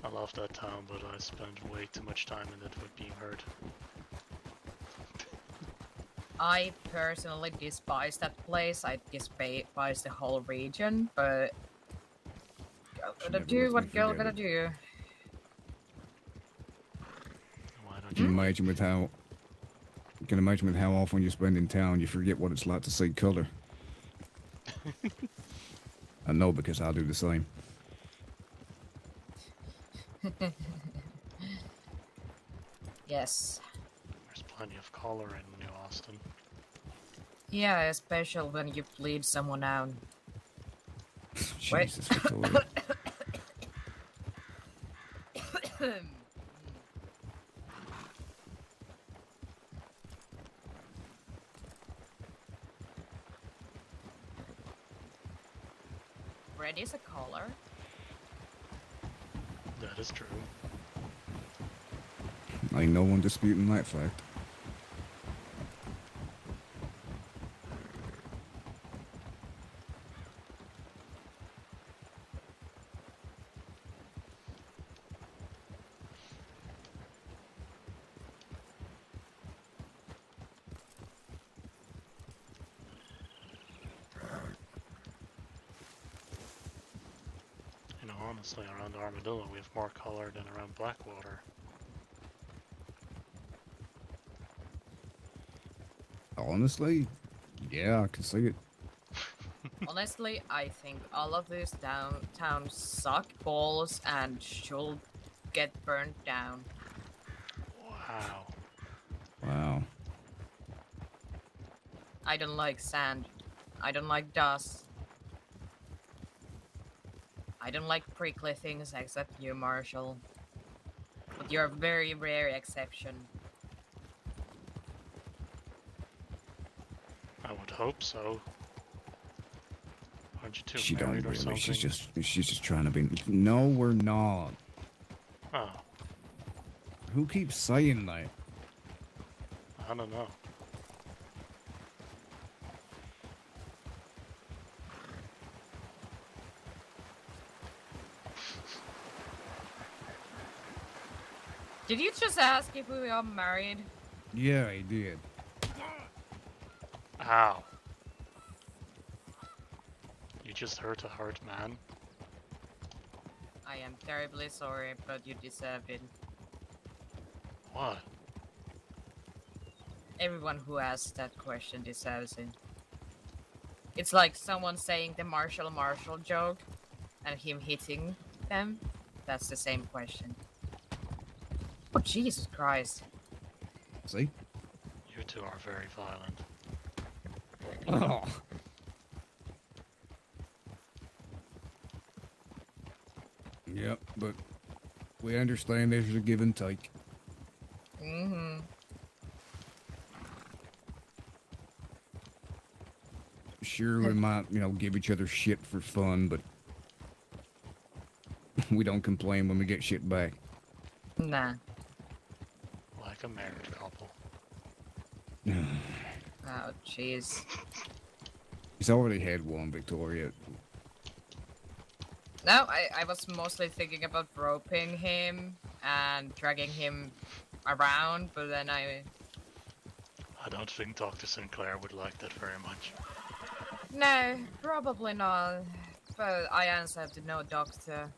I love that town, but I spend way too much time in it with being hurt. I personally despise that place. I despise the whole region, but girl Should gotta never do let what me girl forget gotta it. do. Why don't Can you? you imagine with how often you spend in town, you forget what it's like to see color. I know because I do the same. Yes. There's plenty of color in New Austin. Yeah, especially when you bleed someone out. Wait. Jesus, Victoria. Red is a color. That is true. Ain't no one disputing that fact. You know, honestly, around Armadillo we have more color than around Blackwater. Honestly, yeah, I can see it. Honestly, I think all of these towns suck balls and should get burnt down. Wow. Wow. I don't like sand. I don't like dust. I don't like prickly things except you, Marshall. But you're a very rare exception. I would hope so. Aren't you two She don't married or really. something? She's just trying to be. No, we're not. Oh, Who keeps saying that? I don't know. Did you just ask if we are married? Yeah, he did. Ow. You just hurt a hurt man. I am terribly sorry, but you deserve it. What? Everyone who asks that question deserves it. It's like someone saying the Marshall joke and him hitting them. That's the same question. Oh, Jesus Christ. See? You two are very violent. Oh. Yep, but we understand there's a give and take. Mm-hmm. Sure, we might, give each other shit for fun, but we don't complain when we get shit back. Nah. Like a married couple. Oh, jeez. He's already had one, Victoria. No, I was mostly thinking about roping him and dragging him around, but then I don't think Dr. Sinclair would like that very much. No, probably not. But I answered to no doctor.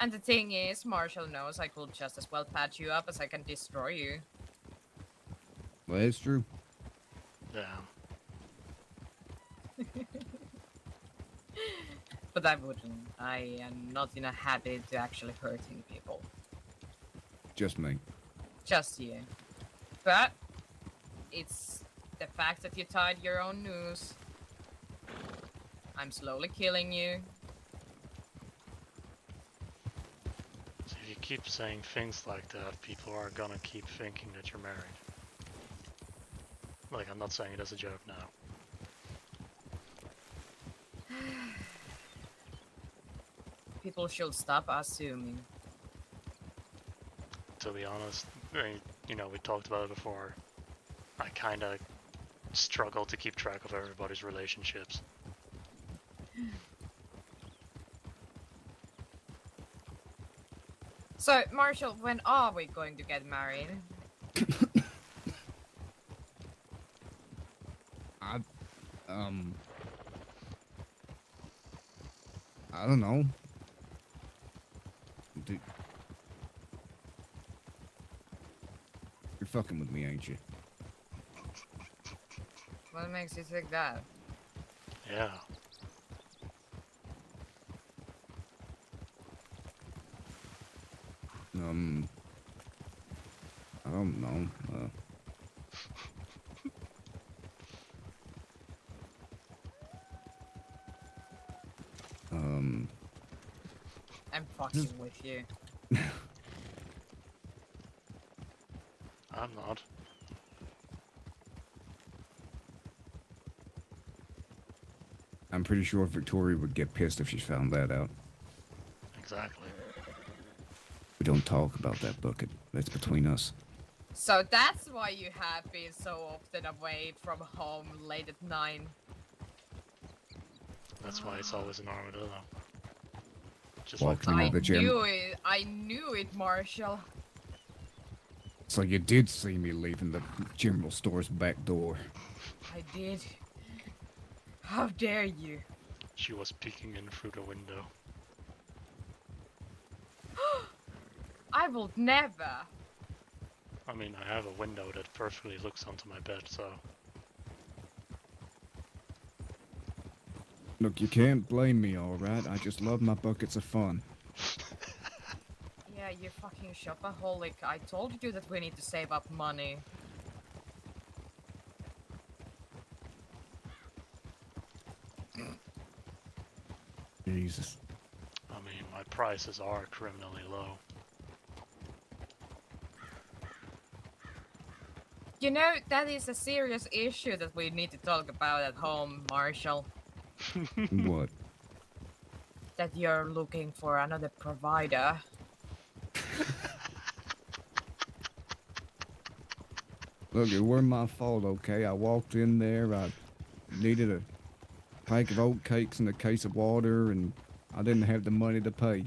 And the thing is, Marshall knows I could just as well patch you up as I can destroy you. Well, that's true. Damn. But I wouldn't. I am not in a habit to actually hurting people. Just me. Just you. But it's the fact that you tied your own noose. I'm slowly killing you. So if you keep saying things like that, people are gonna keep thinking that you're married. Like, I'm not saying it as a joke now. People should stop assuming. To be honest, we talked about it before. I kinda struggle to keep track of everybody's relationships. So, Marshall, when are we going to get married? I don't know. Dude, you're fucking with me, ain't you? What makes you think that? Yeah. I don't know. I'm fucking with you. I'm not. I'm pretty sure Victoria would get pissed if she found that out. Exactly. We don't talk about that, Bucket. That's between us. So that's why you have been so often away from home late at night. That's why it's always an armadillo. Just Walking like into the gym. I knew it, Marshall. So you did see me leaving the general store's back door. I did. How dare you? She was peeking in through the window. I will never. I mean, I have a window that perfectly looks onto my bed, so... Look, you can't blame me, alright? I just love my buckets of fun. Yeah, you fucking shopaholic. I told you that we need to save up money. Jesus. I mean, my prices are criminally low. You know, that is a serious issue that we need to talk about at home, Marshall. What? That you're looking for another provider. Look, it weren't my fault, okay? I walked in there, I needed a pack of oat cakes and a case of water, and I didn't have the money to pay.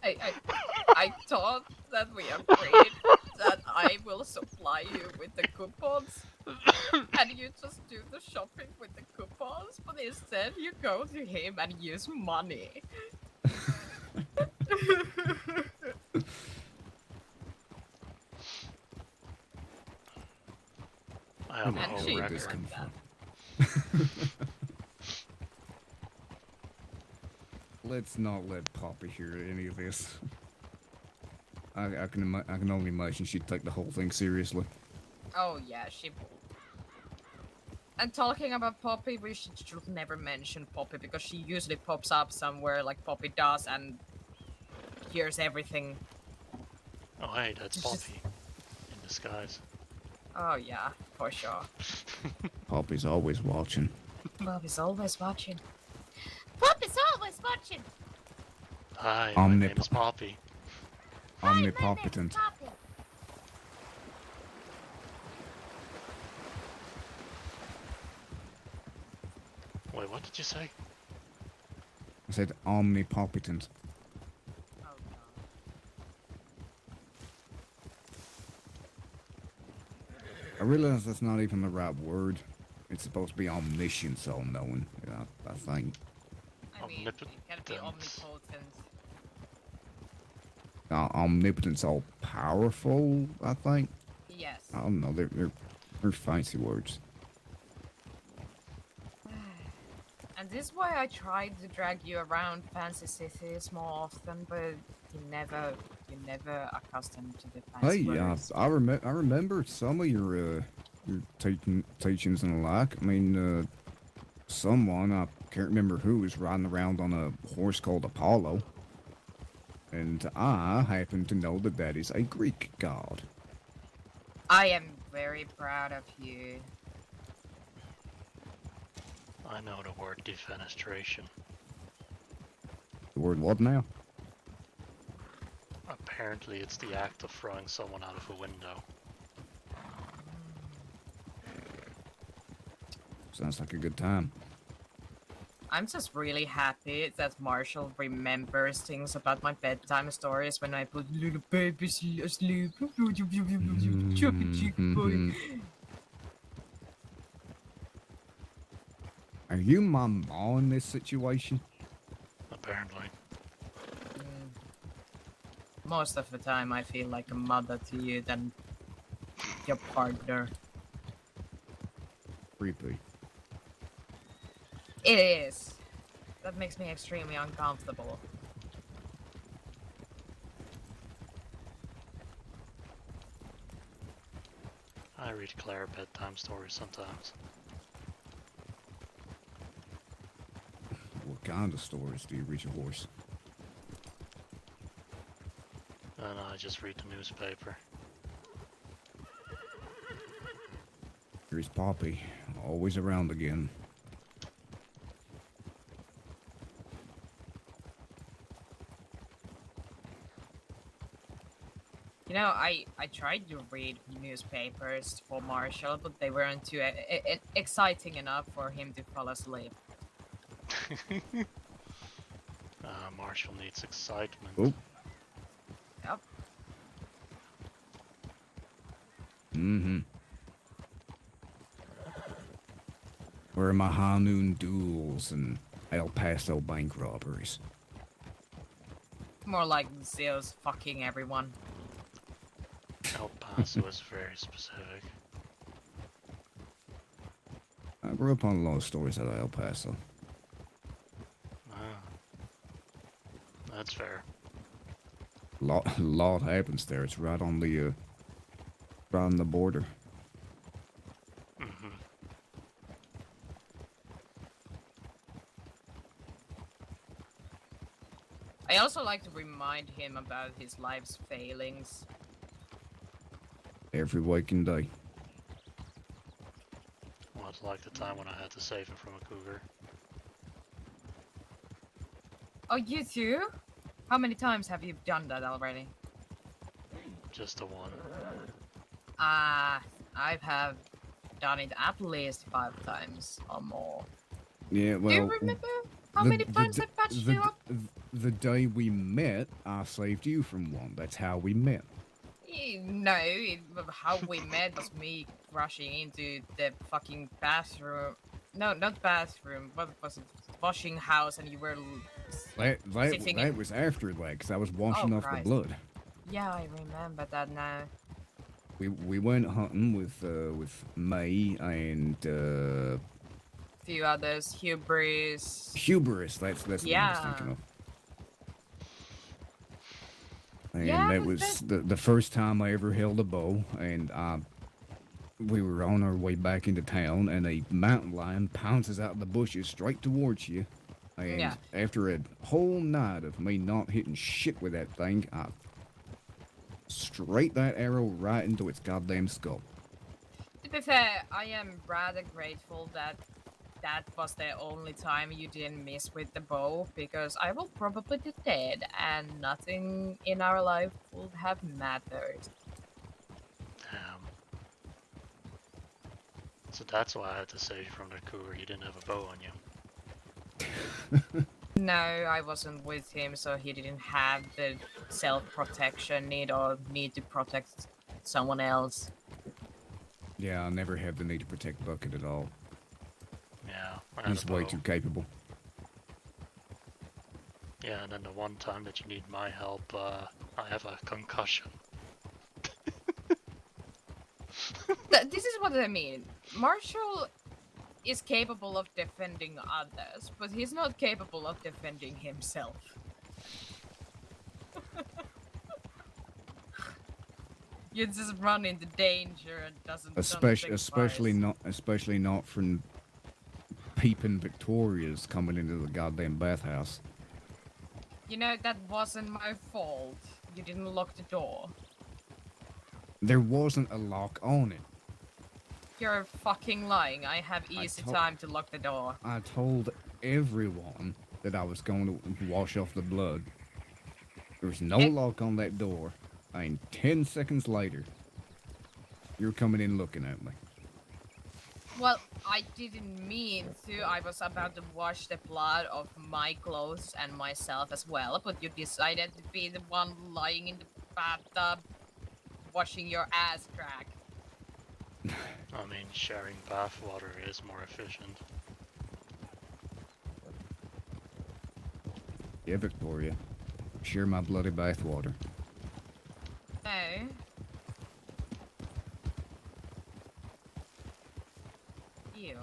I thought that we agreed that I will supply you with the coupons, and you just do the shopping with the coupons, but instead you go to him and use money. I have a And whole she record. deserved that. Let's not let Poppy hear any of this. I can only imagine she'd take the whole thing seriously. Oh yeah, she will. And talking about Poppy, we should never mention Poppy because she usually pops up somewhere like Poppy does and hears everything. Oh hey, that's It's just- Poppy in disguise. Oh yeah, for sure. Poppy's always watching. Poppy's always watching. Poppy's always watching. Hi, my name is Poppy. Omnipotent. Poppy. Wait, what did you say? I said omnipotent. Oh no. I realize that's not even the right word. It's supposed to be omniscience, all-knowing. Yeah, I think. I mean, it can be Omnipotent. omnipotent. Omnipotence, all-powerful, I think. Yes. I don't know, they're fancy words. And this is why I tried to drag you around fancy cities more often, but you're never accustomed to the fancy Hey, words. I remember some of your teachings and the like. I mean, someone, I can't remember who, was riding around on a horse called Apollo. And I happen to know that that is a Greek god. I am very proud of you. I know the word defenestration. The word what now? Apparently it's the act of throwing someone out of a window. Sounds like a good time. I'm just really happy that Marshall remembers things about my bedtime stories when I put little babies asleep. Boy. Are you my ma in this situation? Apparently. Most of the time I feel like a mother to you than your partner. Creepy. It is. That makes me extremely uncomfortable. I read Claire bedtime stories sometimes. What kind of stories do you read your horse? And I just read the newspaper. Here's Poppy, always around again. You know, I tried to read newspapers for Marshall, but they weren't too exciting enough for him to fall asleep. Marshall needs excitement. Oh. Yep. Mm-hmm. Where are my high noon duels and El Paso bank robberies? More like Zeus fucking everyone. El Paso is very specific. I grew up on a lot of stories out of El Paso. Ah. That's fair. Lot happens there. It's right on the border. Mm-hmm. I also like to remind him about his life's failings. Every waking day. Well, it's like the time when I had to save him from a cougar. Oh, you too? How many times have you done that already? Just the one. I have done it at least 5 times or more. Yeah, well. Do you remember how many times I patched you up? The day we met, I saved you from one. That's how we met. No, how we met was me rushing into the fucking bathroom. No, not bathroom. What was it? Washing house, and you were That was after that, because I was washing off the Christ. blood. Yeah, I remember that now. We went hunting with May and Few others, Hubris. Hubris. That's the one I was thinking of. And Yeah, that but was the first time I ever held a bow, and we were on our way back into town, and a mountain lion pounces out of the bushes straight towards you. And after a whole night of me not hitting shit with that thing, I straight that arrow right into its goddamn skull. To be fair, I am rather grateful that that was the only time you didn't miss with the bow, because I will probably be dead and nothing in our life would have mattered. So that's why I had to save you from the cougar. You didn't have a bow on you. No, I wasn't with him, so he didn't have the self-protection need or need to protect someone else. Yeah, I never had the need to protect Bucket at all. Yeah, he's way too capable. Yeah, and then the one time that you need my help, I have a concussion. This is what I mean. Marshall is capable of defending others, but he's not capable of defending himself. You just run into danger and doesn't. Especially not from peeping Victorias coming into the goddamn bathhouse. You know, that wasn't my fault. You didn't lock the door. There wasn't a lock on it. You're fucking lying. I have easy time to lock the door. I told everyone that I was going to wash off the blood. There was no lock on that door. And 10 seconds later, you're coming in looking at me. Well, I didn't mean to. I was about to wash the blood off my clothes and myself as well, but you decided to be the one lying in the bathtub washing your ass crack. I mean, sharing bath water is more efficient. Yeah, Victoria. Share my bloody bath water. No. Ew.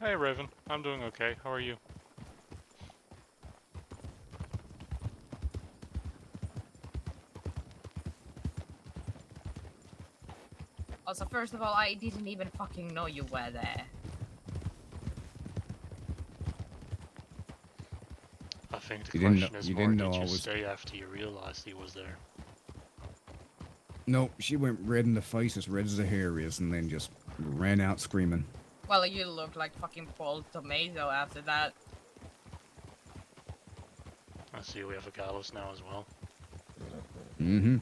Hey Raven, I'm doing okay. How are you? Also, first of all, I didn't even fucking know you were there. I think the question is more, did you stay after you realized he was there? No, she went red in the face, as red as the hair is, and then just ran out screaming. Well, you look like fucking boiled tomato after that. I see we have a gallows now as well. Mm-hmm.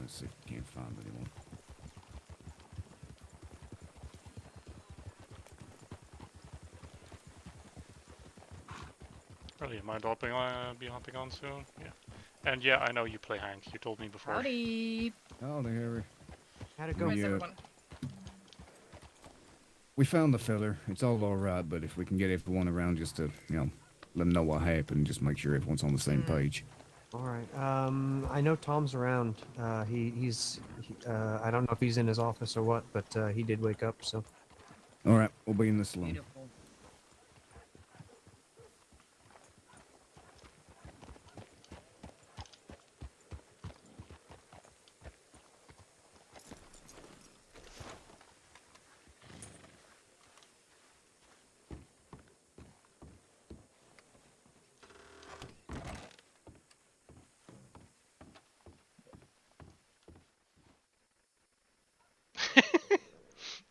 Let's see if we can't find anyone. Really, you mind hopping on soon? Yeah. And yeah, I know you play Hank. You told me before. Howdy. Howdy, Harry. How'd it go? We found the filler. It's all alright, but if we can get everyone around just to, let them know what happened, just make sure everyone's on the same page. All right. I know Tom's around. He's I don't know if he's in his office or what, but he did wake up, so. All right, we'll be in the saloon. Beautiful.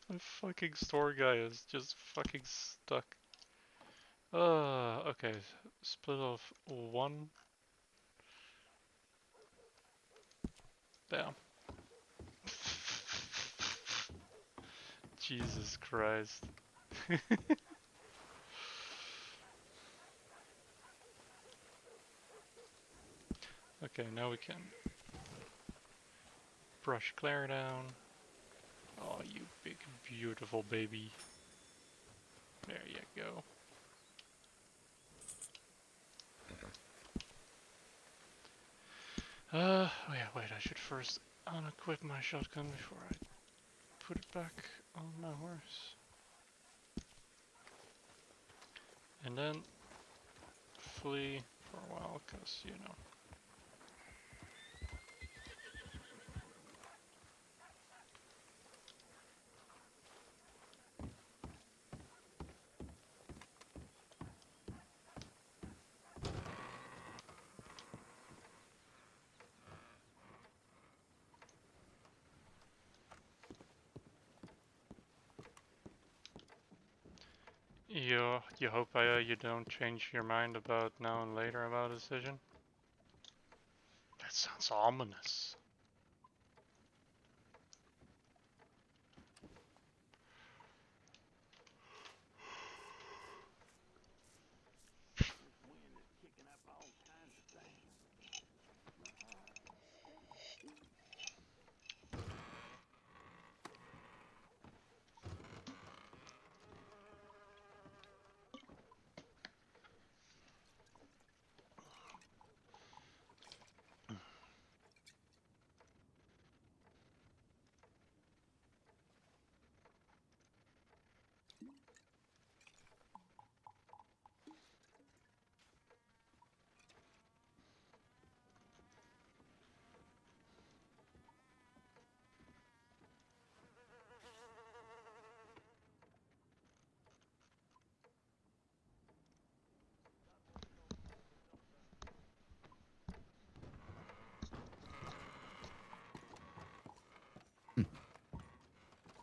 The fucking store guy is just fucking stuck. Okay. Split of 1. Damn. Jesus Christ. Okay, now we can brush Claire down. Oh, you big, beautiful baby. There you go. Oh yeah, wait, I should first unequip my shotgun before I put it back on my horse. And then flee for a while, cause you know. You hope you don't change your mind about now and later about a decision? That sounds ominous.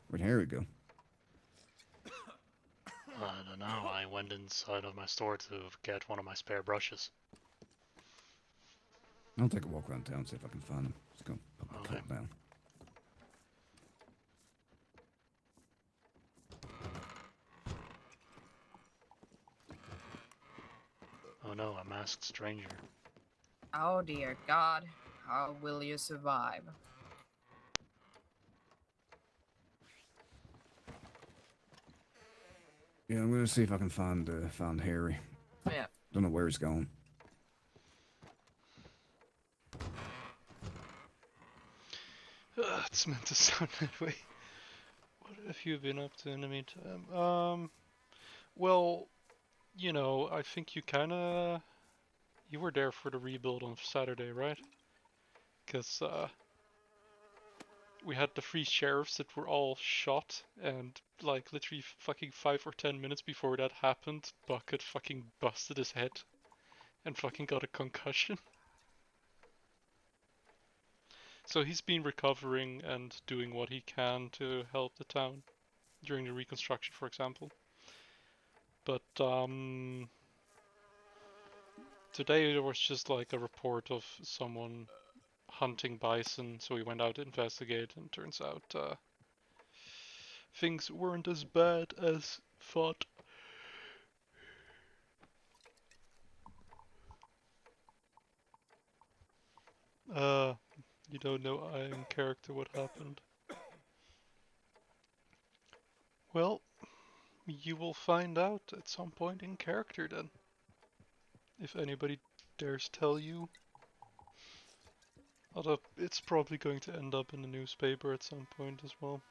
Where'd Harry go? I don't know. I went inside of my store to get one of my spare brushes. I'll take a walk around town, see if I can find him. Let's go. Okay. Calm down. Oh no, a masked stranger. Oh dear God, how will you survive? Yeah, I'm gonna see if I can find Harry. Yeah. Don't know where he's gone. It's meant to sound that way. What have you been up to in the meantime? Well, you know, I think you were there for the rebuild on Saturday, right? Because we had the 3 sheriffs that were all shot, and like literally fucking 5 or 10 minutes before that happened, Buckett fucking busted his head and fucking got a concussion. So he's been recovering and doing what he can to help the town during the reconstruction, for example. But today there was just like a report of someone hunting bison, so we went out to investigate, and turns out things weren't as bad as thought. You don't know in character what happened. Well, you will find out at some point in character then. If anybody dares tell you. Although it's probably going to end up in the newspaper at some point as well.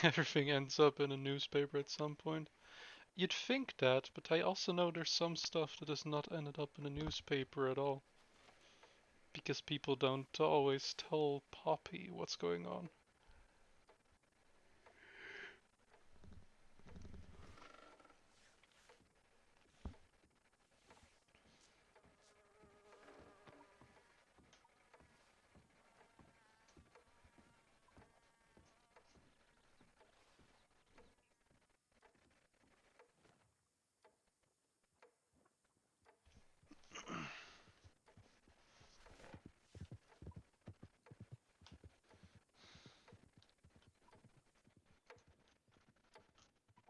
Everything ends up in a newspaper at some point. You'd think that, but I also know there's some stuff that has not ended up in a newspaper at all. Because people don't always tell Poppy what's going on.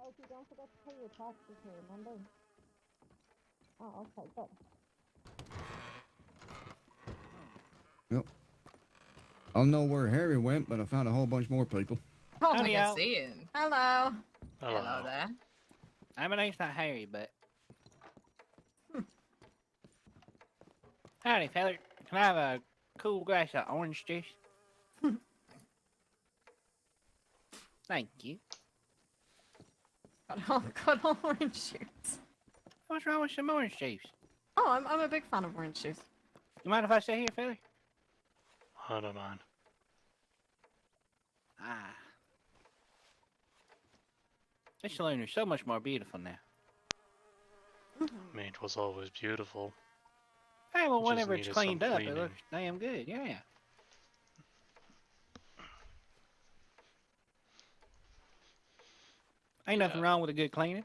Loki, don't forget to pay your taxes here, remember? Oh, okay, good. Yep. I don't know where Harry went, but I found a whole bunch more people. Oh, I Howdy, can y'all. see him. Hello. Hello there. My name's not Harry, but... Howdy, feller. Can I have a cool glass of orange juice? Thank you. Got all orange juice. What's wrong with some orange juice? Oh, I'm a big fan of orange juice. You mind if I stay here, feller? I don't mind. Ah. This saloon is so much more beautiful now. I mean, it was always beautiful. Hey, well, Just whenever it's needed cleaned some up, it cleaning. looks damn good, yeah. Ain't nothing wrong with a good cleaning.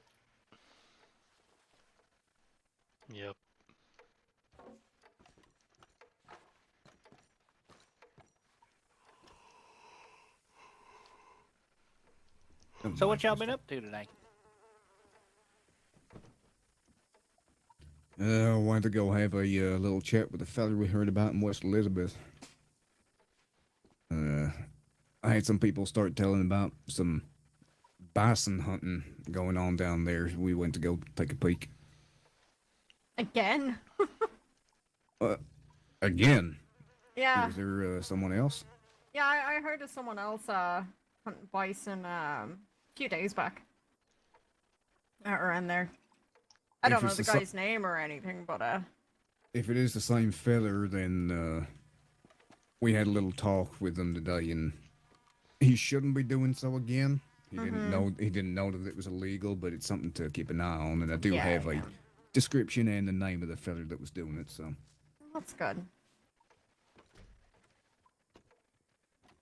Yep. So what y'all been up to today? I wanted to go have a little chat with the fella we heard about in West Elizabeth. I had some people start telling about some bison hunting going on down there. We went to go take a peek. Again? Again? Yeah. Was there someone else? Yeah, I heard of someone else hunting bison a few days back. Around there. I don't know the guy's name or anything, but if it is the same feller, then we had a little talk with him today, and he shouldn't be doing so again. He didn't know that it was illegal, but it's something to keep an eye on, and I do have a description and the name of the feller that was doing it, so. That's good.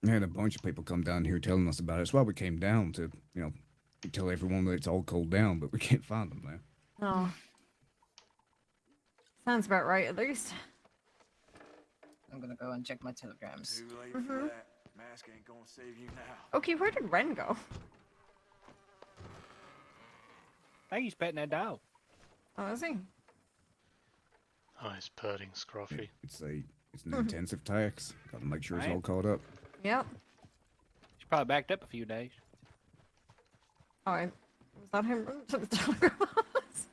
I had a bunch of people come down here telling us about it. That's why we came down to, tell everyone that it's all cooled down, but we can't find them now. Oh. Sounds about right, at least. I'm gonna go and check my telegrams. Too late for that. Mask ain't gonna save you now. Okay, where did Ren go? I think he's petting that dog. Oh, is he? Oh, he's petting Scruffy. It's an intensive tax. Gotta make sure it's all caught up. Yep. He's probably backed up a few days. Oh, was that him running to the telegram office?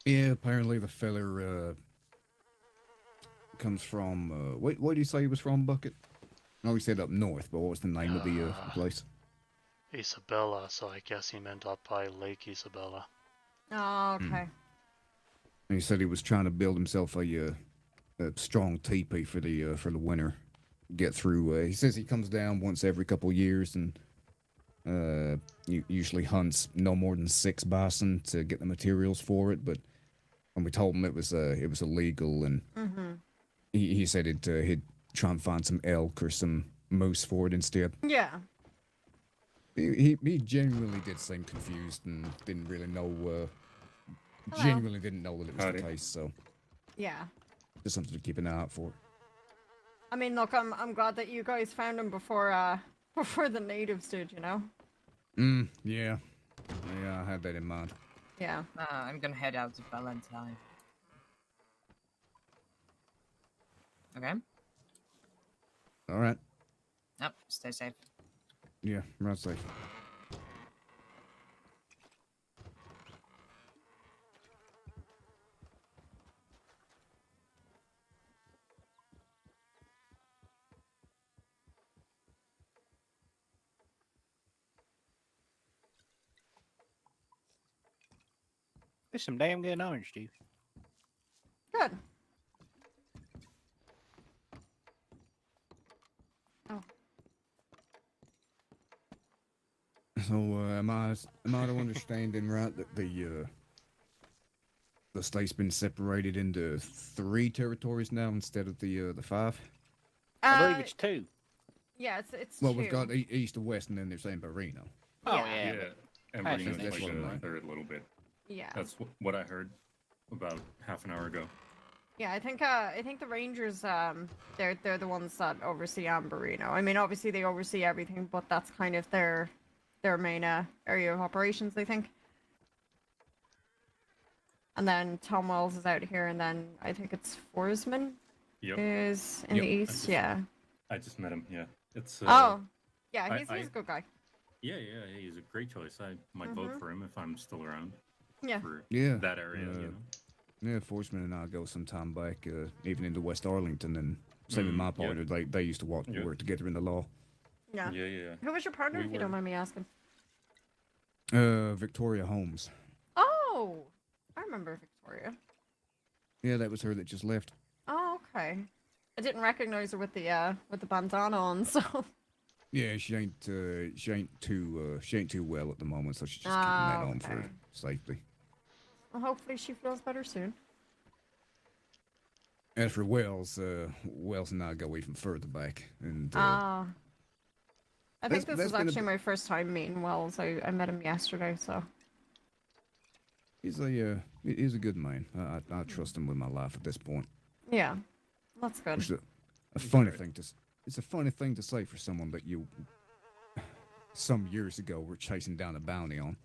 Yeah, apparently the feller comes from, what did he say he was from, Bucket? No, he said up north, but what was the name of the place? Isabella, so I guess he meant up by Lake Isabella. Oh, okay. And he said he was trying to build himself a strong teepee for the winter. Get through. He says he comes down once every couple years and usually hunts no more than 6 bison to get the materials for it. But when we told him it was illegal, and he said he'd try and find some elk or some moose for it instead. Yeah. He genuinely did seem confused and didn't really know. Genuinely didn't know that it was the case. So Yeah. just something to keep an eye out for. I mean, look, I'm glad that you guys found him before the natives did, you know? Yeah. Yeah, I had that in mind. Yeah. I'm gonna head out to Valentine. Okay. All right. Yep, stay safe. Yeah, right safe. This is some damn good orange juice. Good. Oh. So, am I to understanding right that the state's been separated into 3 territories now instead of the 5? I believe it's 2. Yeah, it's Well, 2. we've got east and west, and then they're saying Barino. Oh, Yeah. yeah. And That's Marino's that's like what I'm a like. third little bit. Yeah. That's what I heard about half an hour ago. Yeah, I think the Rangers they're the ones that oversee Amberino. I mean, obviously they oversee everything, but that's kind of their main area of operations, I think. And then Tom Wells is out here, and then I think it's Forsman is in the east. I just met him. Yeah, it's. Oh, yeah, he's a good guy. Yeah, he's a great choice. I might vote for him if I'm still around. Yeah. For Yeah. that area, you know. Yeah, Forsman and I go some time back, even into West Arlington, and same with my partner. They used to work together in the law. Yeah. Yeah. Who was your partner, if you don't mind me asking? Victoria Holmes. Oh, I remember Victoria. Yeah, that was her that just left. Oh, okay. I didn't recognize her with the bandana on, so. Yeah, she ain't too well at the moment, so she's just keeping that on for safety. Well, hopefully she feels better soon. As for Wells, Wells and I go even further back, and I think this was actually my first time meeting Wells. I met him yesterday, so. he's a good man. I trust him with my life at this point. Yeah, that's good. It's a funny thing it's a funny thing to say for someone that you some years ago were chasing down a bounty on.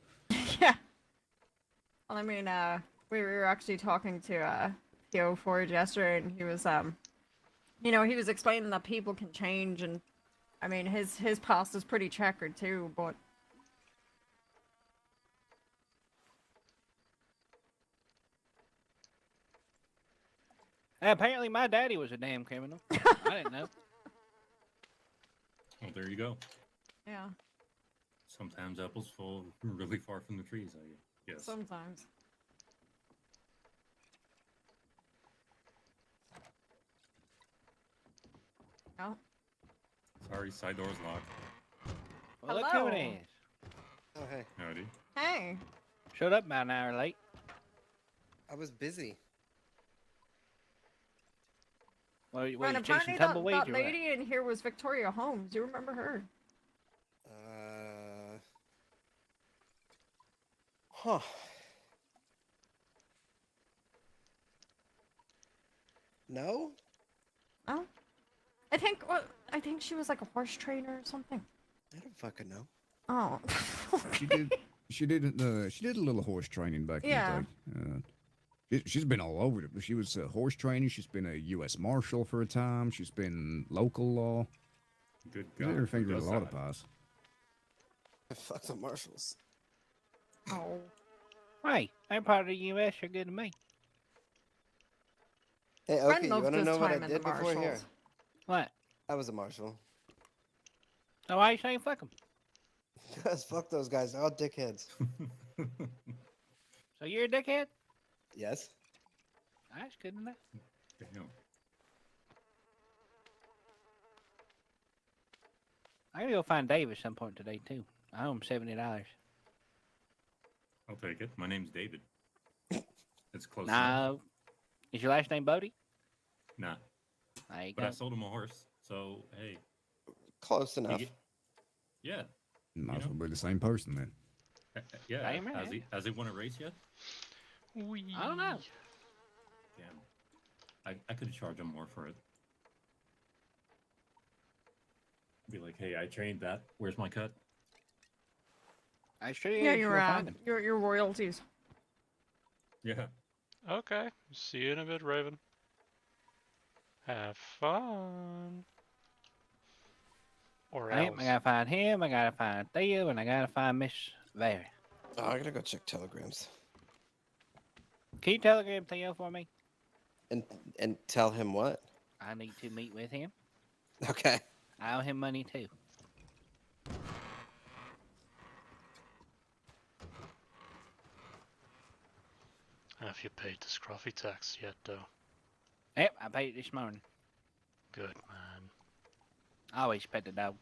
Yeah. Well, I mean, we were actually talking to Theo Ford yesterday, and he was he was explaining that people can change, and I mean his past is pretty checkered too, but apparently my daddy was a damn criminal. I didn't know. Well, there you go. yeah, Sometimes apples fall really far from the trees. I guess. sometimes. Oh. Sorry, side door's locked. Well, look who Hello. it is. Oh, hey. Howdy. Hey. Showed up about an hour late. I was busy. Well, And were you apparently chasing that tumbleweeds or what? lady in here was Victoria Holmes. Do you remember her? Huh. No? Oh. I think she was like a horse trainer or something. I don't fucking know. Oh. She did a little horse training back Yeah. in the day. She's been all over it. She was a horse training. She's been a U.S. Marshal for a time. She's been local law. Good She's God. had her finger in Who a lot does of pies. Fuck the marshals. Oh. Hey, they're part of the U.S. You're good to me. Hey, Fred okay, you loved want to his know what I time in the did before here? Marshals. What? I was a marshal. So why you saying fuck them? Because fuck those guys. They're all dickheads. So you're a dickhead? Yes? That's good enough. Damn. I'm gonna go find Dave at some point today too. I owe him $70. I'll take it. My name's David. It's close enough. No. Is your last name Bodie? Nah. There you But go. I sold him a horse, so hey. Close you enough. Yeah. Might as well be the same person then. Yeah. Damn right. Has he won a race yet? I don't know. Damn. I could charge him more for it. Be like, hey, I trained that. Where's my cut? I sure Yeah, you your find him. your royalties. Yeah. Okay. See you in a bit, Raven. Have fun. Or I else. gotta find him, I gotta find Theo, and I gotta find Miss Vera. Oh, I gotta go check telegrams. Can you telegram Theo for me? And tell him what? I need to meet with him. Okay. I owe him money too. Have you paid the scruffy tax yet, though? Yep, I paid it this morning. Good, man. I always pet the dog.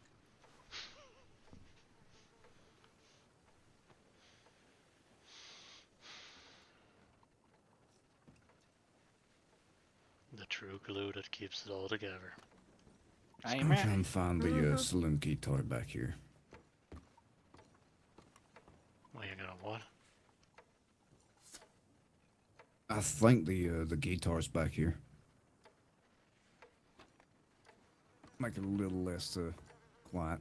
The true glue that keeps it all together. I I'm am trying right. to find the saloon key toy back here. Well, you're gonna what? I think the guitar's back here. Make it a little less quiet.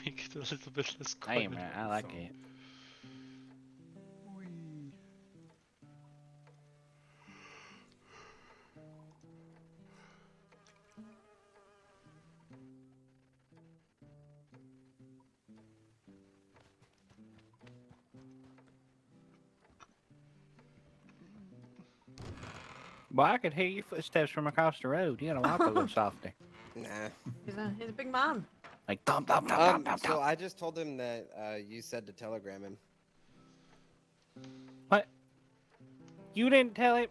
Make it a little bit less quiet. Hey man, I like it. Well, I could hear your footsteps from across the road. You gotta walk a little softer. Nah. He's a big man. Like thump thump thump thump thump. So I just told him that you said to telegram him. What? You didn't tell him?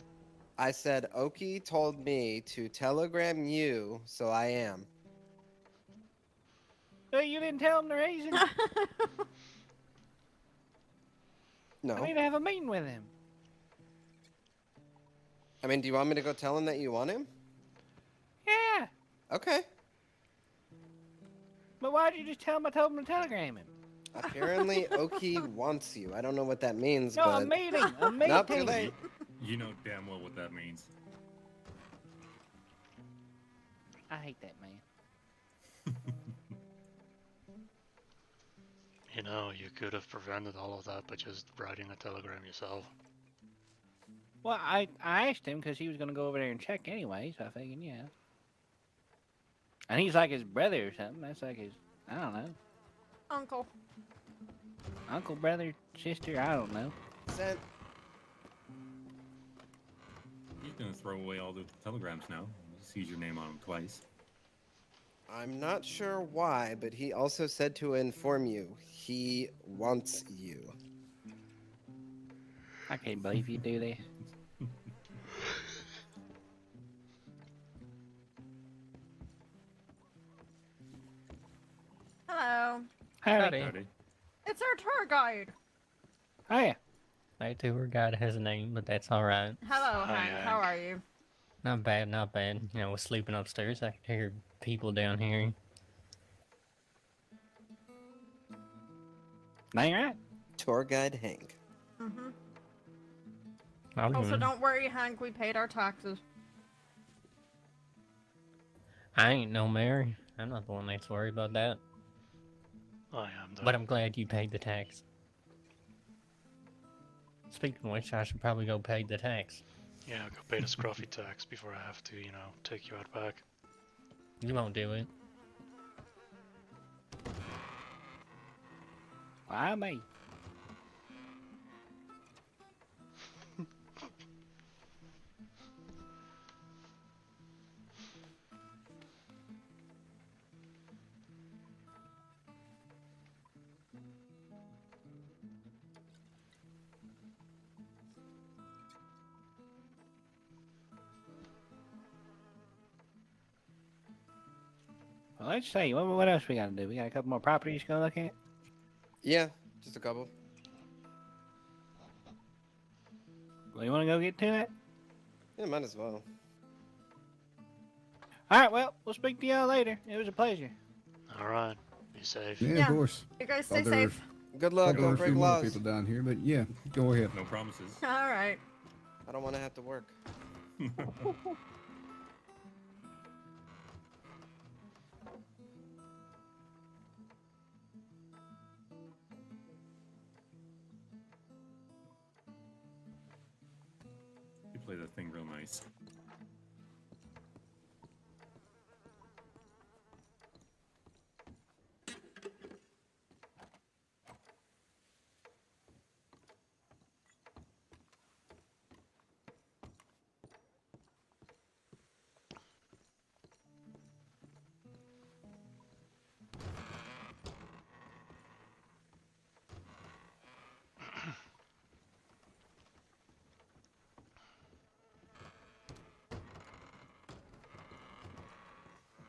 I said Oki told me to telegram you, so I am. So you didn't tell him the reason? No. I need to have a meeting with him. I mean, do you want me to go tell him that you want him? Yeah. Okay. But why'd you just tell him I told him to telegram him? Apparently, Oki wants you. I don't know what that means, No, but... a meeting. A meeting. Not too late. You know damn well what that means. I hate that man. You know, you could have prevented all of that by just writing a telegram yourself. Well, I asked him because he was going to go over there and check anyway, so I figured, yeah. And he's like his brother or something. That's like his, I don't know. Uncle. Uncle, brother, sister, I don't know. Sent. He's gonna throw away all the telegrams now. He sees your name on them twice. I'm not sure why, but he also said to inform you. He wants you. I can't believe you do this. Hello. Howdy. Howdy. It's our tour guide. Oh, yeah. My tour guide has a name, but that's all right. Hello, Hank. How are you? Not bad, not bad. You know, we're sleeping upstairs. I could hear people down here. Ain't right. Tour guide Hank. Mm-hmm. I'll do Also, it. don't worry, Hank. We paid our taxes. I ain't no Mary. I'm not the one that's worried about that. I am, though. But I'm glad you paid the tax. Speaking of which, I should probably go pay the tax. Yeah, go pay the scruffy tax before I have to, you know, take you out back. You won't do it. Why me? Well, let's see. What else we gotta do? We got a couple more properties to go look at? Yeah, just a couple. Well, you wanna go get to that? Yeah, might as well. Alright, well, we'll speak to y'all later. It was a pleasure. Alright, be safe. Yeah, Yeah. of course. You guys stay Thought there safe. Good were- luck. thought there were Don't a few break more laws. people down here, but yeah, go ahead. No promises. All right. I don't want to have to work. You play that thing real nice.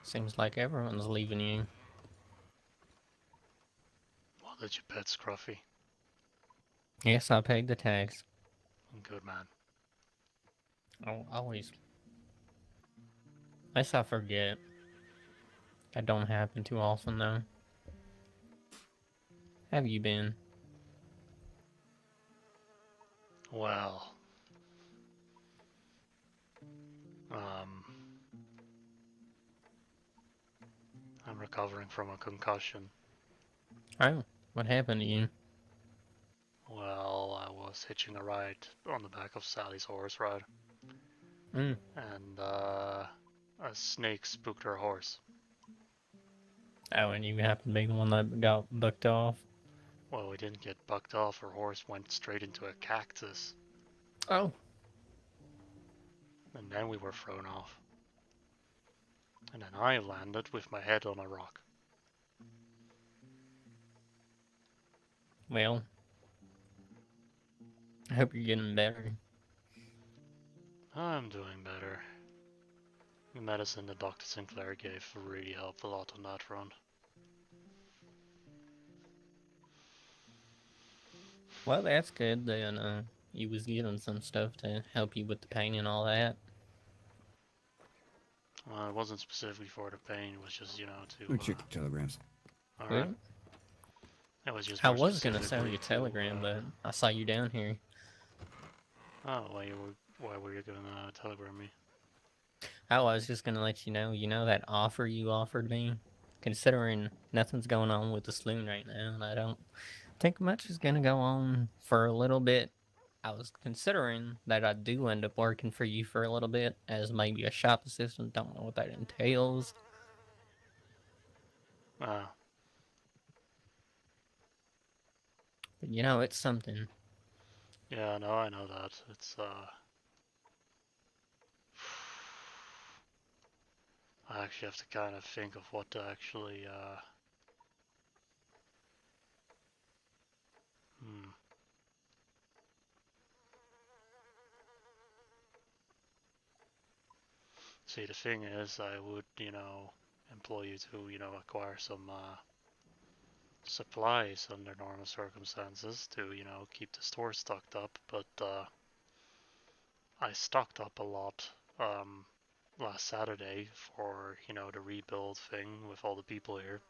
Seems like everyone's leaving you. Well, did you pet Scruffy? Yes, I paid the tax. Good man. I'll always I guess I forget. That don't happen too often, though. Have you been? Well, um, I'm recovering from a concussion. Oh, what happened to you? Well, I was hitching a ride on the back of Sally's horse ride. Mm. And, a snake spooked her horse. Oh, and you happen to be the one that got bucked off? Well, we didn't get bucked off. Her horse went straight into a cactus. Oh. And then we were thrown off. And then I landed with my head on a rock. Well, I hope you're getting better. I'm doing better. The medicine that Dr. Sinclair gave really helped a lot on that front. Well, that's good that you was getting some stuff to help you with the pain and all that. It wasn't specifically for the pain, it was just, you know, to... Go check your telegrams. Alright. It was just I more was gonna send specifically you a telegram, but I saw you down here. Oh, why were you gonna telegram me? I was just gonna let you know that offer you offered me? Considering nothing's going on with the saloon right now, and I don't think much is gonna go on for a little bit. I was considering that I do end up working for you for a little bit as maybe a shop assistant. Don't know what that entails. Ah. But you know, it's something. Yeah, no, I know that. It's, I actually have to kind of think of what to actually, See, the thing is, I would, you know, employ you to, you know, acquire some, supplies under normal circumstances to, you know, keep the store stocked up, but, I stocked up a lot, last Saturday for, you know, the rebuild thing with all the people here.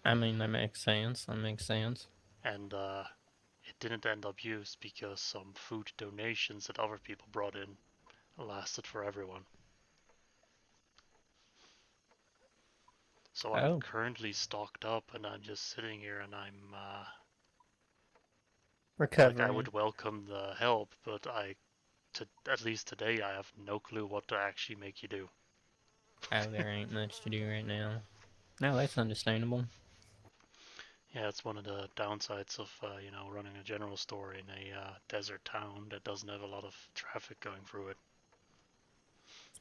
I mean, that makes sense. That makes sense. And, it didn't end up used because some food donations that other people brought in lasted for everyone. So I'm currently stocked up and I'm just sitting here and I'm, recovering. Like, I would welcome the help, but at least today I have no clue what to actually make you do. Oh, there ain't much to do right now. No, that's understandable. Yeah, it's one of the downsides of, you know, running a general store in a desert town that doesn't have a lot of traffic going through it.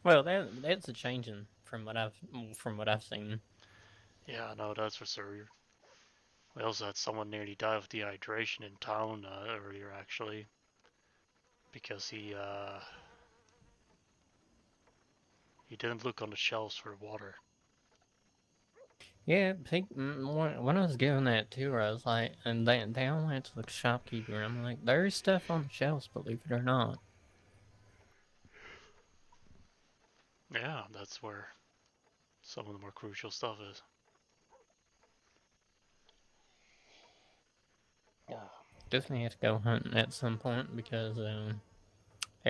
Well, that's a changing from what I've seen. Yeah, no, that's for sure. We also had someone nearly die of dehydration in town earlier, actually, because he didn't look on the shelves for water. Yeah, when I was given that tour, I was like, and they all went to the shopkeeper, and I'm like, there's stuff on the shelves, believe it or not. Yeah, that's where some of the more crucial stuff is. Definitely have to go hunting at some point because I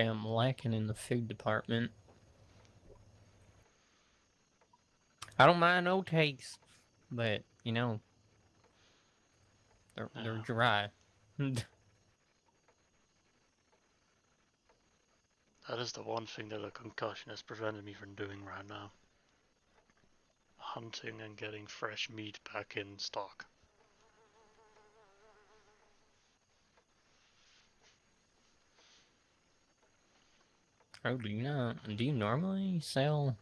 am lacking in the food department. I don't mind no takes, but you know, they're dry. That is the one thing that a concussion has prevented me from doing right now. Hunting and getting fresh meat back in stock. Oh, do you normally sell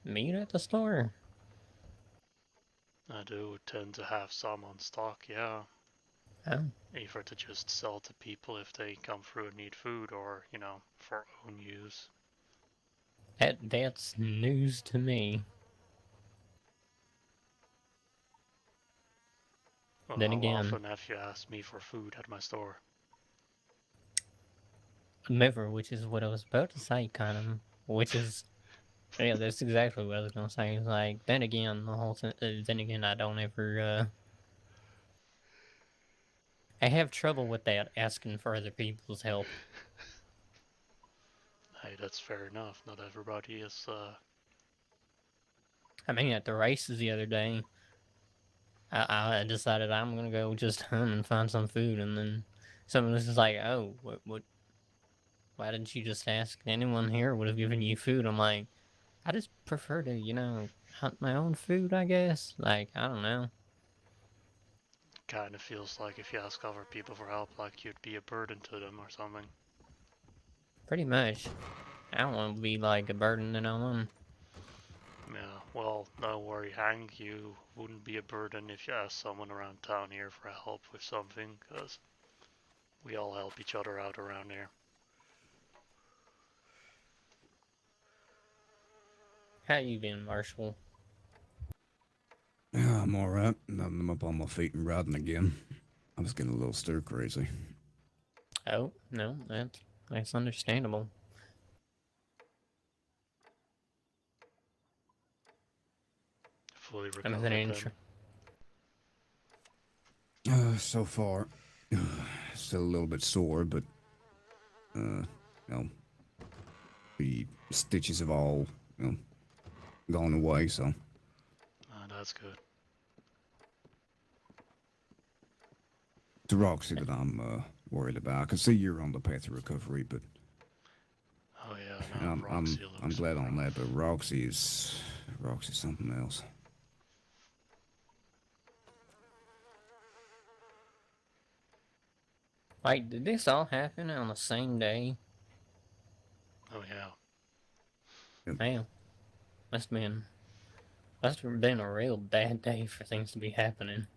meat at the store? I do tend to have some on stock, yeah. Oh. Either to just sell to people if they come through and need food, or, you know, for own use. That's news to me. Well, Then how again, often have you asked me for food at my store? never, which is what I was about to say, kind of. which is yeah, that's exactly what I was gonna say. It's like then again, then again, I don't ever. I have trouble with that asking for other people's help. Hey, that's fair enough. Not everybody is. I mean, at the races the other day, I decided I'm gonna go just hunt and find some food, and then someone was just like, "Oh, what? Why didn't you just ask? Anyone here would have given you food." I'm like, I just prefer to, hunt my own food, I guess. Like, I don't know. Kind of feels like if you ask other people for help, like you'd be a burden to them or something. Pretty much. I don't want to be like a burden to no one. Yeah, well, don't worry, Hank, you wouldn't be a burden if you asked someone around town here for help with something, because we all help each other out around here. How you been, Marshall? Yeah, I'm alright. I'm up on my feet and riding again. I was getting a little stir crazy. Oh, no, that's understandable. Fully recovered then? So far, still a little bit sore, but the stitches have all, gone away. So that's good. it's Roxy that I'm worried about. I can see you're on the path to recovery, but oh yeah, no, I'm glad on that. But Roxy's something else. Like, did this all happen on the same day? Oh yeah. Man, must have been a real bad day for things to be happening.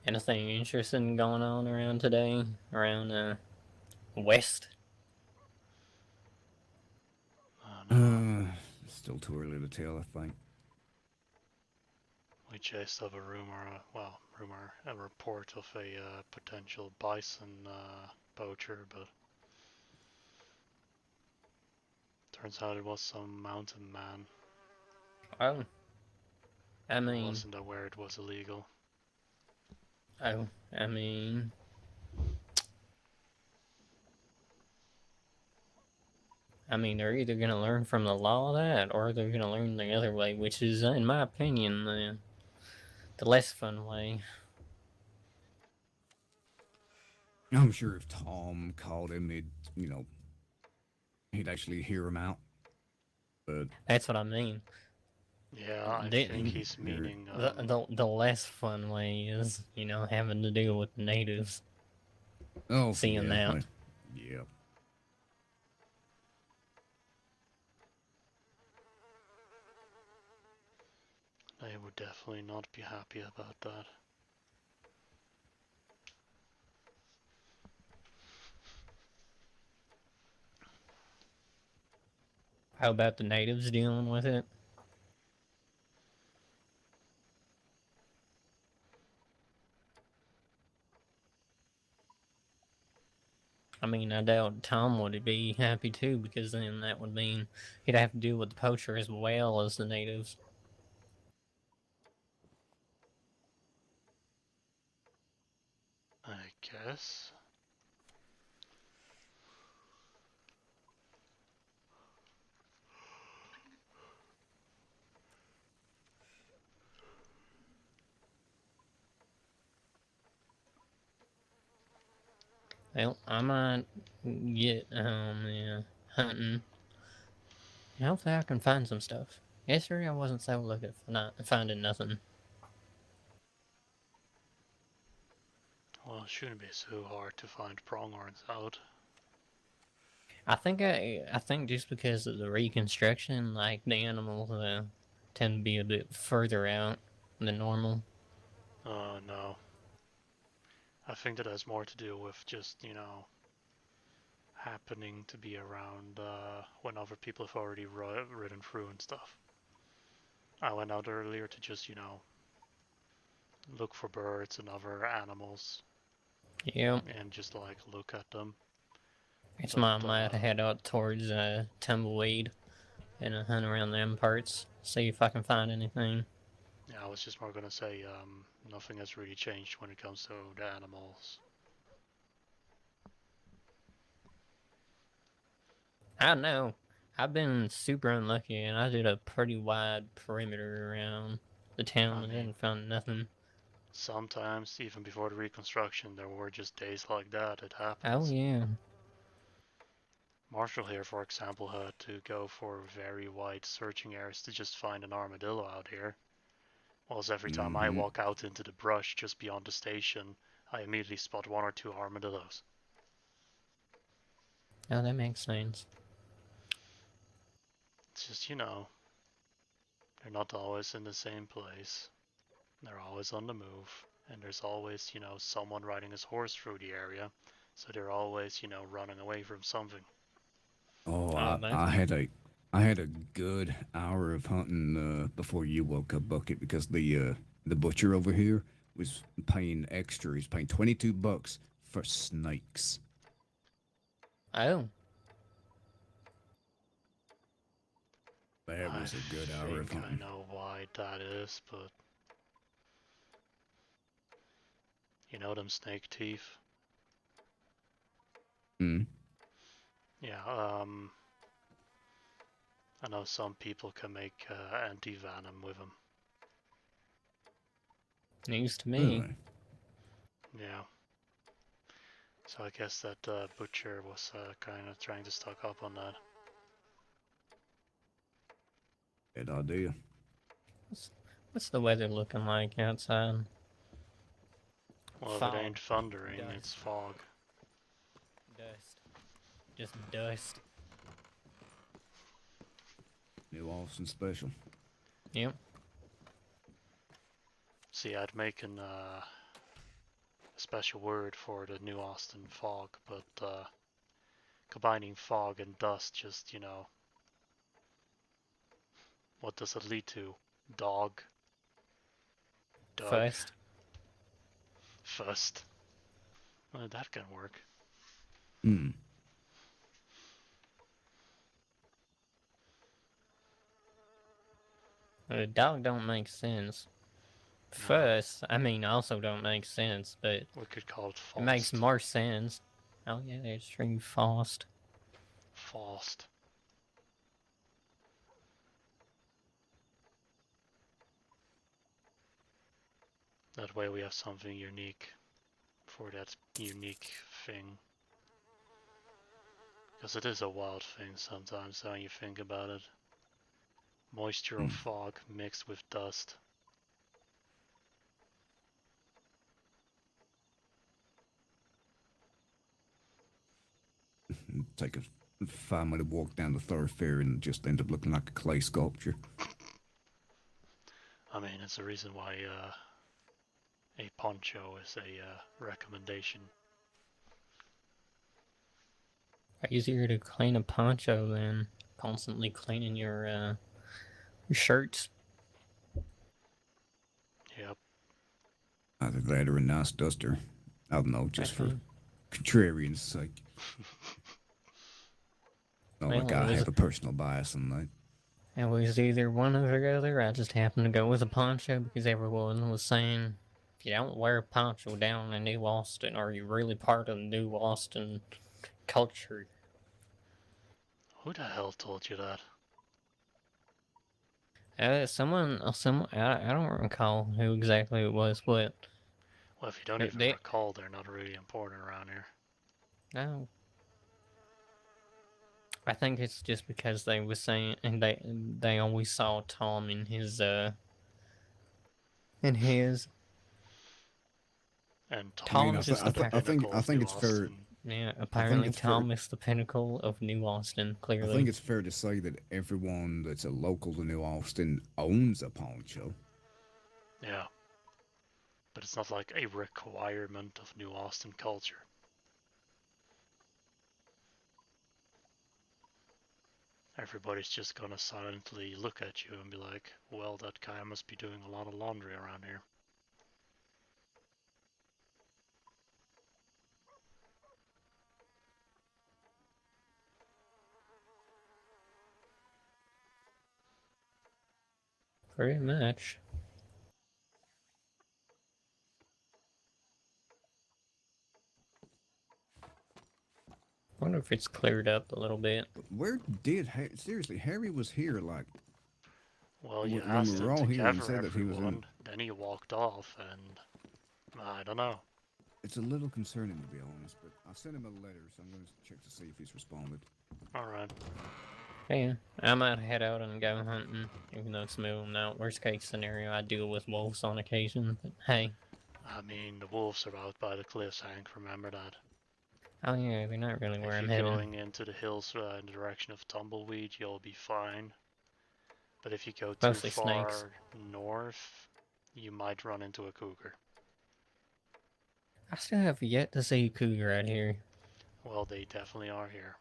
Anything interesting going on around today? Around, west? Still too early to tell, I think. We chased up a report of a potential bison poacher, but turns out it was some mountain man. Oh. I mean... I wasn't aware it was illegal. Oh, I mean... they're either going to learn from the law of that, or they're going to learn the other way, which is, in my opinion, the less fun way. I'm sure if Tom called him, he'd actually hear him out. But that's what I mean. Yeah, I think he's meaning the less fun way is, having to deal with the natives. Oh, seeing that. Yeah. They would definitely not be happy about that. How about the natives dealing with it? I mean, I doubt Tom would be happy too, because then that would mean he'd have to deal with the poacher as well as the natives. I guess. Well, I might get hunting. Hopefully I can find some stuff. Yesterday I wasn't so lucky for not finding nothing. Well, it shouldn't be so hard to find pronghorns out. I think just because of the reconstruction, like the animals tend to be a bit further out than normal. Oh no. I think that has more to do with just, happening to be around when other people have already ridden through and stuff. I went out earlier to just, look for birds and other animals. Yep. And just like look at them. It's But, my might head out towards Tumbleweed and hunt around them parts, see if I can find anything. Yeah, I was just more gonna say, nothing has really changed when it comes to the animals. I don't know. I've been super unlucky, and I did a pretty wide perimeter around the town and didn't find nothing. Sometimes, even before the reconstruction, there were just days like that. It happens. Oh yeah. Marshall here, for example, had to go for very wide searching areas to just find an armadillo out here. Whilst every time I walk out into the brush just beyond the station, I immediately spot 1 or 2 armadillos. Oh, that makes sense. It's just, you know, they're not always in the same place. They're always on the move. And there's always, you know, someone riding his horse through the area. So they're always, you know, running away from something. Oh, I had a good hour of hunting before you woke up, Bucket, because the butcher over here was paying extra. He's paying $22 for snakes. Oh. That was a good hour of hunting. I know why that is, but you know them snake teeth? Yeah, I know some people can make anti-venom with them. News to me. Yeah. So I guess that butcher was kind of trying to stock up on that. Good idea. What's the weather looking like outside? Well, Fog. if it ain't thundering, Dust. it's fog. Dust. Just dust. New Austin special. Yep. See, I'd make a special word for the New Austin fog, but combining fog and dust just, you know, what does it lead to? Dog. Doug. First. First. Well, that can work. Dog don't make sense. First, I mean, also don't make sense, but we could call it It makes more sense. Oh yeah, that's true. Fast. Fast. That way we have something unique for that unique thing. Because it is a wild thing sometimes when you think about it. Moisture or fog mixed with dust. Take a 5-minute walk down the thoroughfare and just end up looking like a clay sculpture. I mean, it's the reason why a poncho is a recommendation. Easier to clean a poncho than constantly cleaning your shirts. Yep. Either that or a nice duster. I don't know, just for contrarian's sake. Not like I have a personal bias on that. It was either one or the other. I just happened to go with a poncho because everyone was saying, if you don't wear a poncho down in New Austin, are you really part of the New Austin culture? Who the hell told you that? Someone, I don't recall who exactly it was, but... Well, if you don't even recall, they're not really important around here. No. I think it's just because they were saying, and they always saw Tom in his. And Tom is just the I think it's fair. Yeah, apparently Tom is the pinnacle of New Austin. Clearly, I think it's fair to say that everyone that's a local to New Austin owns a poncho. Yeah, but it's not like a requirement of New Austin culture. Everybody's just gonna silently look at you and be like, well, that guy must be doing a lot of laundry around here. Pretty much. Wonder if it's cleared up a little bit. Where did seriously? Harry was here like Well, you when we asked were him all to here and gather said that he was in. everyone, then he walked off, and I don't know. It's a little concerning to be honest, but I sent him a letter, so I'm going to check to see if he's responded. Alright. Yeah, I might head out and go hunting, even though it's middle of the night. Worst case scenario, I deal with wolves on occasion, but hey. I mean, the wolves are out by the cliffs, Hank, remember that. Oh yeah, they're not really where If I'm you're heading. going into the hills in the direction of Tumbleweed, you'll be fine. But if you go too Mostly far snakes. north, you might run into a cougar. I still have yet to see a cougar out here. Well, they definitely are here.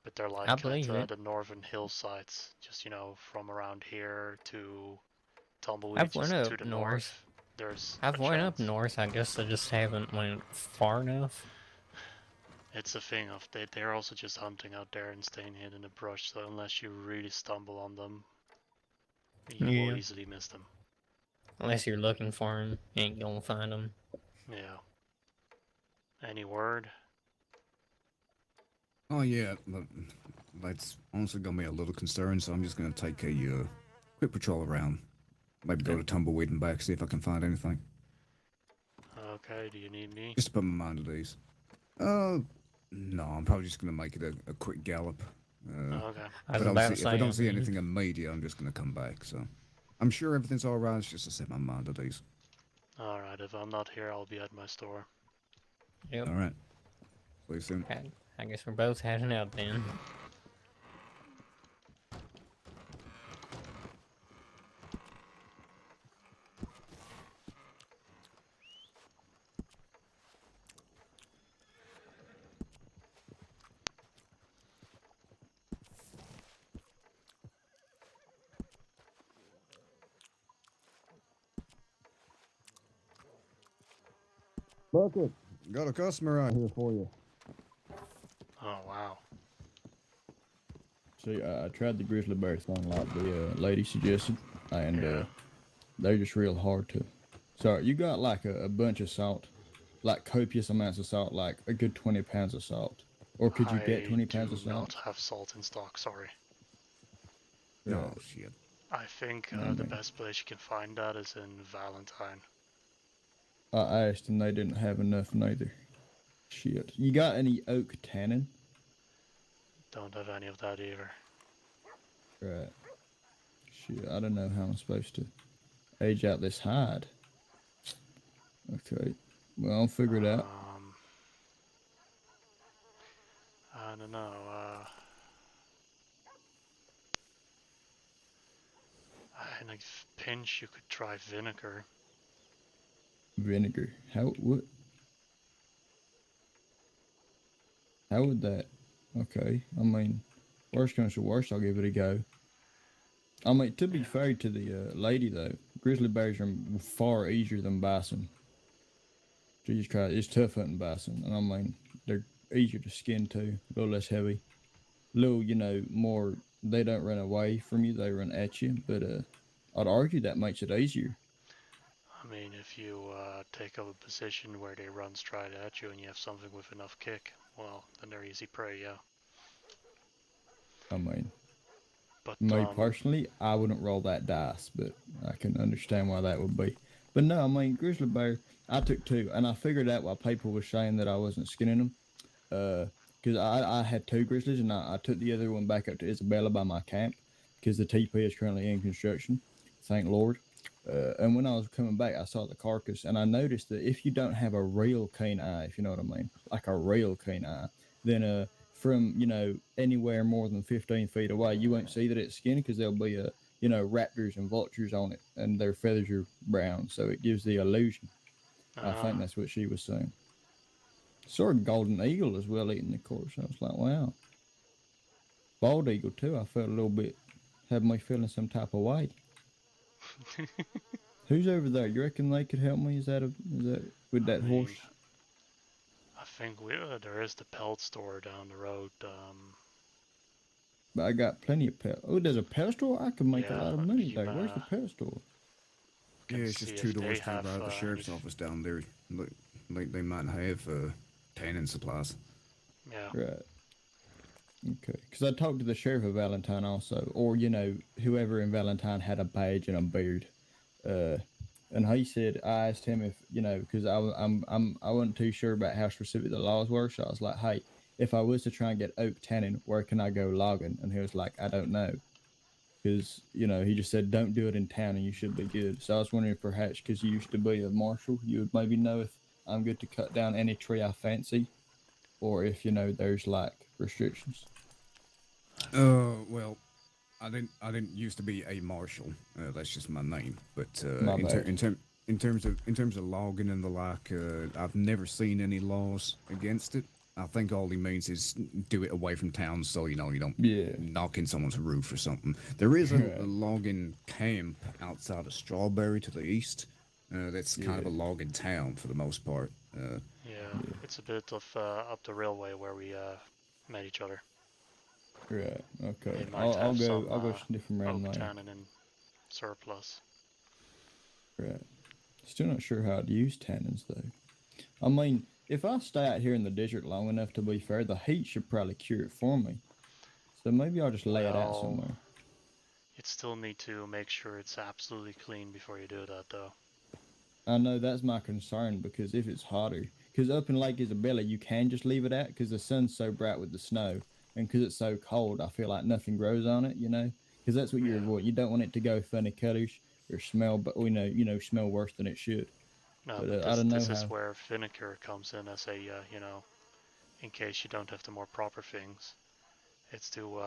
But they're I like believe at it. the northern hillsides, just, you know, from around here to Tumbleweed, I've went just to up the north. There's I've a went up chance. north, I guess I just haven't went far enough. It's a thing of they're also just hunting out there and staying hid in the brush, so unless you really stumble on them, you will easily miss them. Unless you're looking for them, you ain't gonna find them. Yeah. Any word? Oh yeah, but that's honestly gonna be a little concerned, so I'm just gonna take a quick patrol around. Maybe go to Tumbleweed and back, see if I can find anything. Okay, do you need me? Just to put my mind at ease. No, I'm probably just gonna make it a quick gallop. Okay. If I don't see anything immediate, I'm just gonna come back. So, I'm sure everything's all right. It's just to set my mind at ease. All right. If I'm not here, I'll be at my store. Yep. All right. See you soon. I guess we're both heading out then. Bucket, got a customer out here for you. Oh, wow. See, I tried the grizzly bear thing like the lady suggested, and they're just real hard to. So you got like a bunch of salt, like copious amounts of salt, like a good 20 pounds of salt. Or could you get 20 pounds of I do not salt? have salt in stock, sorry. Oh, shit. I think the best place you can find that is in Valentine. I asked and they didn't have enough neither. Shit. You got any oak tannin? Don't have any of that either. Right. Shit, I don't know how I'm supposed to age out this hide. Okay. Well, I'll figure it out. I don't know, in a pinch you could try vinegar. Vinegar. How would that? Okay. I mean, worst comes to worst, I'll give it a go. I mean, to be fair to the lady though, grizzly bears are far easier than bison. Jesus Christ, it's tough hunting bison, and I mean they're easier to skin too, a little less heavy, a little more. They don't run away from you; they run at you. But I'd argue that makes it easier. I mean, if you take up a position where they run straight at you and you have something with enough kick, well, then they're easy prey, yeah. I mean, but me personally, I wouldn't roll that dice, but I can understand why that would be. But no, I mean, grizzly bear, I took two, and I figured out why people were saying that I wasn't skinning them. Because I had two grizzlies, and I took the other one back up to Isabella by my camp, because the TP is currently in construction, thank Lord. And when I was coming back, I saw the carcass, and I noticed that if you don't have a real keen eye, if you know what I mean, like a real keen eye, then from anywhere more than 15 feet away, you won't see that it's skinny because there'll be raptors and vultures on it, and their feathers are brown, so it gives the illusion. I think that's what she was saying. Saw a golden eagle as well eating the corpse. I was like, wow. Bald eagle too. I felt a little bit, had me feeling some type of way. Who's over there? You reckon they could help me? Is that with that horse? I think there is the pelt store down the road. But I got plenty of pet. Oh, there's a pet store? I could make a Yeah, lot of if money you, there. Where's the pet store? Yeah, can it's see just if 2 they doors to the have right of the any sheriff's office down there. Look, like they might have tanning supplies. Yeah. Right. Okay. Because I talked to the sheriff of Valentine also, or whoever in Valentine had a badge and a beard. And he said I asked him if because I wasn't too sure about how specific the laws were, so I was like, hey, if I was to try and get oak tanning, where can I go logging? And he was like, I don't know, because he just said don't do it in town and you should be good. So I was wondering if perhaps because you used to be a marshal, you would maybe know if I'm good to cut down any tree I fancy, or if there's like restrictions. Well, I didn't used to be a marshal. That's just my name. But My in bad. terms of logging and the like, I've never seen any laws against it. I think all he means is do it away from town, so you don't knock in someone's roof or something. There is a logging camp outside of Strawberry to the east. That's kind of a logging town for the most part. Yeah, it's a bit of up the railway where we met each other. Right. Okay. They might I'll have go. some I'll go sniffing around oak there. tannin in surplus. Right. Still not sure how to use tannins though. I mean, if I stay out here in the desert long enough, to be fair, the heat should probably cure it for me. So maybe I'll just lay it out somewhere. You'd still need to make sure it's absolutely clean before you do that, though. I know that's my concern, because if it's hotter, because up in Lake Isabella you can just leave it out because the sun's so bright with the snow, and because it's so cold, I feel like nothing grows on it. Because that's what you avoid. You don't want it to go funny colors or smell, but smell worse than it should. No, But but I don't know this how. is where vinegar comes in as a, in case you don't have the more proper things. It's to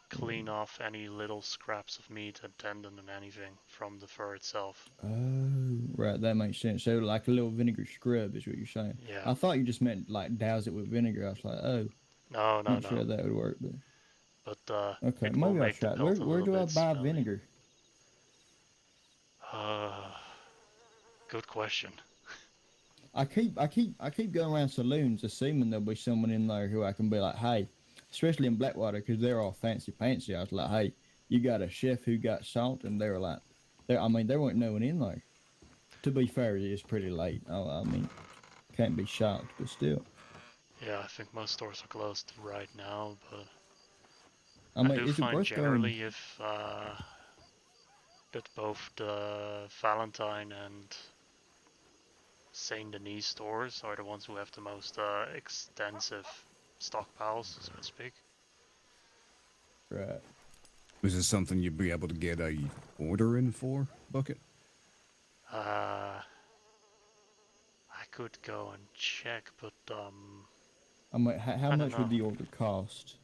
clean off any little scraps of meat and tendon and anything from the fur itself. Oh, right, that makes sense. So like a little vinegar scrub is what you're saying. Yeah. I thought you just meant like douse it with vinegar. I was like, oh. No. Not sure that would work, but okay, it maybe will I'll make the try it. pelt a Where little do I bit buy smelly. vinegar? Good question. I keep going around saloons assuming there'll be someone in there who I can be like, hey, especially in Blackwater because they're all fancy pantsy. I was like, hey, you got a chef who got salt? And they were like, there wasn't no one in there. To be fair, it is pretty late. I mean, can't be shocked, but still. Yeah, I think most stores are closed right now, but I mean, do is it find worth generally going? if that both the Valentine and Saint Denis stores are the ones who have the most extensive stockpiles, so to speak. Right. Is this something you'd be able to get a order in for, Bucket? I could go and check, but I mean, how I don't much would know. the order cost?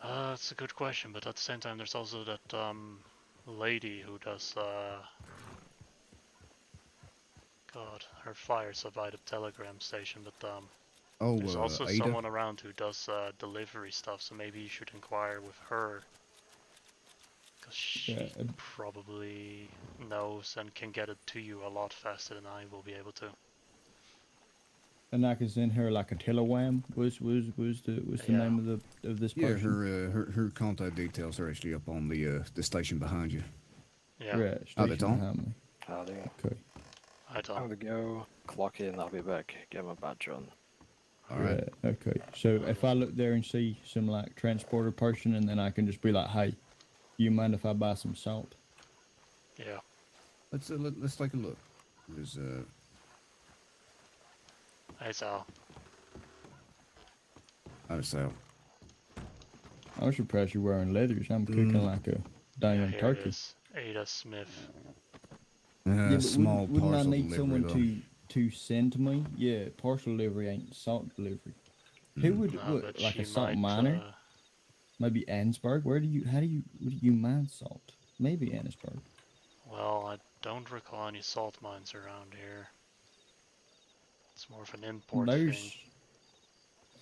That's a good question, but at the same time, there's also that lady who does God, her flyers are by the telegram station, but there's also Ada? someone around who does delivery stuff, so maybe you should inquire with her, because she probably knows and can get it to you a lot faster than I will be able to. And I can send her like a telegram. Was the name of this person? Yeah, her contact details are actually up on the station behind you. Yeah. Right, station behind me. Howdy. Okay. Hi, Tom. Time to go. Clock in. I'll be back. Get my badge on. All right. Okay. So if I look there and see some like transporter person, and then I can just be like, "Hey, you mind if I buy some salt?" Yeah. Let's take a look. There's Hey, Sal. Hi, Sal. I'm surprised you're wearing leathers. I'm cooking like a damn Here turkey. it is. Ada Smith. Yeah, but small wouldn't I parcel need delivery, someone though. to send to me? Yeah, parcel delivery ain't salt delivery. Who would No, what, but like she a salt might, miner? Maybe Annesburg. Where do you mine salt? Maybe Annesburg. Well, I don't recall any salt mines around here. It's more of an import thing.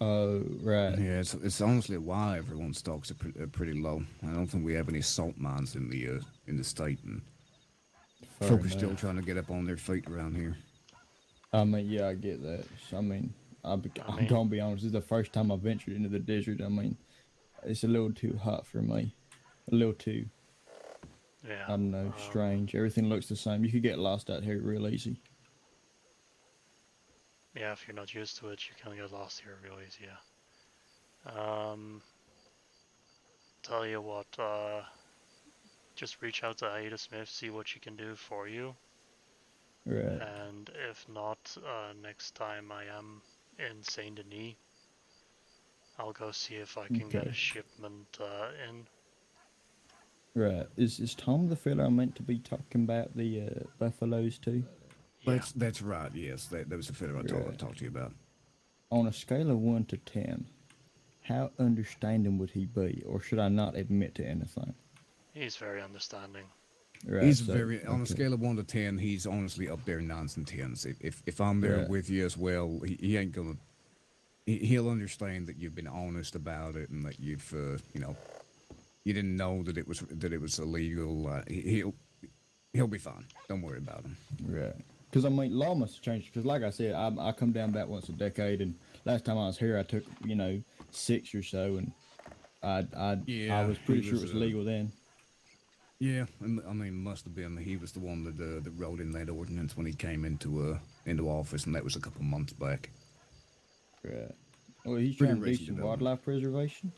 Oh, right. Yeah, it's honestly why everyone's stocks are pretty low. I don't think we have any salt mines in the state, and folk are still trying to get up on their feet around here. I mean, yeah, I get that. So, I mean, I'm gonna be honest. This is the first time I ventured into the desert. I mean, it's a little too hot for me. A little too, Yeah. I don't know, strange. Everything looks the same. You could get lost out here real easy. Yeah, if you're not used to it, you can get lost here real easy, yeah. Tell you what, just reach out to Ada Smith, see what she can do for you. Right. And if not, next time I am in Saint Denis, I'll go see if I can get Okay. a shipment in. Right. Is Tom the fella I meant to be talking about the buffaloes to? Yeah. That's right. Yes, that was the fella I talked to you about. On a scale of 1 to 10, how understanding would he be, or should I not admit to anything? He's very understanding. Right, He's so, very on a okay. scale of 1 to 10. He's honestly up there nines and tens. If I'm there Right. with you as well, he ain't gonna. He'll understand that you've been honest about it and that you've you didn't know that it was illegal. He'll be fine. Don't worry about him. Right. Because I mean, law must have changed. Because like I said, I come down about once a decade, and last time I was here, I took 6 or so, and I was pretty sure it was legal then. Yeah, I mean, must have been. He was the one that wrote in that ordinance when he came into office, and that was a couple months back. Right. Well, he's Pretty trying to do recent some development. wildlife preservation.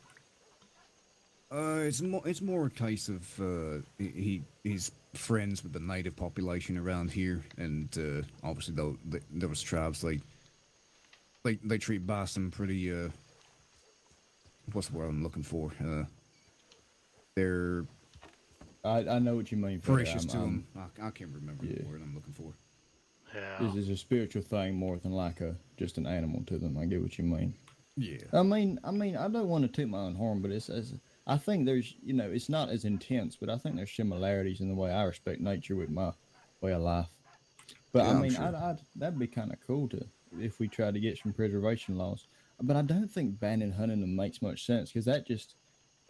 It's more a case of he's friends with the native population around here, and obviously those tribes they treat bison pretty what's the word I'm looking for? They're I know what you mean. Fred. precious to them. I can't remember the word I'm looking for. Yeah. This is a spiritual thing more than like just an animal to them. I get what you mean. Yeah. I mean, I don't want to toot my own horn, but I think there's, it's not as intense, but I think there's similarities in the way I respect nature with my way of life. But Yeah, I I'm mean, sure. that'd be kind of cool if we tried to get some preservation laws. But I don't think banning hunting them makes much sense because that just,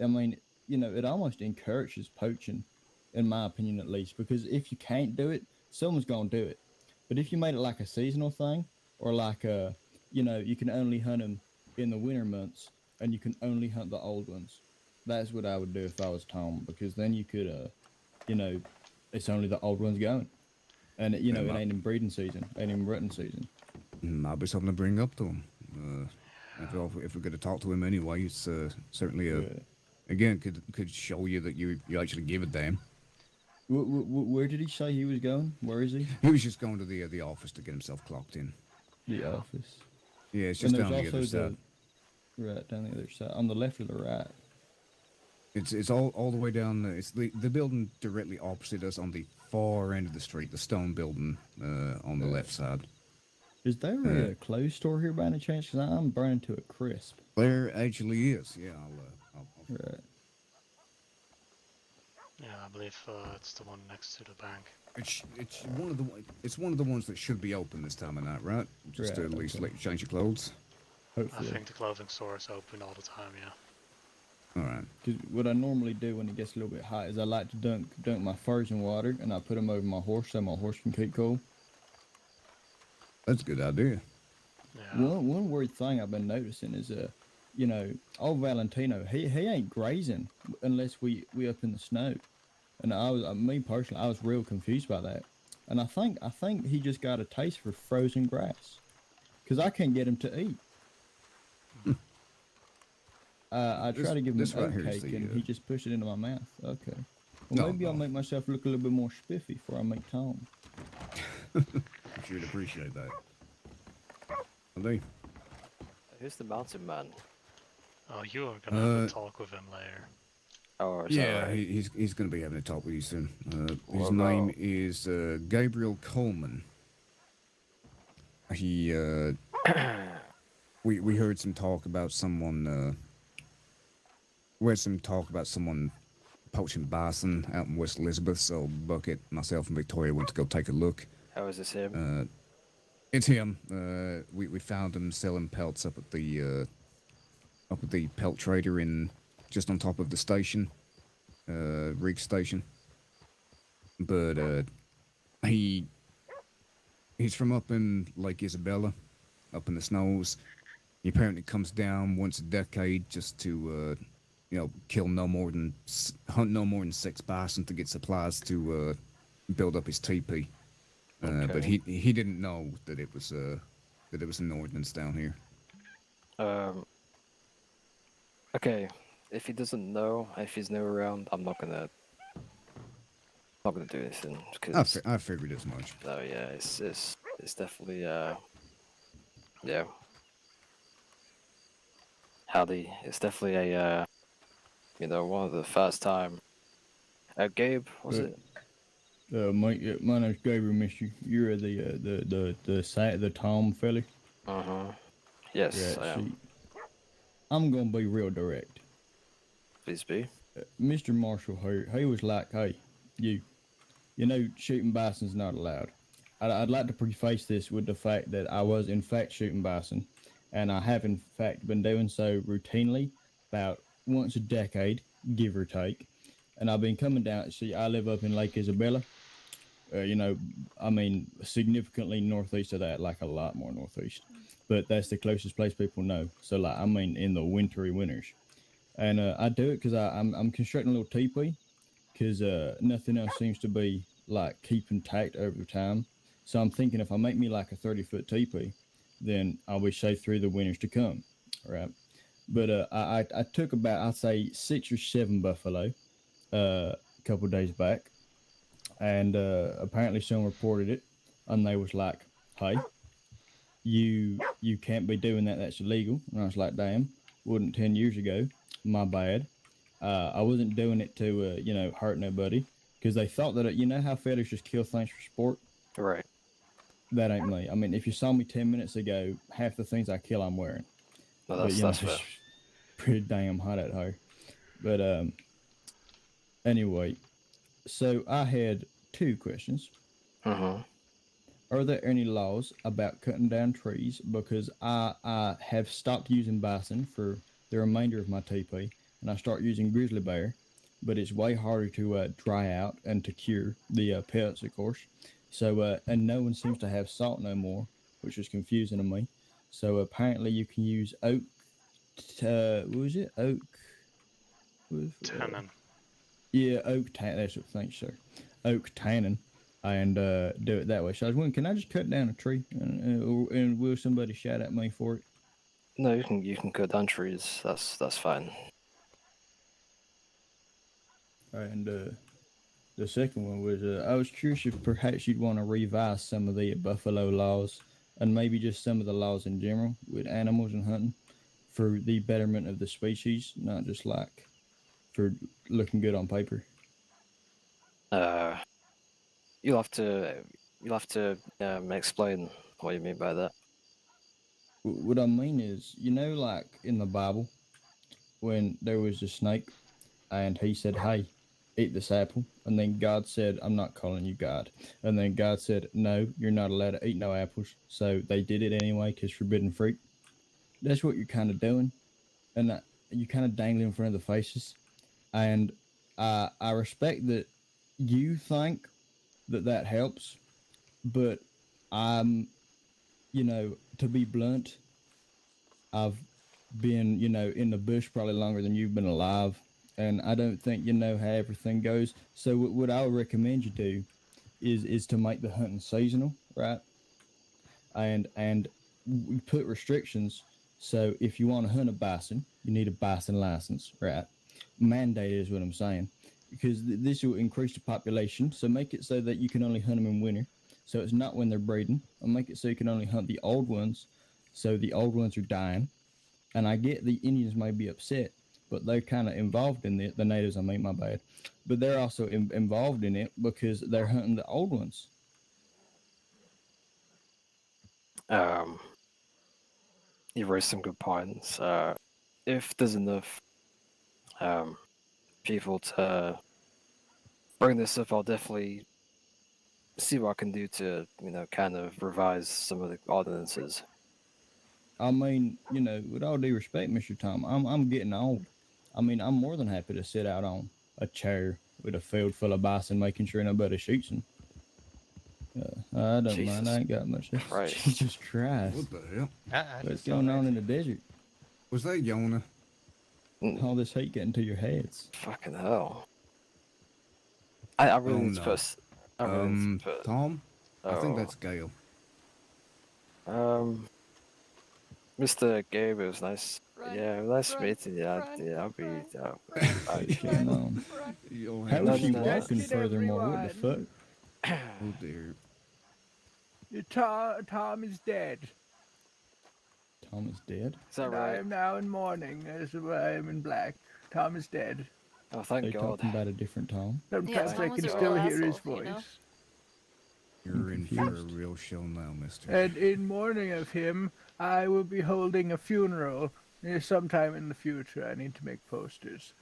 I mean, it almost encourages poaching, in my opinion at least. Because if you can't do it, someone's gonna do it. But if you made it like a seasonal thing, or like you can only hunt them in the winter months, and you can only hunt the old ones. That's what I would do if I was Tom, because then you could, it's only the old ones going, and it ain't in breeding season, ain't in rutting season. Might be something to bring up to him. After all, if we're going to talk to him anyway, it's certainly again could show you that you actually give a damn. Where did he say he was going? Where is he? He was just going to the office to get himself clocked in. The office. Yeah, it's just And down there's the other side. Right, down the other side. On the left or the right? It's all the way down. It's the building directly opposite us on the far end of the street, the stone building on the left side. Is there a clothes store here by any chance? Because I'm burning to a crisp. There actually is. Yeah, I'll Right. Yeah, I believe it's the one next to the bank. It's one of the ones that should be open this time of night, right? Just to Right, at least okay. let you change your clothes. Hopefully. I think the clothing store is open all the time, yeah. All right. Because what I normally do when it gets a little bit hot is I like to dunk my furs in water, and I put them over my horse so my horse can keep cool. That's a good idea. Yeah. One weird thing I've been noticing is old Valentino, he ain't grazing unless we up in the snow, and me personally, I was real confused by that, and I think he just got a taste for frozen grass, because I can't get him to eat. I try to give him this an right oat here is cake, the, and he just pushed it into my mouth. Okay. Well, No, maybe I'll no. make myself look a little bit more spiffy before I make Tom. I'm sure you'd appreciate that. Well, they, Who's the mountain man? Oh, you are gonna have a talk with him later. Oh, is that yeah, right? he's going to be having a talk with you soon. His What name about- is Gabriel Coleman. He we heard some talk about someone. We had some talk about someone poaching bison out in West Elizabeth. So Buckett, myself, and Victoria went to go take a look. How is this him? It's him. We found him selling pelts up at the pelt trader just on top of the station, rig station. But he's from up in Lake Isabella, up in the snows. He apparently comes down once a decade just to kill hunt no more than 6 bison to get supplies to build up his teepee. But he didn't know that it was an ordinance down here. Okay, if he doesn't know, if he's never around, I'm not gonna do anything because I figured as much. Oh yeah, it's definitely yeah. Howdy, it's definitely a one of the first time. Gabe, was it? My name's Gabriel, mister. You're the Tom fella. Yes, Right, I am. see, I'm gonna be real direct. Please be. Mr. Marshall here, he was like, hey, you know, shooting bison's not allowed. I'd like to preface this with the fact that I was in fact shooting bison, and I have in fact been doing so routinely about once a decade, give or take. And I've been coming down. See, I live up in Lake Isabella. Significantly northeast of that, like a lot more northeast. But that's the closest place people know. So, like, in the wintry winters. And I do it because I'm constructing a little teepee because nothing else seems to be, like, keeping tight over time. So I'm thinking if I make me, like, a 30-foot teepee, then I'll be safe through the winters to come, right? But I took about, I'd say, 6 or 7 buffalo a couple days back. And apparently someone reported it, and they was like, hey, you can't be doing that, that's illegal. And I was like, damn, wasn't 10 years ago, my bad. I wasn't doing it to hurt nobody, because they thought that you know how fellas just kill things for sport? Right. That ain't me. I mean, if you saw me 10 minutes ago, half the things I kill I'm wearing. No, that's fair. It's pretty damn hot out here. But anyway, so I had 2 questions. Are there any laws about cutting down trees? Because I have stopped using bison for the remainder of my TP, and I start using grizzly bear, but it's way harder to dry out and to cure the pellets, of course. So, and no one seems to have salt no more, which is confusing to me. So apparently you can use oak, what was it? Oak? Tannin. Yeah, oak tannin, that's what thanks, sir. Oak tannin, and do it that way. So I was wondering, can I just cut down a tree, and will somebody shout at me for it? No, you can cut down trees. That's fine. And the second one was, I was curious if perhaps you'd want to revise some of the buffalo laws, and maybe just some of the laws in general with animals and hunting, for the betterment of the species, not just like for looking good on paper. You'll have to explain what you mean by that. What I mean is, like in the Bible, when there was a snake, and he said, "Hey, eat this apple," and then God said, "I'm not calling you God," and then God said, "No, you're not allowed to eat no apples." So they did it anyway because forbidden fruit. That's what you're kind of doing, and you kind of dangling in front of the faces. And I respect that you think that helps, but I'm, to be blunt, I've been, in the bush probably longer than you've been alive, and I don't think you know how everything goes. So what I would recommend you do is to make the hunting seasonal, right? And we put restrictions. So if you want to hunt a bison, you need a bison license, right? Mandate is what I'm saying, because this will increase the population. So make it so that you can only hunt them in winter. So it's not when they're breeding. I'll make it so you can only hunt the old ones. So the old ones are dying. And I get the Indians may be upset, but they're kind of involved in it. The natives, my bad. But they're also involved in it because they're hunting the old ones. You raised some good points. If there's enough people to bring this up, I'll definitely see what I can do to, kind of revise some of the ordinances. I mean, with all due respect, Mr. Tom, I'm getting old. I mean, I'm more than happy to sit out on a chair with a field full of bison, making sure nobody shoots them. I don't mind. I ain't got much. Jesus Christ! What the hell? What's going on in the desert? Was that Yona? all this hate getting to your heads? Fucking hell. I really need to no. put. I really need to put. Tom? I think Oh. that's Gale. Mr. Gabe, it was nice. Yeah, nice meeting you. Yeah, I'll be. How is she walking furthermore? What the fuck? Oh dear. Tom is dead. Tom is dead? Is that And right? I am now in mourning, as I am in black. Tom is dead. Oh, thank They God. talking about a different Tom? Sometimes Tom I was can a still real hear his asshole, you know? voice. You're in for a real show now, mister. And in mourning of him, I will be holding a funeral sometime in the future. I need to make posters.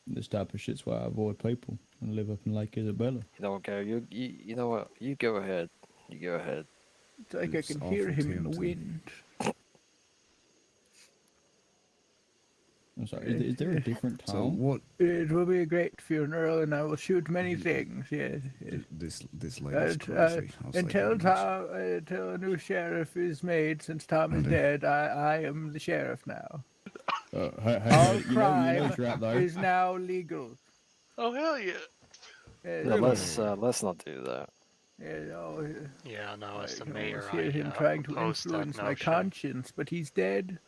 This type of shit's why I avoid people and live up in Lake Isabella. You know what, Gary? You know what? You go ahead. You go ahead. It's like I can hear him in the wind. I'm sorry, is there a different Tom? So what? It will be a great funeral, and I will shoot many things. Yes. This lady's crazy. I'll say Until that much. until a new sheriff is made, since Tom is dead, I am the sheriff now. All crime is now legal. Oh hell yeah! No, let's not do that. Yeah, no, as the I can mayor, almost hear him trying to influence my conscience, but he's dead.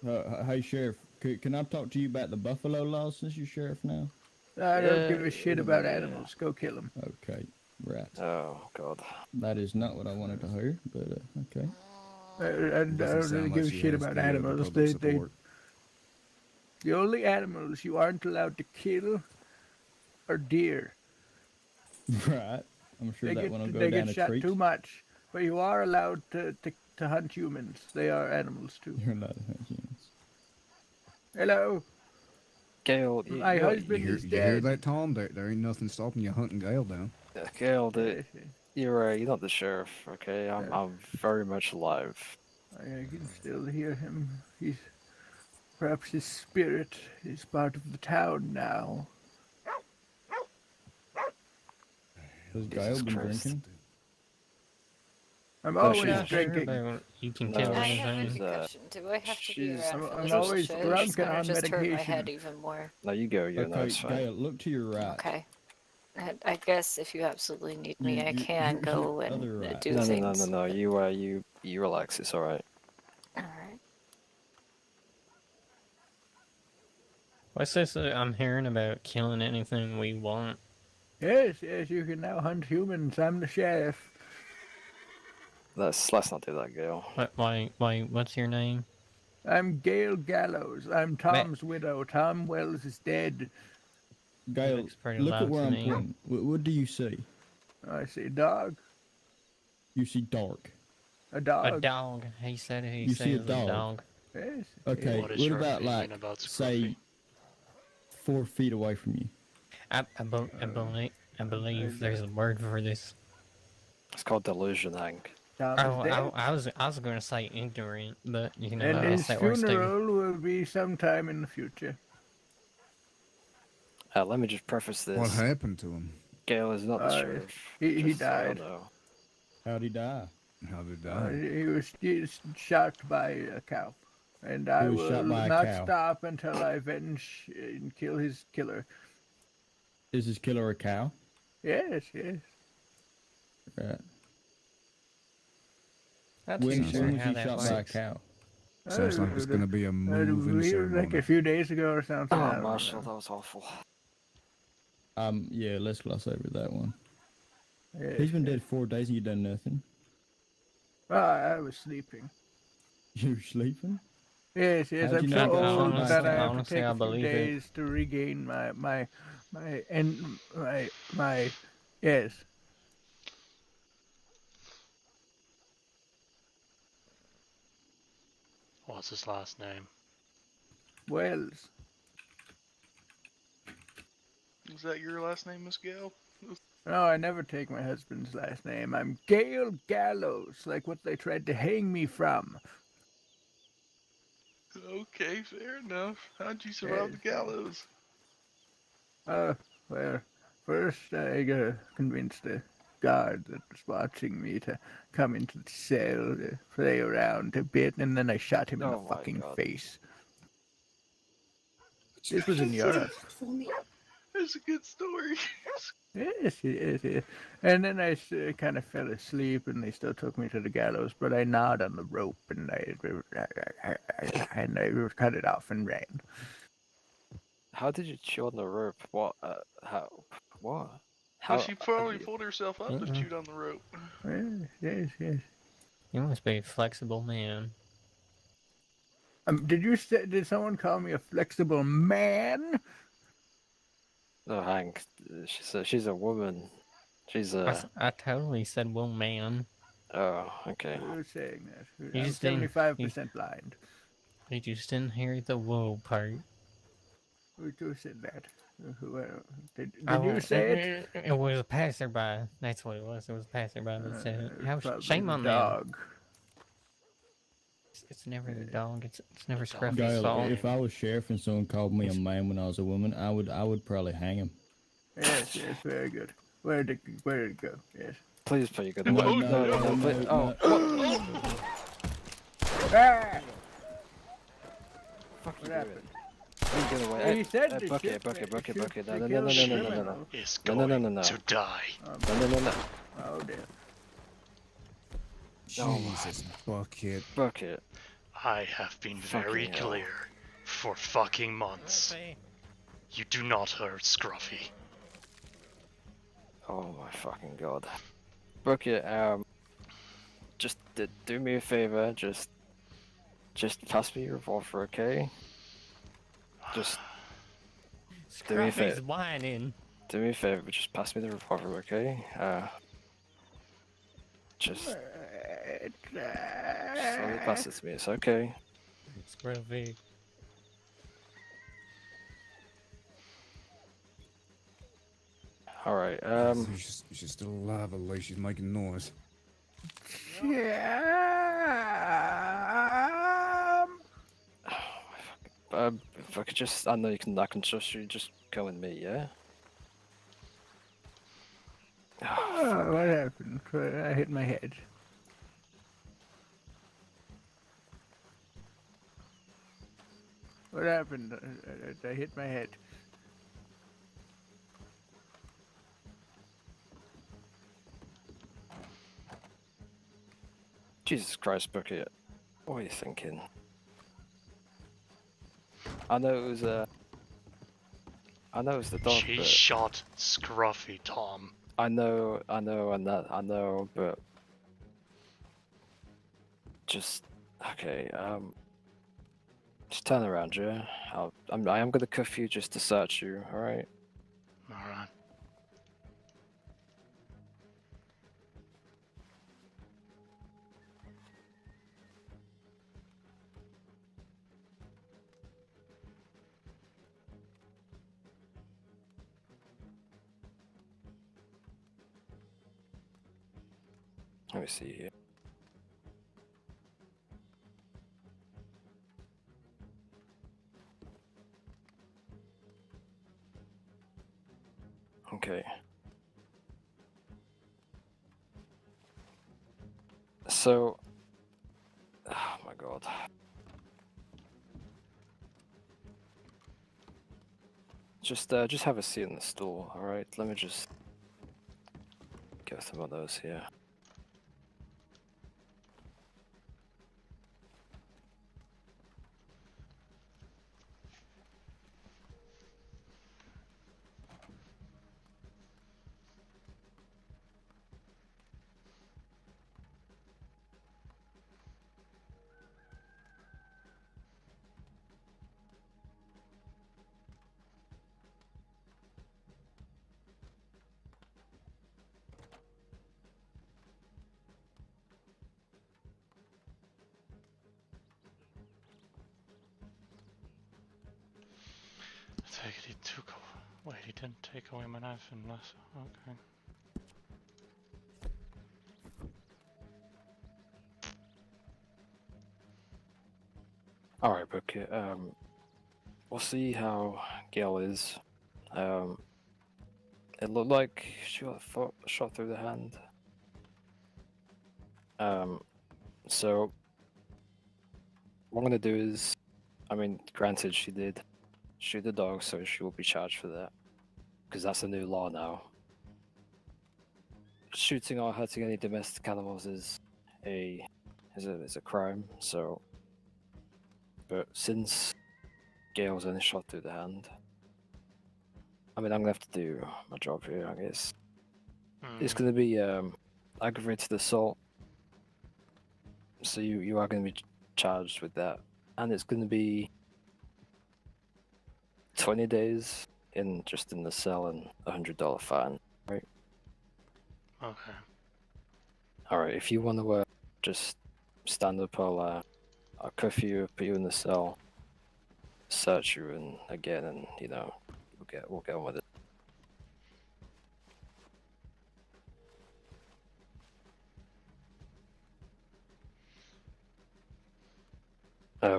Hey, Sheriff, can I talk to you about the buffalo laws since you're sheriff now? I don't give a shit about animals. Go kill them. Okay, right. Oh, God. That is not what I wanted to hear, but okay. I don't really give a shit about animals. The only animals you aren't allowed to kill are deer. Right. I'm sure that one will go they down get a shot creek. too much, but you are allowed to hunt humans. They are animals too. You're allowed to hunt humans. Hello. Gale, My husband is You dead. hear that, Tom? There ain't nothing stopping you hunting Gale down. Gale, you're not the sheriff, okay? I'm very much alive. I can still hear him. Perhaps his spirit is part of the town now. Has Gale been drinking? I'm always drinking. You can No, kill I have a anything. question. Do I have to be around for I'm this always shit? drunk It's gonna and on just hurt my medication. head even more. No, you go. No, Okay, it's fine. Gale, look to your right. Okay. I guess if you absolutely need me, I can go and do no, things. No. You relax. It's all right. All right. What's this I'm hearing about killing anything we want? Yes, you can now hunt humans. I'm the sheriff. Let's not do that, Gale. What's your name? I'm Gale Gallows. I'm Tom's widow. Tom Wells is dead. Gale, look at where I'm pointing. What do you see? I see a dog. You see dark. A dog. A dog. He said he You see a says a dog. dog. Yes. Okay, what about like, say, 4 feet away from you? I believe there's a word for this. It's called delusion, Hank. I was going to say ignorant, but you know, And I his guess that works too. funeral will be sometime in the future. Let me just preface this. What happened to him? Gale is not the sheriff. He Just so you died. know. How'd he die? How'd he die? He was shot by a cow. And I was will shot by a not cow. stop until I avenge and kill his killer. Is his killer a cow? Yes. Right. Not When too sure was how he that shot by a works. cow? Sounds like it's gonna be a moving ceremony. Like a few days ago or something. I Oh, don't Marshall, know. that was awful. Yeah, let's gloss over that one. Yes, He's been dead 4 days and you done nothing. I was sleeping. You were sleeping? Yes, How'd I'm you so know that? old that I have to Honestly, take I a few believe it. days to regain my yes. What's his last name? Wells. Is that your last name, Miss Gale? No, I never take my husband's last name. I'm Gale Gallows, like what they tried to hang me from. Okay, fair enough. How'd you survive the gallows? Well, first I convinced the guard that was watching me to come into the cell to play around a bit, and then I shot him in Oh the my fucking God. face. This was in Europe. It's a good story. Yes, yes. And then I kind of fell asleep, and they still took me to the gallows. But I gnawed on the rope, and I cut it off and ran. How did you chew on the rope? What? How? What? Well, How? she probably pulled herself up and chewed on the rope. Yes, yes. You must be a flexible man. Did someone call me a flexible man? No, Hank. She's a woman. She's a. I totally said woman. Oh, okay. Who's saying that? You I'm just didn't- 75% blind. You just didn't hear the whoa part. Who said that? Did Oh, you say it? It was a passerby. That's what it was. It was a passerby that said it. Probably Shame the on dog. them. It's never the dog. It's never Scruffy's Guy, fault. if I was sheriff and someone called me a man when I was a woman, I would probably hang him. Yes, yes, very good. Where did it go? Yes. Please put your good. No. Ah! Fuck you What doing? happened? You get away. He said the Bucket. ship No. Is No. going to die. No. Oh dear. Jesus, Bucket. Bucket. I have been very Fucking hell. clear for fucking months. You do not hurt Scruffy. Oh my fucking god. Bucket. Just do me a favor. Just pass me your revolver, okay? Just do me a Scruffy's favor. whining. Do me a favor. Just pass me the revolver, okay? Just slowly pass it to me. It's okay. Scruffy. All right. She's still alive, at least she's making noise. If I could just, I know I can trust you. Just go with me, yeah. Oh, what happened? I hit my head. What happened? I hit my head. Jesus Christ, Bucket. What are you thinking? I know it was the dog. She but shot Scruffy, Tom. I know, but just okay. Just turn around, yeah. I am gonna cuff you just to search you. All right. All right. Let me see here. Okay. So, oh my god. Just have a seat in the stool, all right? Let me just get some of those here. Take it, he took. Wait, he didn't take away my knife unless. Okay. All right, Bucket. We'll see how Gail is. It looked like she got shot through the hand. So what I'm gonna do is, I mean, granted she did shoot the dog, so she will be charged for that. Because that's a new law now. Shooting or hurting any domestic animals is a crime. So, but since Gail's only shot through the hand, I mean, I'm gonna have to do my job here, I guess. It's gonna be aggravated assault. So you are gonna be charged with that, and it's gonna be 20 days in the cell and $100 fine, right? Okay. All right. If you want to just stand up, I'll cuff you, put you in the cell, search you, and again, and we'll get on with it.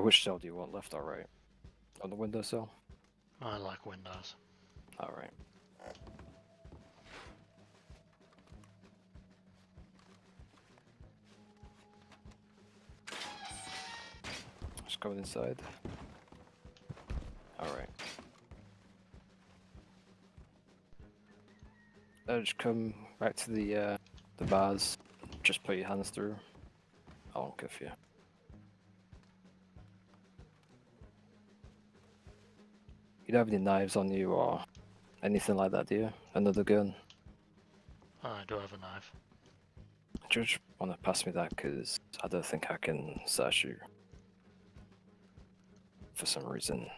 Which cell do you want, left or right? On the window cell? I like windows. All right. Just going inside. All right. Just come back to the bars. Just put your hands through. I won't cuff you. You don't have any knives on you or anything like that, do you? Another gun? I do have a knife. Judge, want to pass me that because I don't think I can search you for some reason.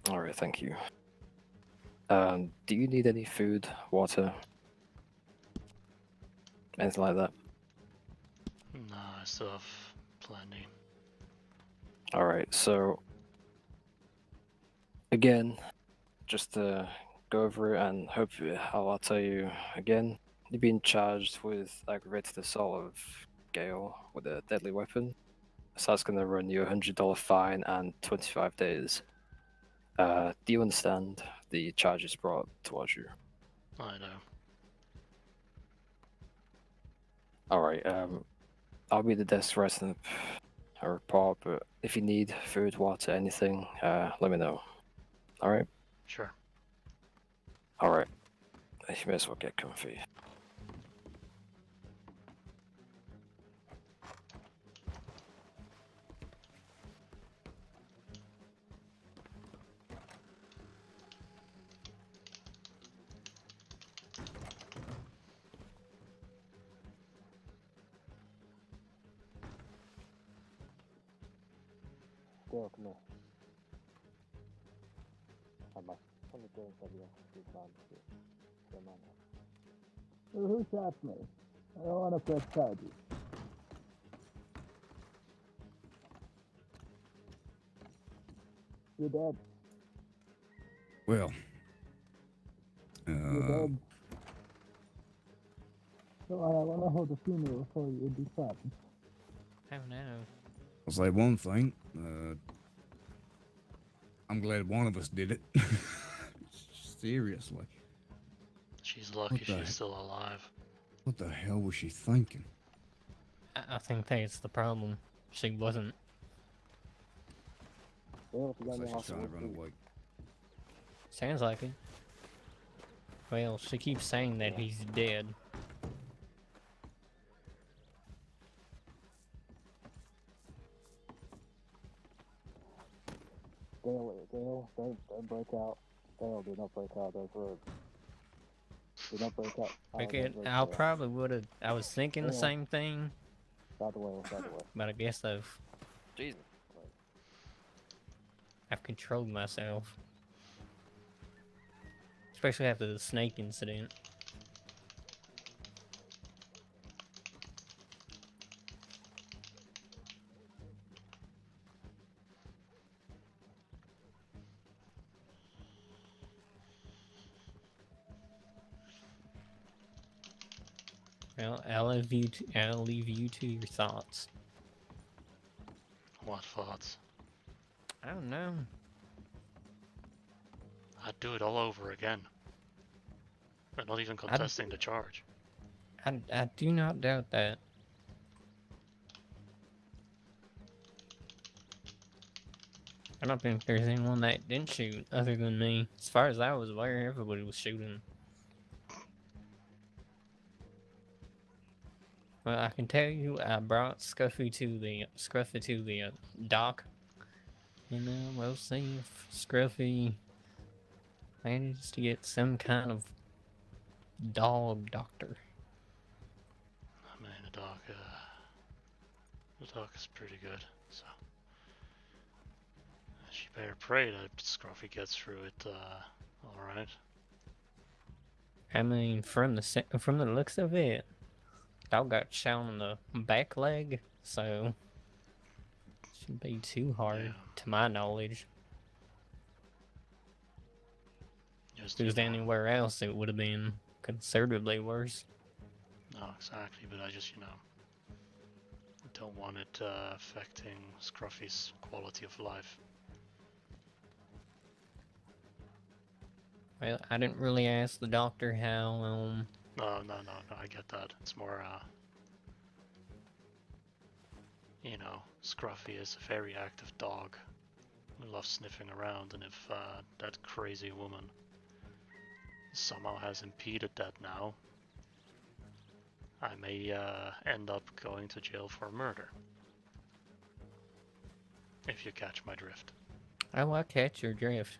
Alright, thank you. Do you need any food, water, anything like that? No, I still have plenty. Alright, so again, just to go over it and hope I'll tell you again, you're being charged with aggravated assault of Gale with a deadly weapon. So that's going to run you a $100 fine and 25 days. Do you understand the charges brought towards you? I know. Alright, I'll be the desk writing up a report, but if you need food, water, anything, let me know. Alright? Sure. Alright. You may as well get comfy. Go, come here. Who shot me? I don't want to press charges. You're dead. Well, You're dead. So I want to hold a funeral for you in this happens. Oh no. I'll say one thing. I'm glad one of us did it. Seriously. She's lucky What the she's still alive. What the hell was she thinking? I think that's the problem. She wasn't. Well, Looks like she's trying to run away. Sounds like it. Well, she keeps saying that he's dead. Dale, don't break out. Dale, do not break out those roads. Do not break out. Buckett, I probably would have. I was thinking the same thing. Out the way, out the way. But I guess Jesus. I've controlled myself. Especially after the snake incident. Well, I'll leave you to your thoughts. What thoughts? I don't know. I'd do it all over again. We're not even contesting the charge. I do not doubt that. I don't think there's anyone that didn't shoot other than me. As far as I was aware, everybody was shooting. Well, I can tell you, I brought Scruffy to the dock. And we'll see if Scruffy manages to get some kind of dog doctor. I mean, the dog is pretty good, so she better pray that Scruffy gets through it, all right. I mean, from the looks of it, dog got shot on the back leg, so shouldn't be too hard, to my knowledge. If it was anywhere else, it would have been considerably worse. No, exactly, but I just, don't want it affecting Scruffy's quality of life. Well, I didn't really ask the doctor how, No, I get that. It's more, Scruffy is a very active dog who loves sniffing around, and if that crazy woman somehow has impeded that now, I may end up going to jail for murder. If you catch my drift. Oh, I catch your drift.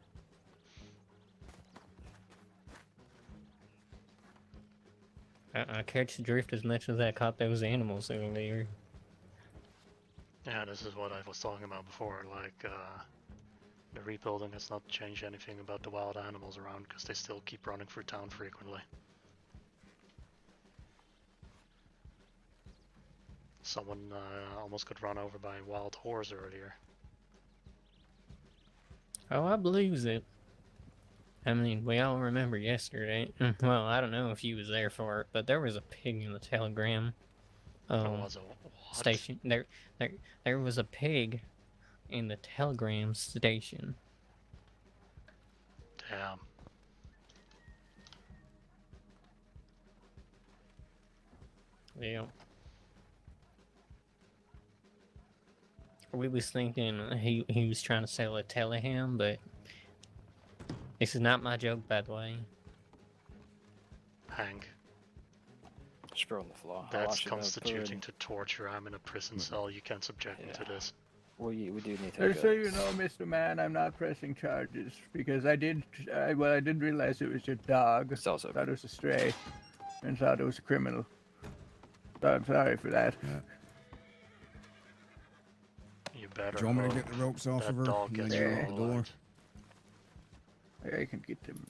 I catch the drift as much as I caught those animals over there. Yeah, this is what I was talking about before, like, the rebuilding has not changed anything about the wild animals around, because they still keep running through town frequently. Someone almost got run over by a wild horse earlier. Oh, I believes it. I mean, we all remember yesterday. Well, I don't know if you was there for it, but there was a pig in the telegram station. There was a pig in the telegram station. Damn. Yeah. We was thinking he was trying to sell a teleham, but this is not my joke, by the way. Hank. Screw on the floor. That's constituting to torture. I'm in a prison cell. You can't subject me to this. We do need to Just so you know, Mr. Man, I'm not pressing charges because I didn't realize it was your dog. Thought it was a stray, and thought it was a criminal. So I'm sorry for that. You better. Do you want me to get the ropes off of her and then you out the door? I can get them.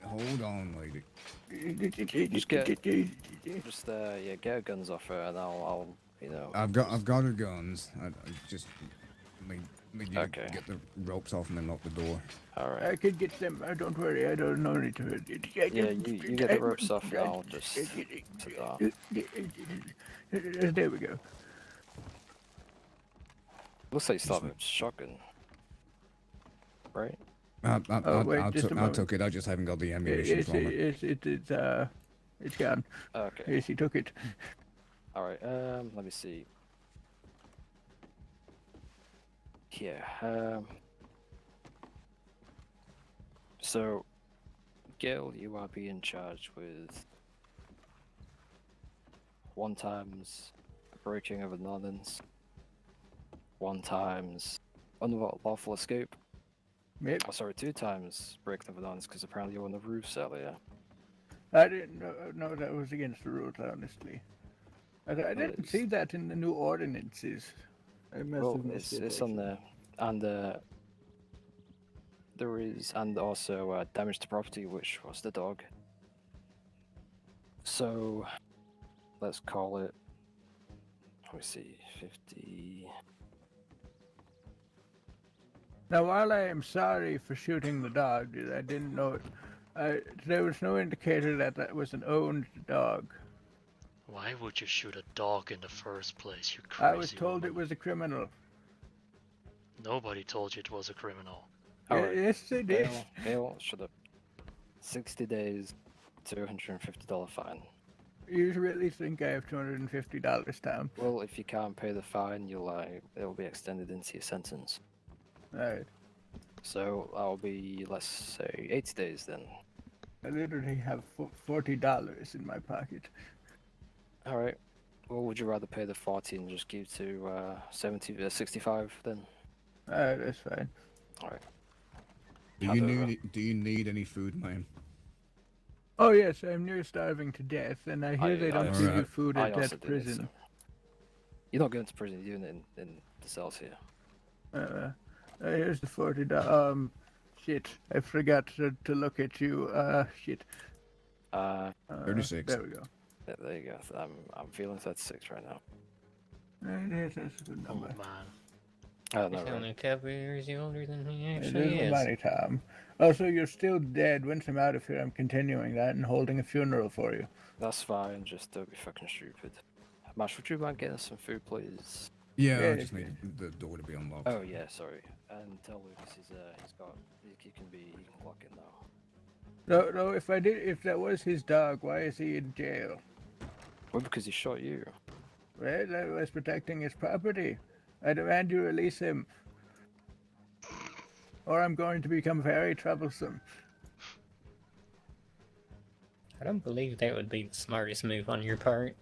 Hold on, lady. Get her guns off her, and I'll I've got her guns. I just need you to get the ropes off and then lock the door. All right. I can get them. Don't worry. I don't know need to. Yeah, you get the ropes off, and I'll just There we go. Looks like you still have a shotgun, right? I took it. I just haven't got the ammunition from it. It's gone. Okay. Yes, he took it. All right. Let me see. Here. So, Gil, you are being charged with 1 times breaking of an ordinance, 1 times unlawful escape. Yep. Oh, sorry, 2 times breaking of an ordinance because apparently you were on the roofs earlier. I didn't know that was against the rules, honestly. I didn't see that in the new ordinances. I must have missed it. It's on there, and there is, and also damage to property, which was the dog. So, let's call it. Let me see, 50. Now, while I am sorry for shooting the dog, I didn't know it. There was no indicator that was an owned dog. Why would you shoot a dog in the first place, you crazy I was told it was a criminal. Nobody told you it was a criminal. Alright. Yes, they did. Bail should have 60 days, $250 fine. You really think I have $250, Tom? Well, if you can't pay the fine, it'll be extended into your sentence. Alright. So that'll be, let's say, 80 days then. I literally have $40 in my pocket. All right. Well, would you rather pay the 40 and just give to 65 then? Alright, that's fine. All right. Do you need any food, ma'am? Oh yes, I'm near starving to death, and I hear they don't give you food at also that did it, prison. so. You're not going to prison, you're doing it in the cells here. Here's the $40. Shit, I forgot to look at you. Shit. 36. There we go. There you go. I'm feeling 36 right now. Yes, that's a good number. Oh man. I don't know. He's only a couple years older than he It actually is is. money, Tom. Oh, so you're still dead. Once I'm out of here, I'm continuing that and holding a funeral for you. That's fine, just don't be fucking stupid. Mash, would you mind getting some food, please? Yeah, I just need the door to be unlocked. Oh yeah, sorry. And tell Lucas he can walk in now. No, if that was his dog, why is he in jail? Well, because he shot you. Well, I was protecting his property. I demand you release him, or I'm going to become very troublesome. I don't believe that would be the smartest move on your part.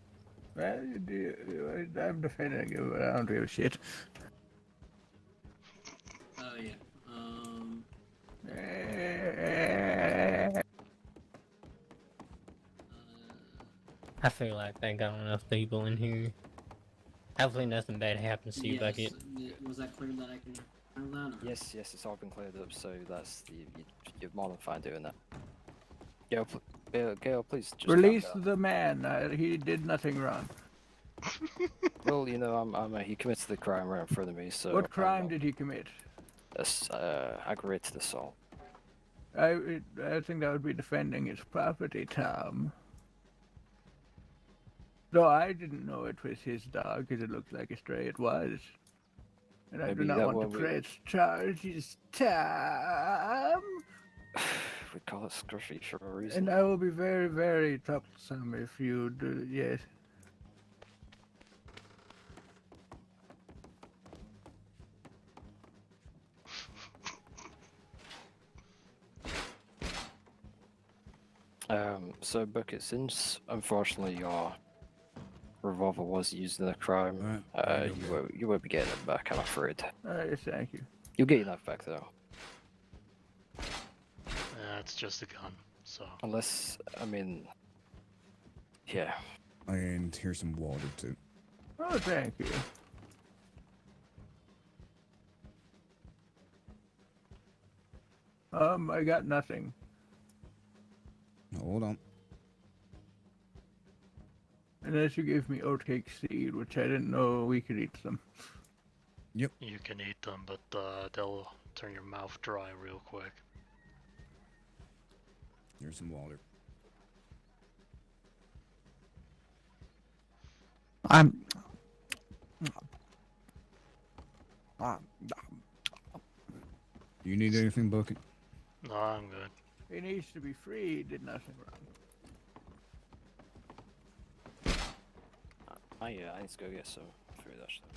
Well, I'm defending you, but I don't give a shit. Oh yeah. I feel like they got enough people in here. Hopefully nothing bad happens to you, Yes. Bucket. Was that clear that I can handle that? Yes, it's all been cleared up, so you're more than fine doing that. Gail, please just Release calm down. the man. He did nothing wrong. Well, you know, he committed the crime right in front of me, so... What crime did he commit? Aggravated assault. I think that would be defending his property, Tom. No, I didn't know it was his dog, because it looked like a stray. It was. And I Maybe do not that want to one we- press charges, Tom. We call it scruffy for a reason. And I will be very, very troublesome if you do, yes. So Bucket, since unfortunately your revolver was used in the crime, you won't be getting it back, I'm afraid. Yes, thank you. You'll get your knife back though. It's just a gun, so. Unless, I mean, yeah. And here's some water too. Oh, thank you. I got nothing. Hold on. Unless you gave me oatcake seed, which I didn't know we could eat them. Yep. You can eat them, but they'll turn your mouth dry real quick. Here's some water. You need anything, Bucket? No, I'm good. He needs to be free. He did nothing wrong. I need to go get some food actually.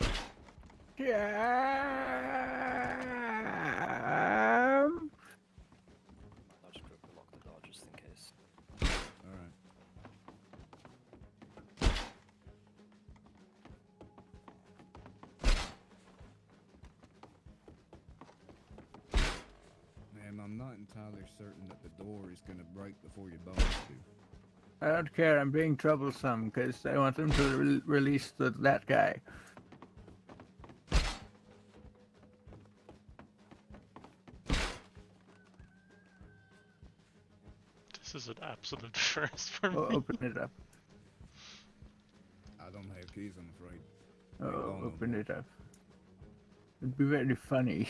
I'll just quickly lock the door just in case. Alright. Ma'am, I'm not entirely certain that the door is gonna break before your bones do. I don't care. I'm being troublesome because I want them to release that guy. This is an absolute first for me. Oh, open it up. I don't have keys, I'm afraid. Oh, open it up. It'd be very funny.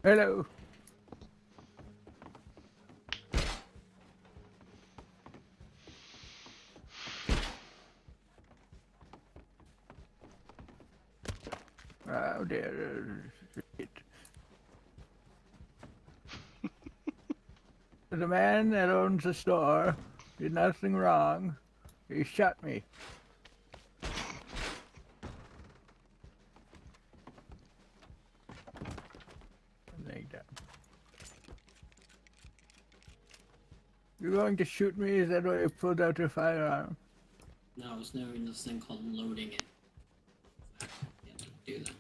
Hello. Oh dear. Shit. The man that owns the store did nothing wrong. He shot me. Like that. You're going to shoot me? Is that why you pulled out your firearm? No, I was doing this thing called loading it. You have to do that.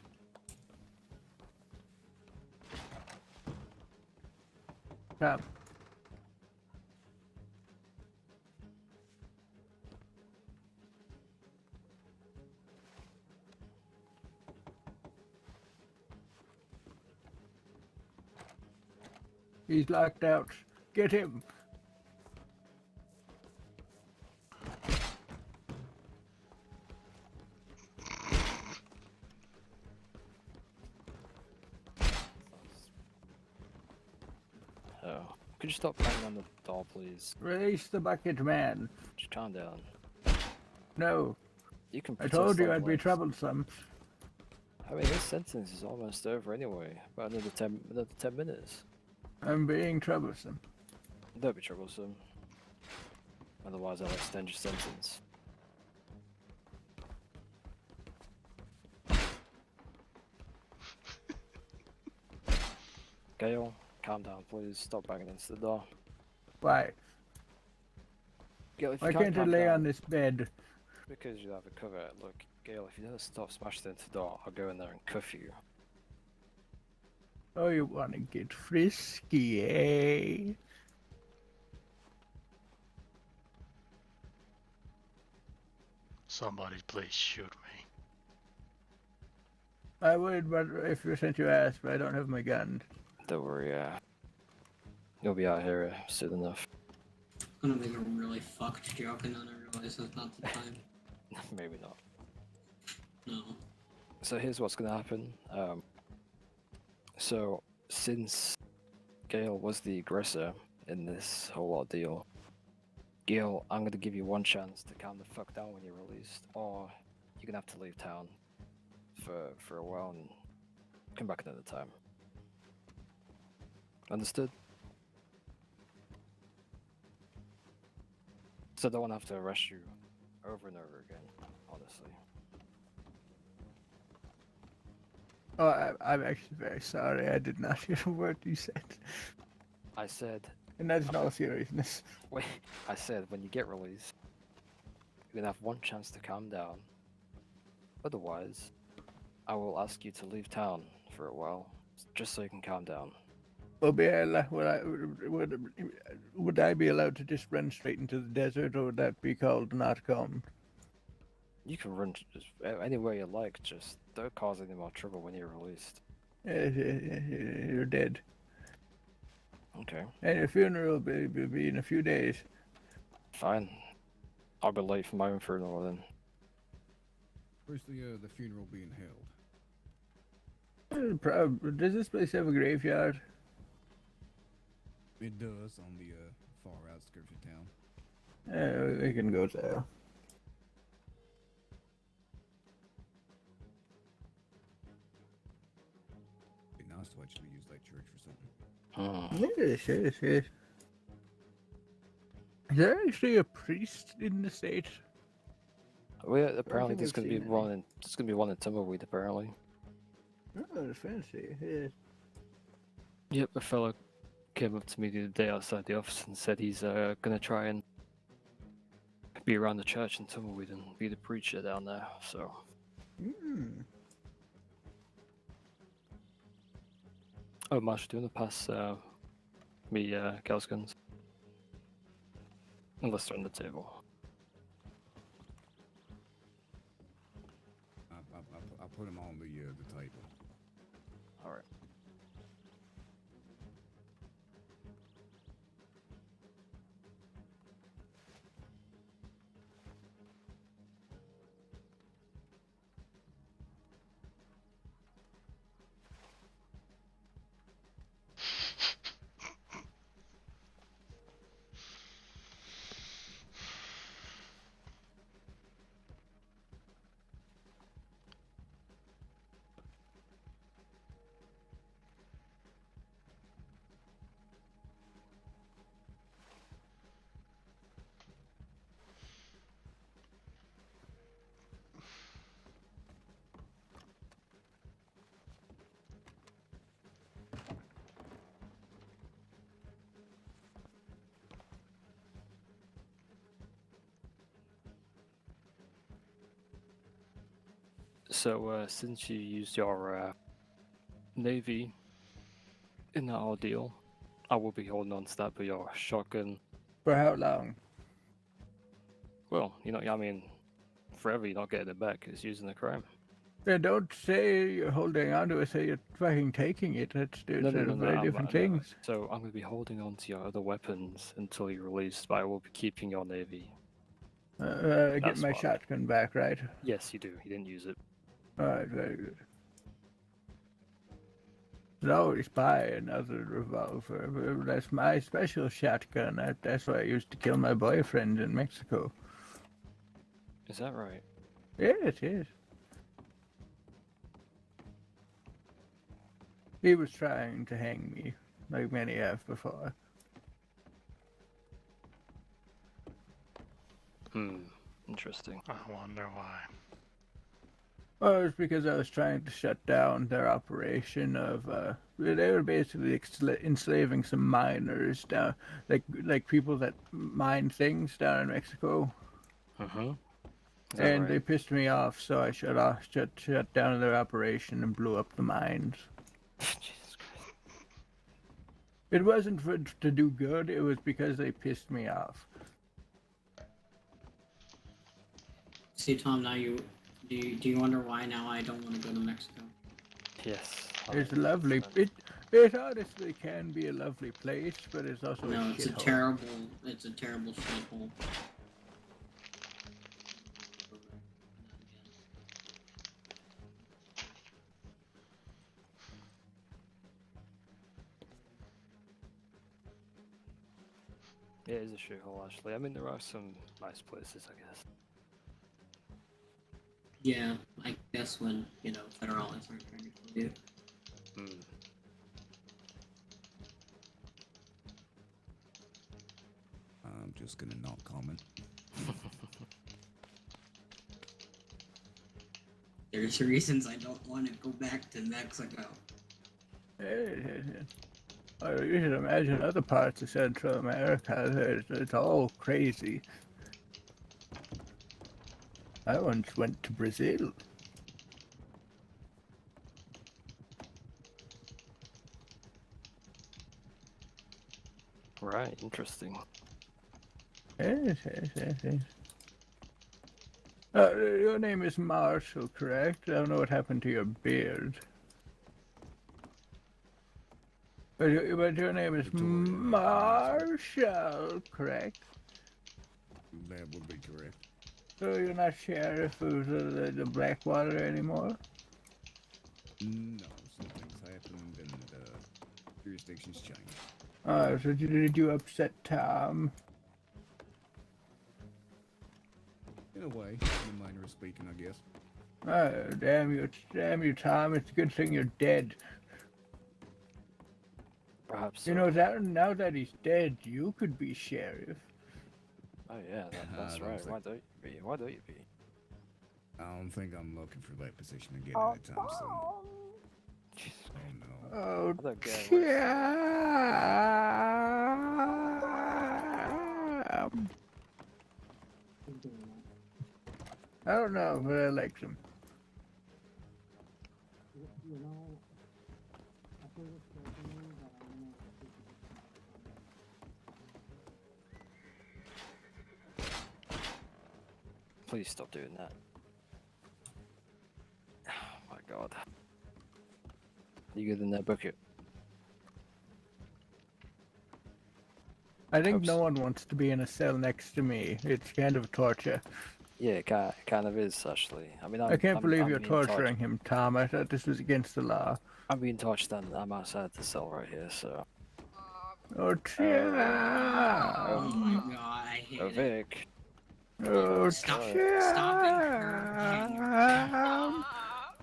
Come. He's locked out. Get him. Oh, could you stop banging on the door, please? Release the bucket man. Just calm down. No. You can I told you protest I'd be like troublesome. I mean, this sentence is almost over anyway. About another 10 minutes. I'm being troublesome. Don't be troublesome. Otherwise, I'll extend your sentence. Gale, calm down, please. Stop banging against the door. Why? Gale, if you Why can't I calm lay down, on this bed? Because you have a cover. Look, Gale, if you don't stop smashing into the door, I'll go in there and cuff you. Oh, you want to get frisky, eh? Somebody please shoot me. I would, but if you sent you asked, but I don't have my gun. Don't worry, you'll be out here soon enough. I'm gonna make a really fucked joke and then I realize that's not the time. Maybe not. No. So here's what's gonna happen. So since Gale was the aggressor in this whole ordeal, Gale, I'm gonna give you one chance to calm the fuck down when you're released, or you're gonna have to leave town for a while and come back another time. Understood? So I don't want to have to arrest you over and over again, honestly. Oh, I'm actually very sorry. I did not hear a word you said. I said... And that's in all seriousness. Wait, I said when you get released, you're gonna have one chance to calm down. Otherwise, I will ask you to leave town for a while, just so you can calm down. Would I be allowed to just run straight into the desert, or would that be called not calm? You can run just anywhere you like, just don't cause any more trouble when you're released. You're dead. Okay. And your funeral will be in a few days. Fine. I'll be late for my own funeral then. Where's the funeral being held? Does this place have a graveyard? It does, on the far outskirts of town. We can go there. Be nice to actually use that church for something. Yes. Is there actually a priest in the state? Well, apparently there's gonna be one. There's gonna be one in Tumbleweed, apparently. Oh, that's fancy. Yes. Yep, a fellow came up to me the other day outside the office and said he's gonna try and be around the church in Tumbleweed and be the preacher down there. So. Oh, Marsh, do you want to pass me Gal's guns? Unless they're on the table. I put them on the table. All right. So, since you used your Navy in that ordeal, I will be holding on to that with your shotgun. For how long? Well, I mean, forever you're not getting it back. It's using the crime. Then don't say you're holding on to it, say you're fucking taking it. That's two very different things. So I'm going to be holding on to your other weapons until you're released, but I will be keeping your Navy. Get That's my what- shotgun back, right? Yes, you do. You didn't use it. Alright, very good. I'd always buy another revolver. But that's my special shotgun. That's what I used to kill my boyfriend in Mexico. Is that right? Yeah, it is. He was trying to hang me, like many have before. Interesting. I wonder why. Well, it was because I was trying to shut down their operation of, they were basically enslaving some miners down, like people that mine things down in Mexico. And they pissed me off, so I shut down their operation and blew up the mines. Jesus Christ. It wasn't to do good, it was because they pissed me off. See, Tom, now do you wonder why now I don't want to go to Mexico? Yes. It's lovely. It honestly can be a lovely place, but it's also No, a it's a shithole. terrible shithole. Yeah, it is a shithole, actually. I mean, there are some nice places, I guess. Yeah, I guess when, federalists aren't trying to kill you. I'm just gonna not comment. There's reasons I don't want to go back to Mexico. You should imagine other parts of Central America. It's all crazy. I once went to Brazil. Right, interesting. Yes. Your name is Marshall, correct? I don't know what happened to your beard. But your name is Marshall, correct? That would be correct. So you're not sheriff of the Blackwater anymore? No, something's happened and jurisdiction's changed. So did you upset Tom? In a way, in a manner of speaking, I guess. Oh, damn you, Tom. It's a good thing you're dead. Perhaps. You know, now that he's dead, you could be sheriff. Oh yeah, that's right. Why don't you be? I don't think I'm looking for that position again anytime soon. Oh no. Oh, I don't know, but I like him. Please stop doing that. Oh my god. You good in there, Buckett? I think no one wants to be in a cell next to me. It's kind of torture. Yeah, it kind of is, actually. I mean, I can't believe you're torturing him, Tom. I thought this was against the law. I'm being tortured and I'm outside the cell right here, so... Oh, Oh my god, I hate it. Vic. Oh, Stop encouraging her.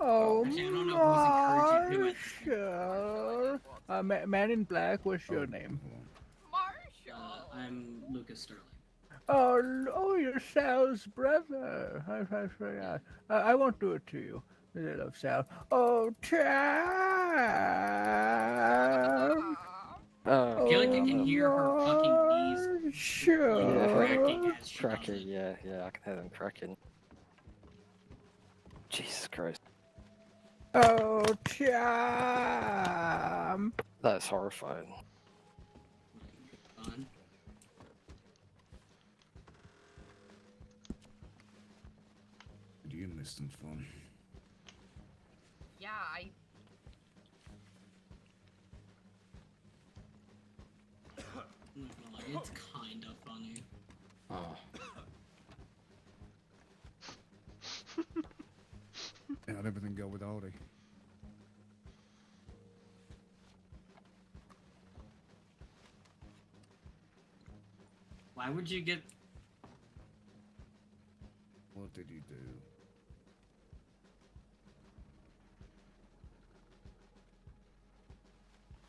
Oh, Actually, I don't know who's encouraging who. Man in Black, what's your name? I'm Lucas Sterling. Oh, you're Sal's brother. I forgot. I won't do it to you. I love Sal. Oh, Tom. I feel like I can hear her fucking knees Sure. cracking as she Cracking, yeah, I can hear them cracking. Jesus Christ. Oh, Cham! That's horrifying. Fun. You missed some fun. Yeah, I'm not gonna lie, it's kind of funny. Oh. How'd everything go with Aldi? Why would you get? What did you do?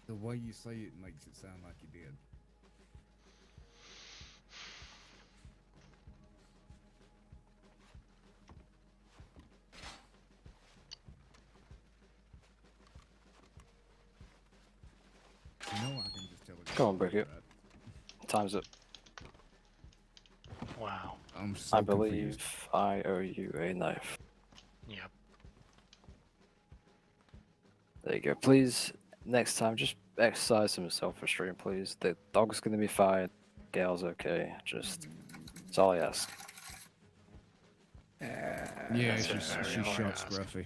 The way you say it makes it sound like you did. You know I can just tell it. Go on, Buckett. Time's up. Wow. I'm so I believe confused. I owe you a knife. Yep. There you go. Please, next time, just exercise some self-restraint, please. The dog's gonna be fine. Gal's okay. Just, that's all I ask. Yeah, That's she very shot hard. Scruffy.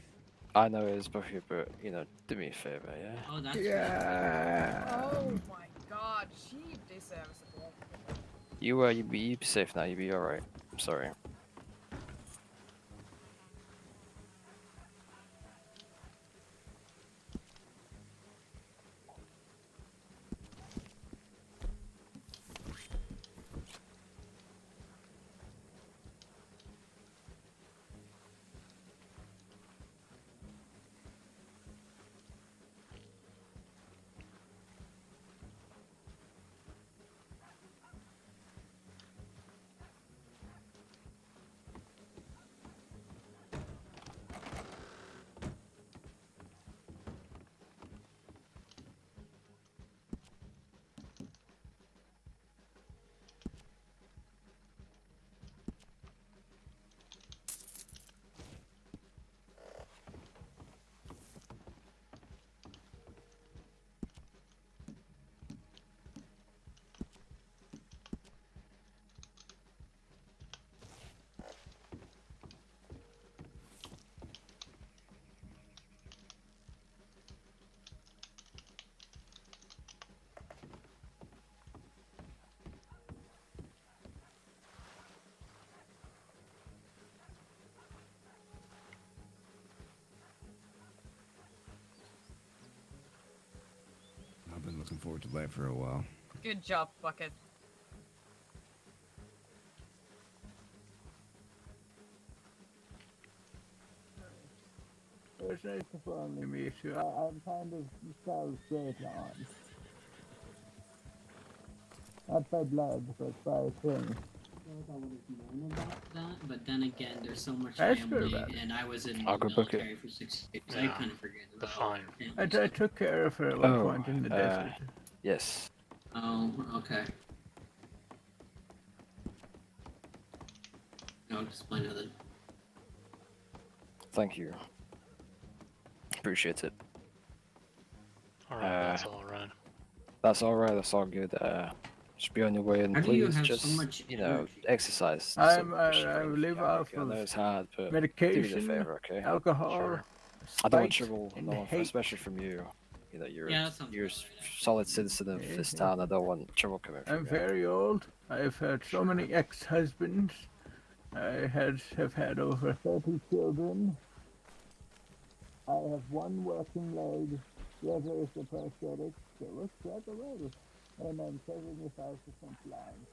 I know it is Buffy, but, you know, do me a favor, yeah? Oh, that's oh my god, she deserves a blow. You be safe now. You be alright. I'm sorry. I've been looking forward to that for a while. Good job, Bucket. It's nice to finally meet you. I'm kind of straight on. Not by blood, but by thing. I would have known about that, but then again, there's so much That's good family, about it. and I was in I'll the go book it. military for 6 years. I Yeah, kind of forget the about fine. family I took care of her at one point in the desert. Yes. Oh, okay. I'll explain it then. Thank you. Appreciate it. Alright, that's alright. That's alright. That's all good. Just be on your way, and How do you please have just, so much you know, exercise. I some live restraint. off I know of it's hard, but do me the medication, favor, okay? alcohol, Sure. I don't want spite, trouble, and no, hate. especially from you. You know, you're Yeah, that sounds you're a solid citizen of this town. I don't want trouble coming from I'm you. very old. I've had so many ex-husbands. I have had over 30 children. I have one working leg. The other is a prosthetic. So it looks quite well. And I'm 75% blind.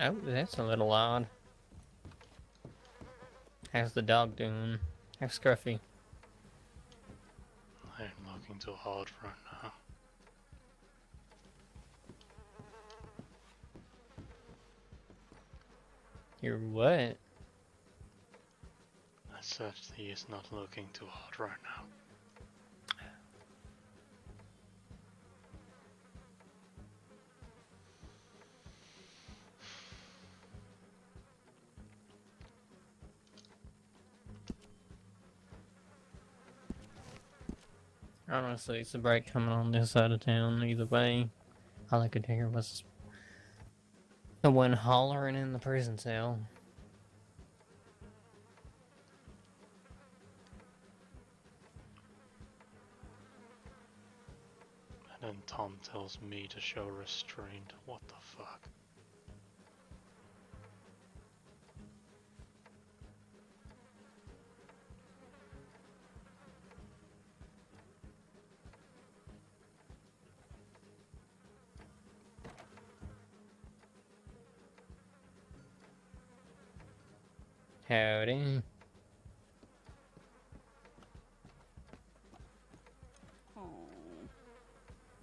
Oh, that's a little odd. How's the dog doing? How's Scruffy? I ain't looking too hard right now. You're what? I said he is not looking too hard right now. Honestly, it's a break coming on this side of town. Either way, all I could hear was the one hollering in the prison cell. And then Tom tells me to show restraint. What the fuck? Howdy.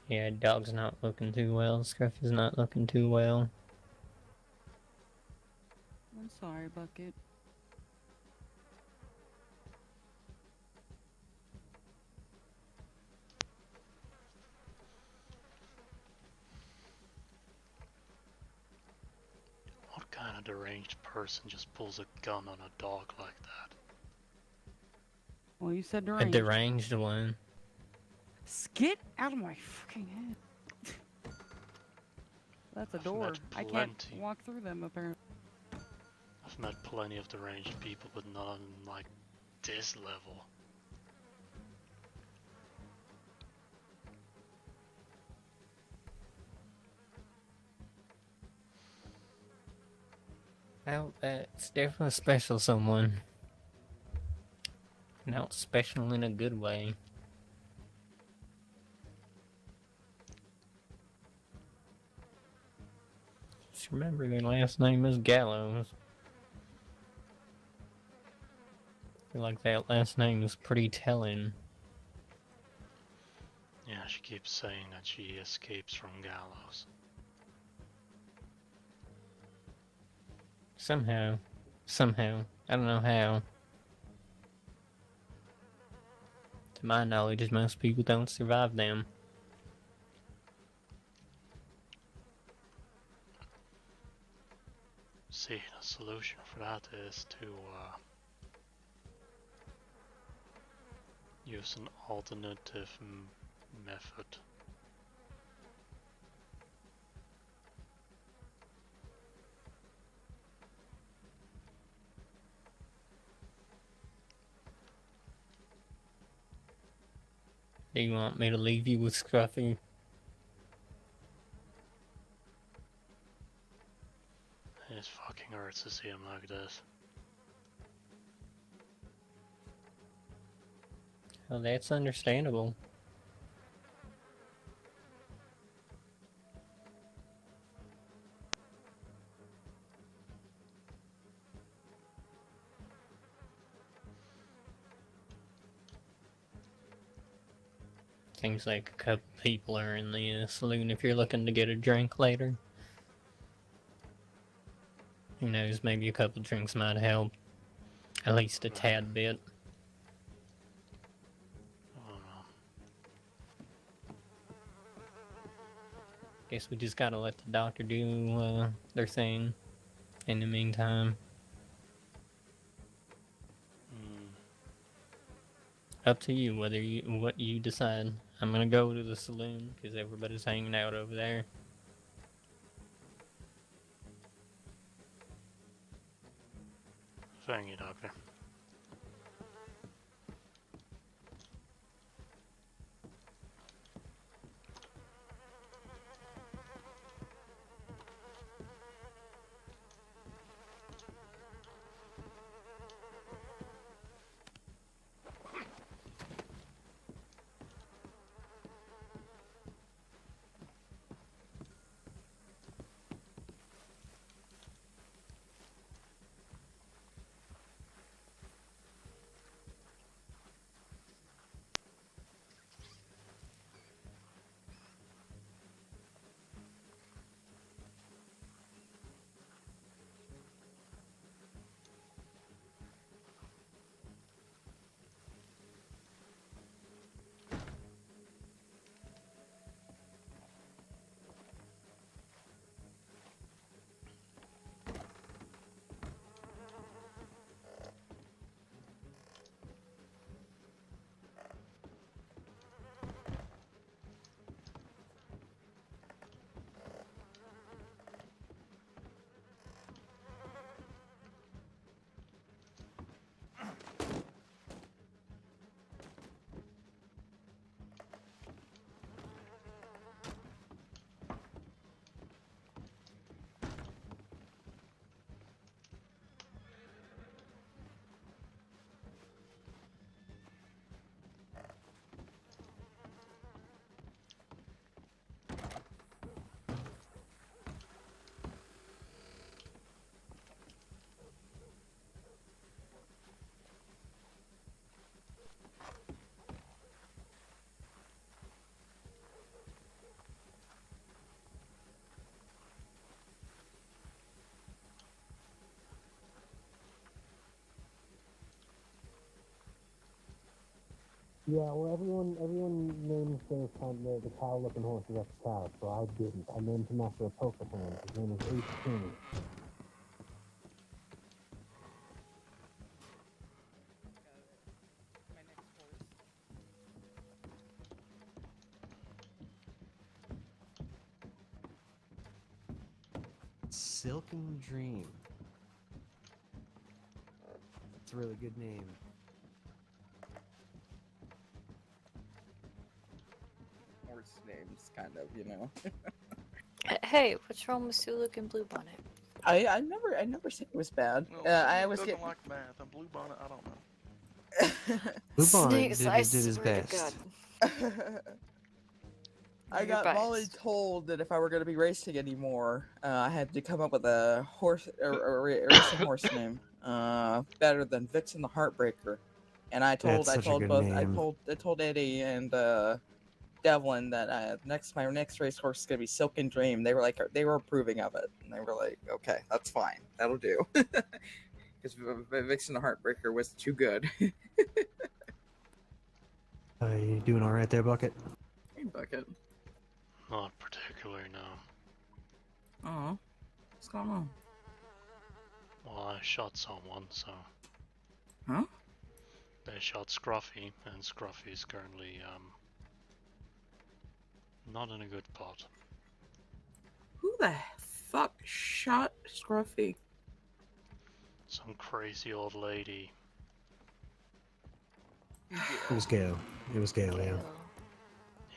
Yeah, dog's not looking too well. Scruffy's not looking too well. I'm sorry, Bucket. What kind of deranged person just pulls a gun on a dog like that? Well, you said A deranged. deranged one. Get out of my fucking head. That's a door. I can't walk through them, apparently. I've met plenty of deranged people, but none like this level. Well, that's definitely special someone. Not special in a good way. Just remember their last name is Gallows. I feel like that last name is pretty telling. Yeah, she keeps saying that she escapes from Gallows. Somehow, I don't know how. To my knowledge, most people don't survive them. See, the solution for that is to use an alternative method. Do you want me to leave you with Scruffy? It fucking hurts to see him like this. Well, that's understandable. Seems like a couple people are in the saloon if you're looking to get a drink later. Who knows, maybe a couple drinks might help. At least a tad bit. Guess we just gotta let the doctor do their thing in the meantime. Up to you what you decide. I'm gonna go to the saloon because everybody's hanging out over there. Thank you, doctor. Yeah, well, everyone names their the cow-looking horses after cows, so I didn't. I named him after a poker hand. His name is Ace King. Silken Dream. It's a really good name. Horse names, kind of, you know. Hey, what's wrong with Suluk and Bluebonnet? I never said it was bad. Well, I Sue always doesn't get like math, and Bluebonnet, I don't know. Bluebonnet Snakes, I did his swear to best. I You're got Molly biased. told that if I were going to be racing anymore, I had to come up with a horse or a racing horse name better than Vixen the Heartbreaker. And I That's such a good name. told Eddie and Devlin that my next racehorse is going to be Silken Dream. They were approving of it, and they were like, okay, that's fine, that'll do. Because Vixen the Heartbreaker was too good. Are you doing all right there, Bucket? Hey, Bucket. Not particularly, no. Oh, what's going on? Well, I shot someone, so... Huh? They shot Scruffy, and Scruffy is currently, not in a good spot. Who the fuck shot Scruffy? Some crazy old lady. It was Gale. Yeah.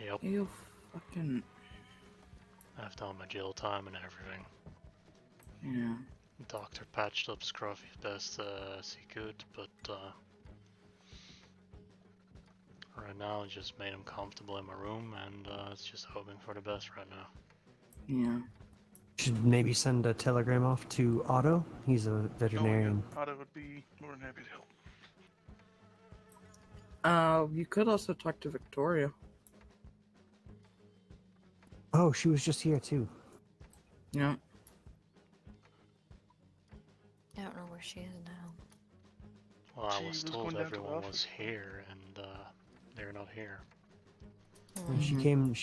Yep. You fucking... I've done my jail time and everything. Yeah. The doctor patched up Scruffy as best as he could, but right now I just made him comfortable in my room, and it's just hoping for the best right now. Yeah. Should maybe send a telegram off to Otto. He's a veterinarian. Otto would be more than happy to help. You could also talk to Victoria. Oh, she was just here too. Yeah. I don't know where she is now. Well, I She was was told going down to everyone the was office. here, and they're not here. And She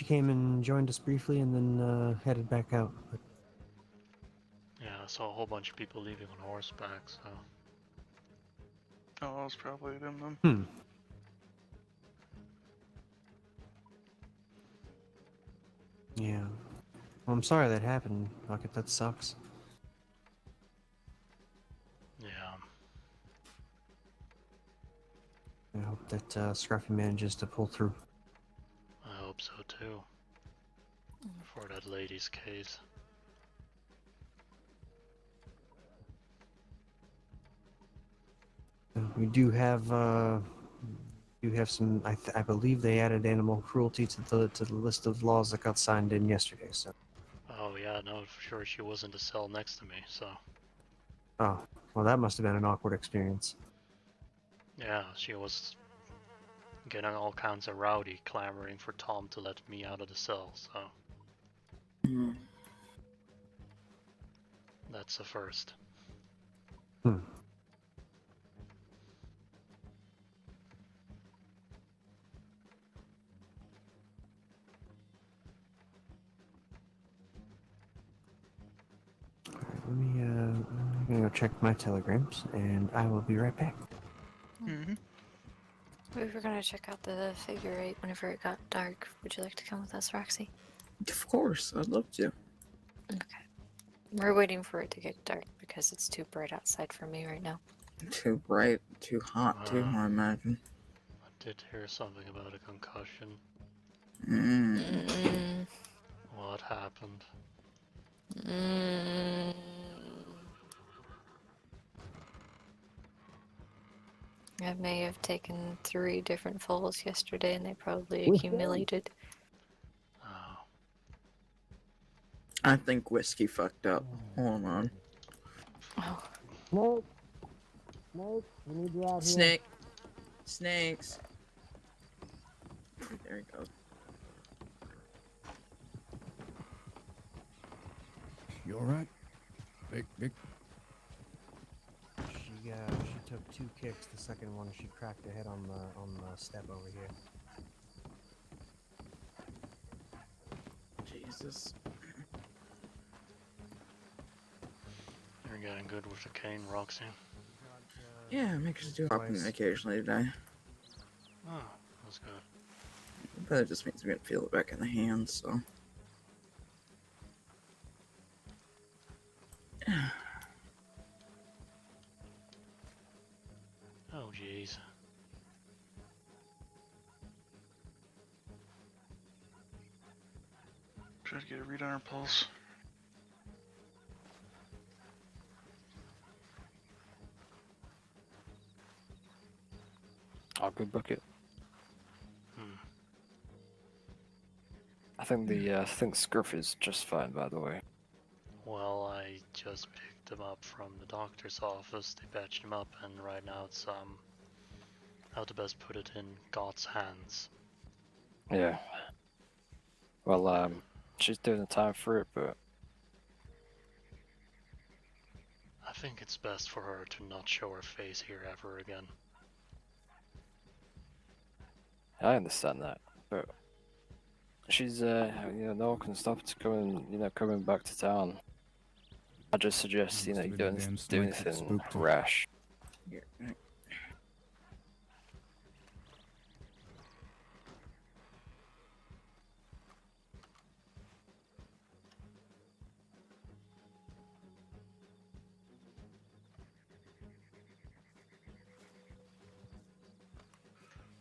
came and joined us briefly, and then headed back out. But Yeah, I saw a whole bunch of people leaving on horseback, so... Oh, it was probably them then. Yeah. Well, I'm sorry that happened, Bucket. That sucks. Yeah. I hope that Scruffy manages to pull through. I hope so too. For that lady's case. We do have some. I believe they added animal cruelty to the list of laws that got signed in yesterday. So. Oh yeah, no, for sure she was in the cell next to me, so... Oh, well, that must have been an awkward experience. Yeah, she was getting all kinds of rowdy, clamoring for Tom to let me out of the cell, so... That's a first. I'm gonna go check my telegrams, and I will be right back. We were gonna check out the figure eight whenever it got dark. Would you like to come with us, Roxy? Of course, I'd love to. Okay. We're waiting for it to get dark because it's too bright outside for me right now. Too bright, too hot, too, I imagine. I did hear something about a concussion. What happened? I may have taken 3 different falls yesterday and they probably accumulated. I think whiskey fucked up. Hold on. Oh. Snake! Snake! We need you out here. Snake! Snakes! There he goes. You alright? Vic? she took 2 kicks. The second one, she cracked her head on the step over here. Jesus. You're getting good with the cane, Roxy. Yeah, makes you do help me occasionally today. Oh, that's good. But it just means I'm gonna feel it back in the hands, so. Oh, jeez. Try to get a read on her pulse. Oh, good bucket. Hmm. I think Scruff is just fine, by the way. Well, I just picked him up from the doctor's office. They patched him up, and right now it's how to best put it, in God's hands. Yeah. Well, she's doing the time for it, but I think it's best for her to not show her face here ever again. I understand that. But she's, no one can stop her coming back to town. I just suggest, you don't do anything rash. Yeah.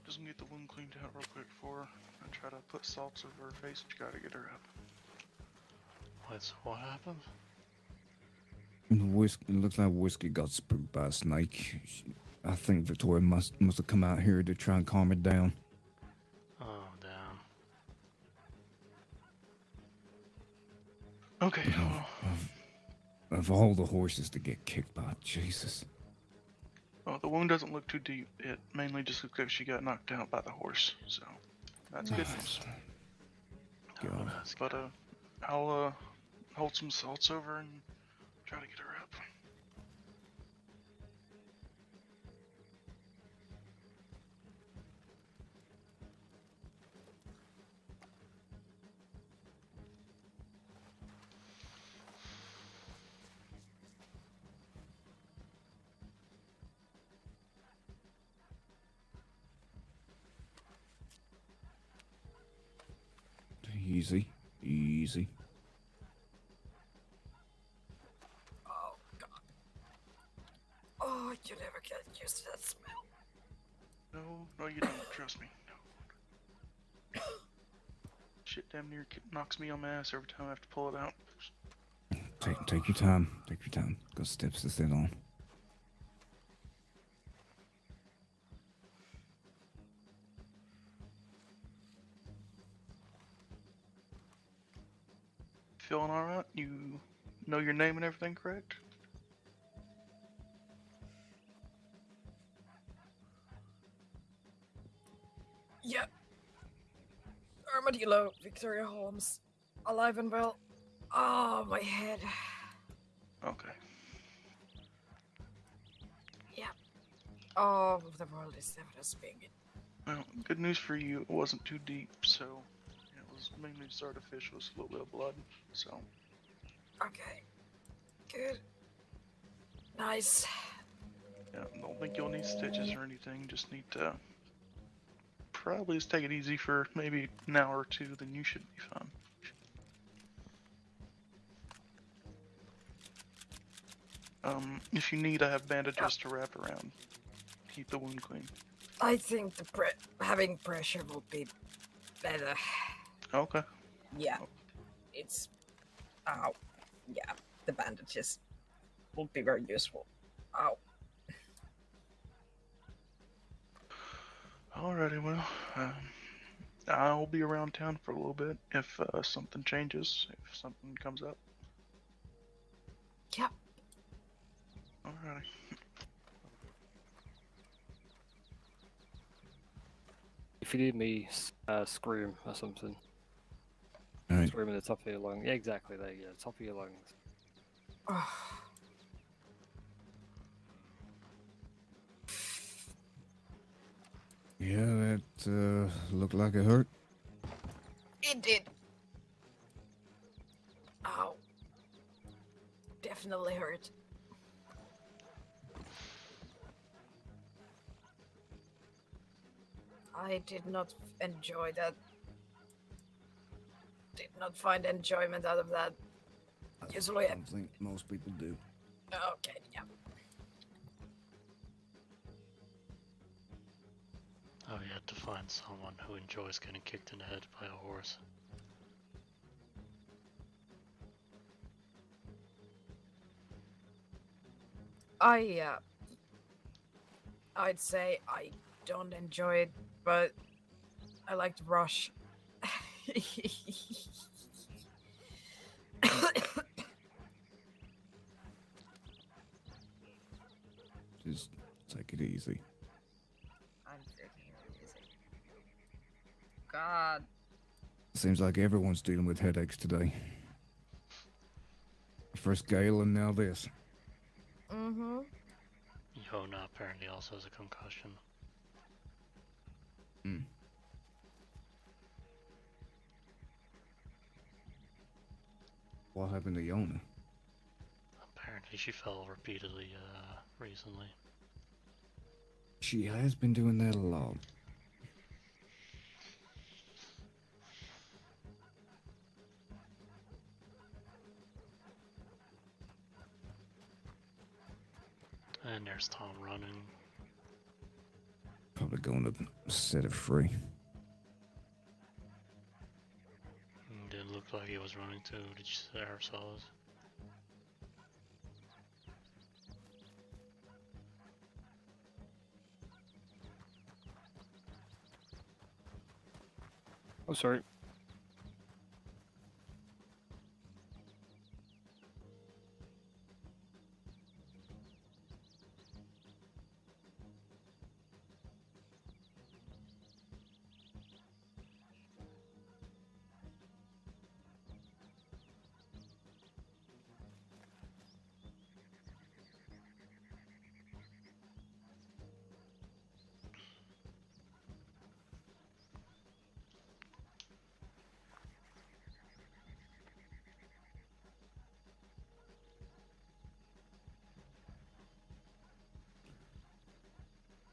Just gonna get the wound cleaned out real quick for her and try to put salts over her face, but you gotta get her up. Wait, so what happened? It looks like Whiskey got spooked by a snake. I think Victoria must have come out here to try and calm it down. Oh, damn. Okay, well. Of all the horses to get kicked by, Jesus. Well, the wound doesn't look too deep. It mainly just looks like she got knocked out by the horse, so that's good news. God. But I'll hold some salts over and try to get her up. Easy, easy. Oh God. Oh, you never get used to that smell. No, you don't. Trust me. No. Shit damn near knocks me on my ass every time I have to pull it out. Take your time. Take your time. Got steps to sit on. Feeling alright? You know your name and everything, correct? Yep. Armadillo, Victoria Holmes. Alive and well. Oh, my head. Okay. Yeah. Oh, the world is never as big. Well, good news for you, it wasn't too deep, so it was mainly just artificial, just a little bit of blood, so. Okay. Good. Nice. Yeah, don't think you'll need stitches or anything, just need to probably just take it easy for maybe an hour or two, then you should be fine. If you need, I have bandages to wrap around. Keep the wound clean. I think having pressure will be better. Okay. Yeah. It's... Ow. Yeah, the bandages will be very useful. Ow. Alrighty, well, I'll be around town for a little bit if something changes, if something comes up. Yep. Alrighty. If you need me, scream or something. Alright. Scream at the top of your lungs. Yeah, exactly. There you go. Top of your lungs. Yeah, that looked like it hurt. It did. Ow. Definitely hurt. I did not enjoy that. Did not find enjoyment out of that. Usually, I don't think most people do. okay, yeah. Oh, you had to find someone who enjoys getting kicked in the head by a horse. I'd say I don't enjoy it, but I like to rush. Just take it easy. I'm taking it easy. God. Seems like everyone's dealing with headaches today. First Gale and now this. Mm-hmm. Yona apparently also has a concussion. Hmm. What happened to Yona? Apparently she fell repeatedly recently. She has been doing that a lot. And there's Tom running. Probably going to set it free. Didn't look like he was running too. Did you see our saws? Oh, sorry.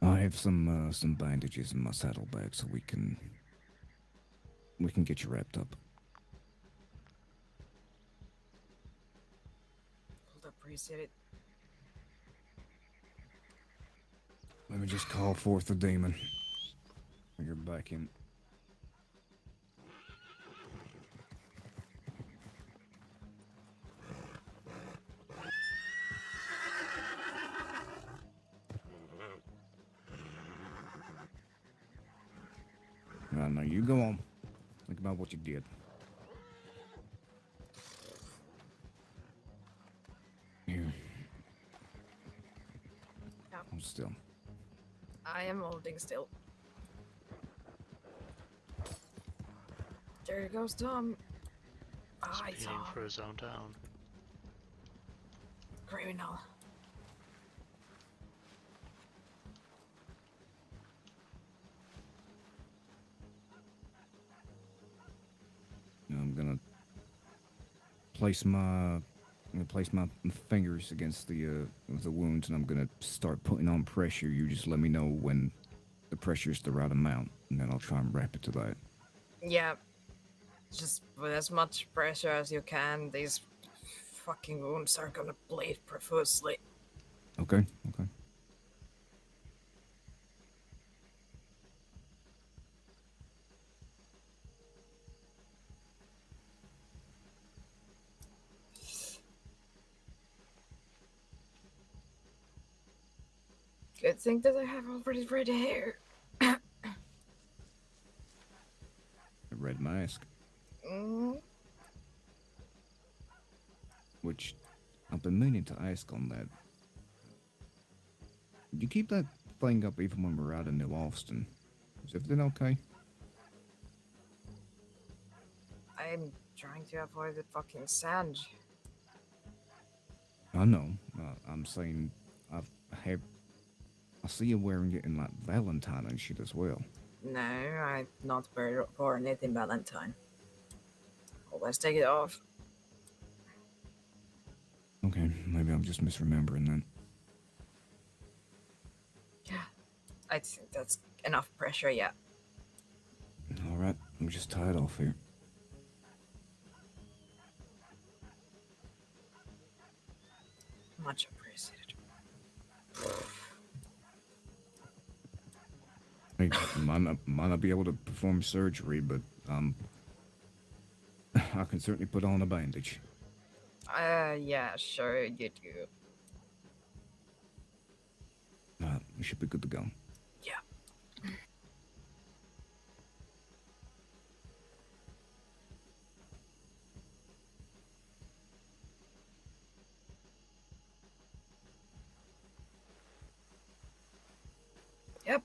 I have some bandages in my saddlebag, so we can get you wrapped up. Would appreciate it. Let me just call forth the demon. You're back in. Now you go on. Think about what you did. Here. Yeah. Hold still. I am holding still. There goes Tom. Hi, Speeding Tom. for his own town. Criminal. I'm gonna place my fingers against the wounds, and I'm gonna start putting on pressure. You just let me know when the pressure's the right amount, and then I'll try and wrap it to that. Yeah. Just with as much pressure as you can, these fucking wounds are gonna bleed profusely. Okay. Okay. Good thing that I have already red hair. A red mask, Mm-hmm. which I've been meaning to ask on that. You keep that thing up even when we're out in New Austin. Is everything okay? I'm trying to avoid the fucking sand. I know. I'm saying I've had I see you wearing it in like Valentine and shit as well. No, I'm not born it in Valentine. Always take it off. Okay, maybe I'm just misremembering then. Yeah, I think that's enough pressure, yeah. Alright, I'm just tied off here. Much appreciated. Hey, might not be able to perform surgery, but I can certainly put on a bandage. Yeah, sure you do. We should be good to go. Yeah. Yep.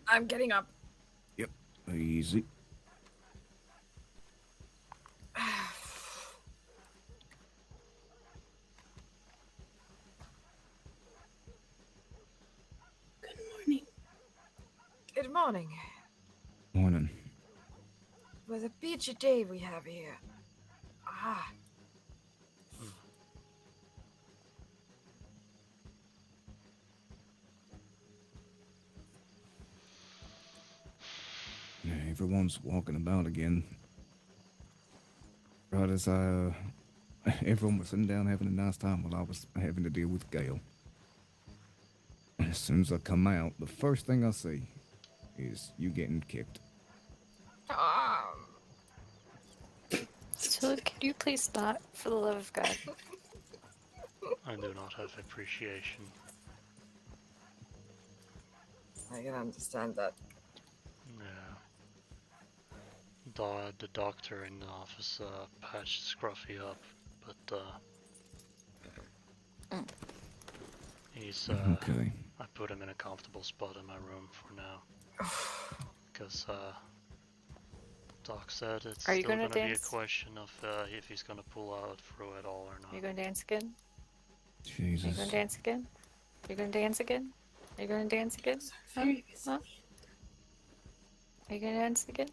I'm getting up. Yep, easy. Good morning. Morning. What a beachy day we have here. Ah. Yeah, everyone's walking about again. Right as everyone was sitting down having a nice time while I was having to deal with Gale. As soon as I come out, the first thing I see is you getting kicked. So could you please stop, for the love of God? I do not have appreciation. I can understand that. Yeah. The doctor in the office patched Scruffy up, but he's Okay. I put him in a comfortable spot in my room for now. Because Doc said it's Are you still gonna gonna be a dance? question of if he's gonna pull out through it all or not. Are you gonna dance again? Are you Jesus. gonna dance again? Are you gonna dance again? Are you gonna dance again? Huh? Huh? Are you gonna dance again?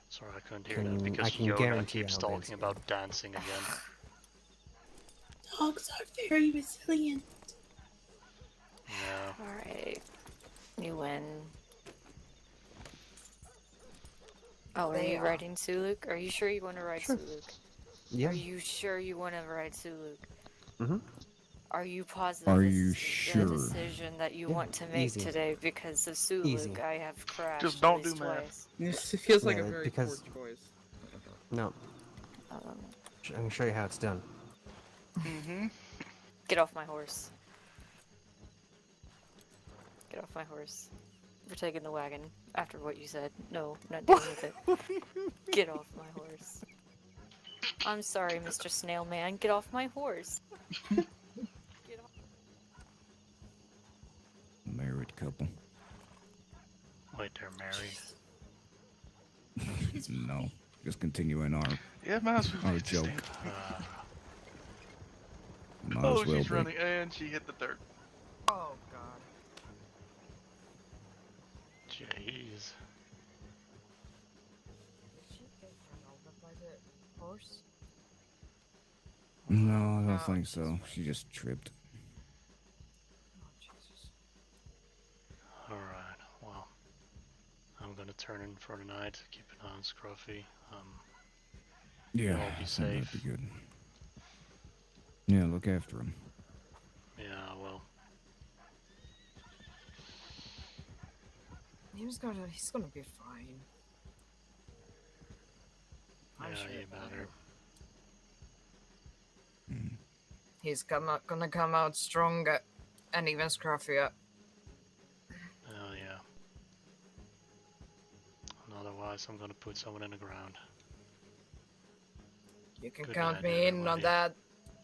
Sorry, I couldn't hear that I because can Yoda guarantee keeps I'll dance talking about dancing again. Dogs are very resilient. Yeah. Alright. You win. Oh, are They you are. riding Suluk? Are you sure you want to ride Sure. Suluk? Yeah. Are you sure you want to ride Suluk? Mm-hmm. Are you positive Are this you is the sure? decision that you Yeah, want to make easy. today because of Suluk? Easy. I have crashed Just don't at least do math. twice. This feels like Yeah, a very because- poor choice. No, Um, I can show you how it's done. Mm-hmm. get off my horse. Get off my horse. We're taking the wagon after what you said. No, not dealing with it. Get off my horse. I'm sorry, Mr. Snail Man. Get off my horse. Get off. Married couple. Wait, they're married. No, just continuing our Yeah, might as well make it joke. stand. Might Oh, as well she's be. running and she hit the dirt. Oh god. Jeez. Did she get run over by the horse? No, I don't No, think so. She just tripped. Oh Jesus. Alright, well. I'm gonna turn in for the night. Keep an eye on Scruffy. Yeah, I'll I be think safe. that'd be good. Yeah, look after him. Yeah, I will. He's gonna be fine. I'm Yeah, sure you about better. it. He's gonna come out stronger and even scruffier. Oh, yeah. And otherwise, I'm gonna put someone in the ground. You can Good count night, me in on everybody. that.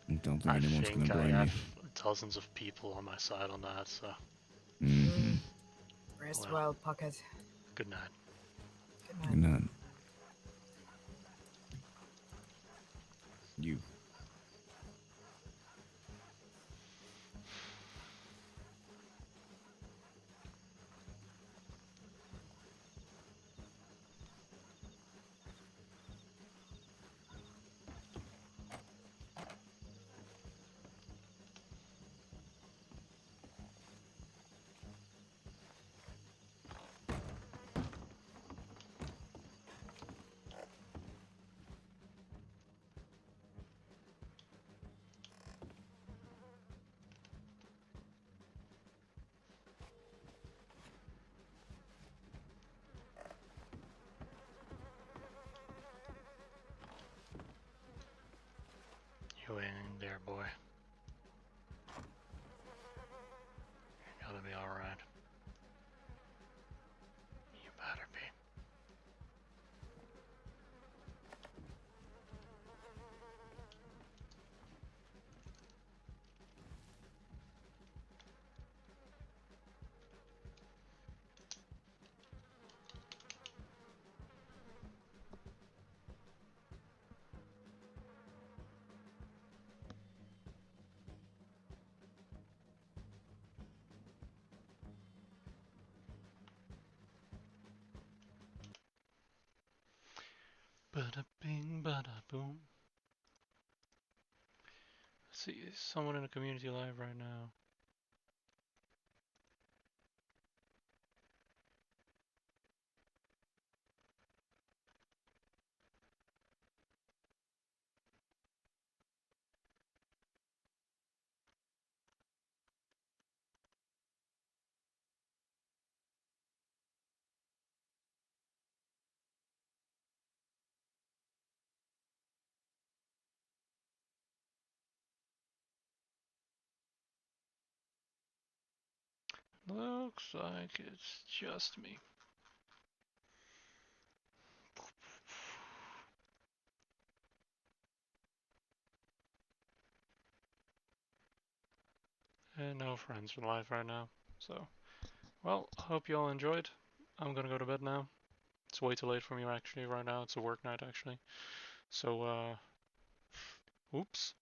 I don't think I anyone's think gonna I blame have you. dozens of people on my side on that, so Mm-hmm. Rest Well. well, Buckett. good night. Good night. Good night. You. You ain't there, boy. You're gonna be alright. You better be. Bada bing, bada boom. Let's see, is someone in the community live right now? Looks like it's just me. And no friends in live right now. So, well, hope you all enjoyed. I'm gonna go to bed now. It's way too late for me actually right now. It's a work night actually. So, oops.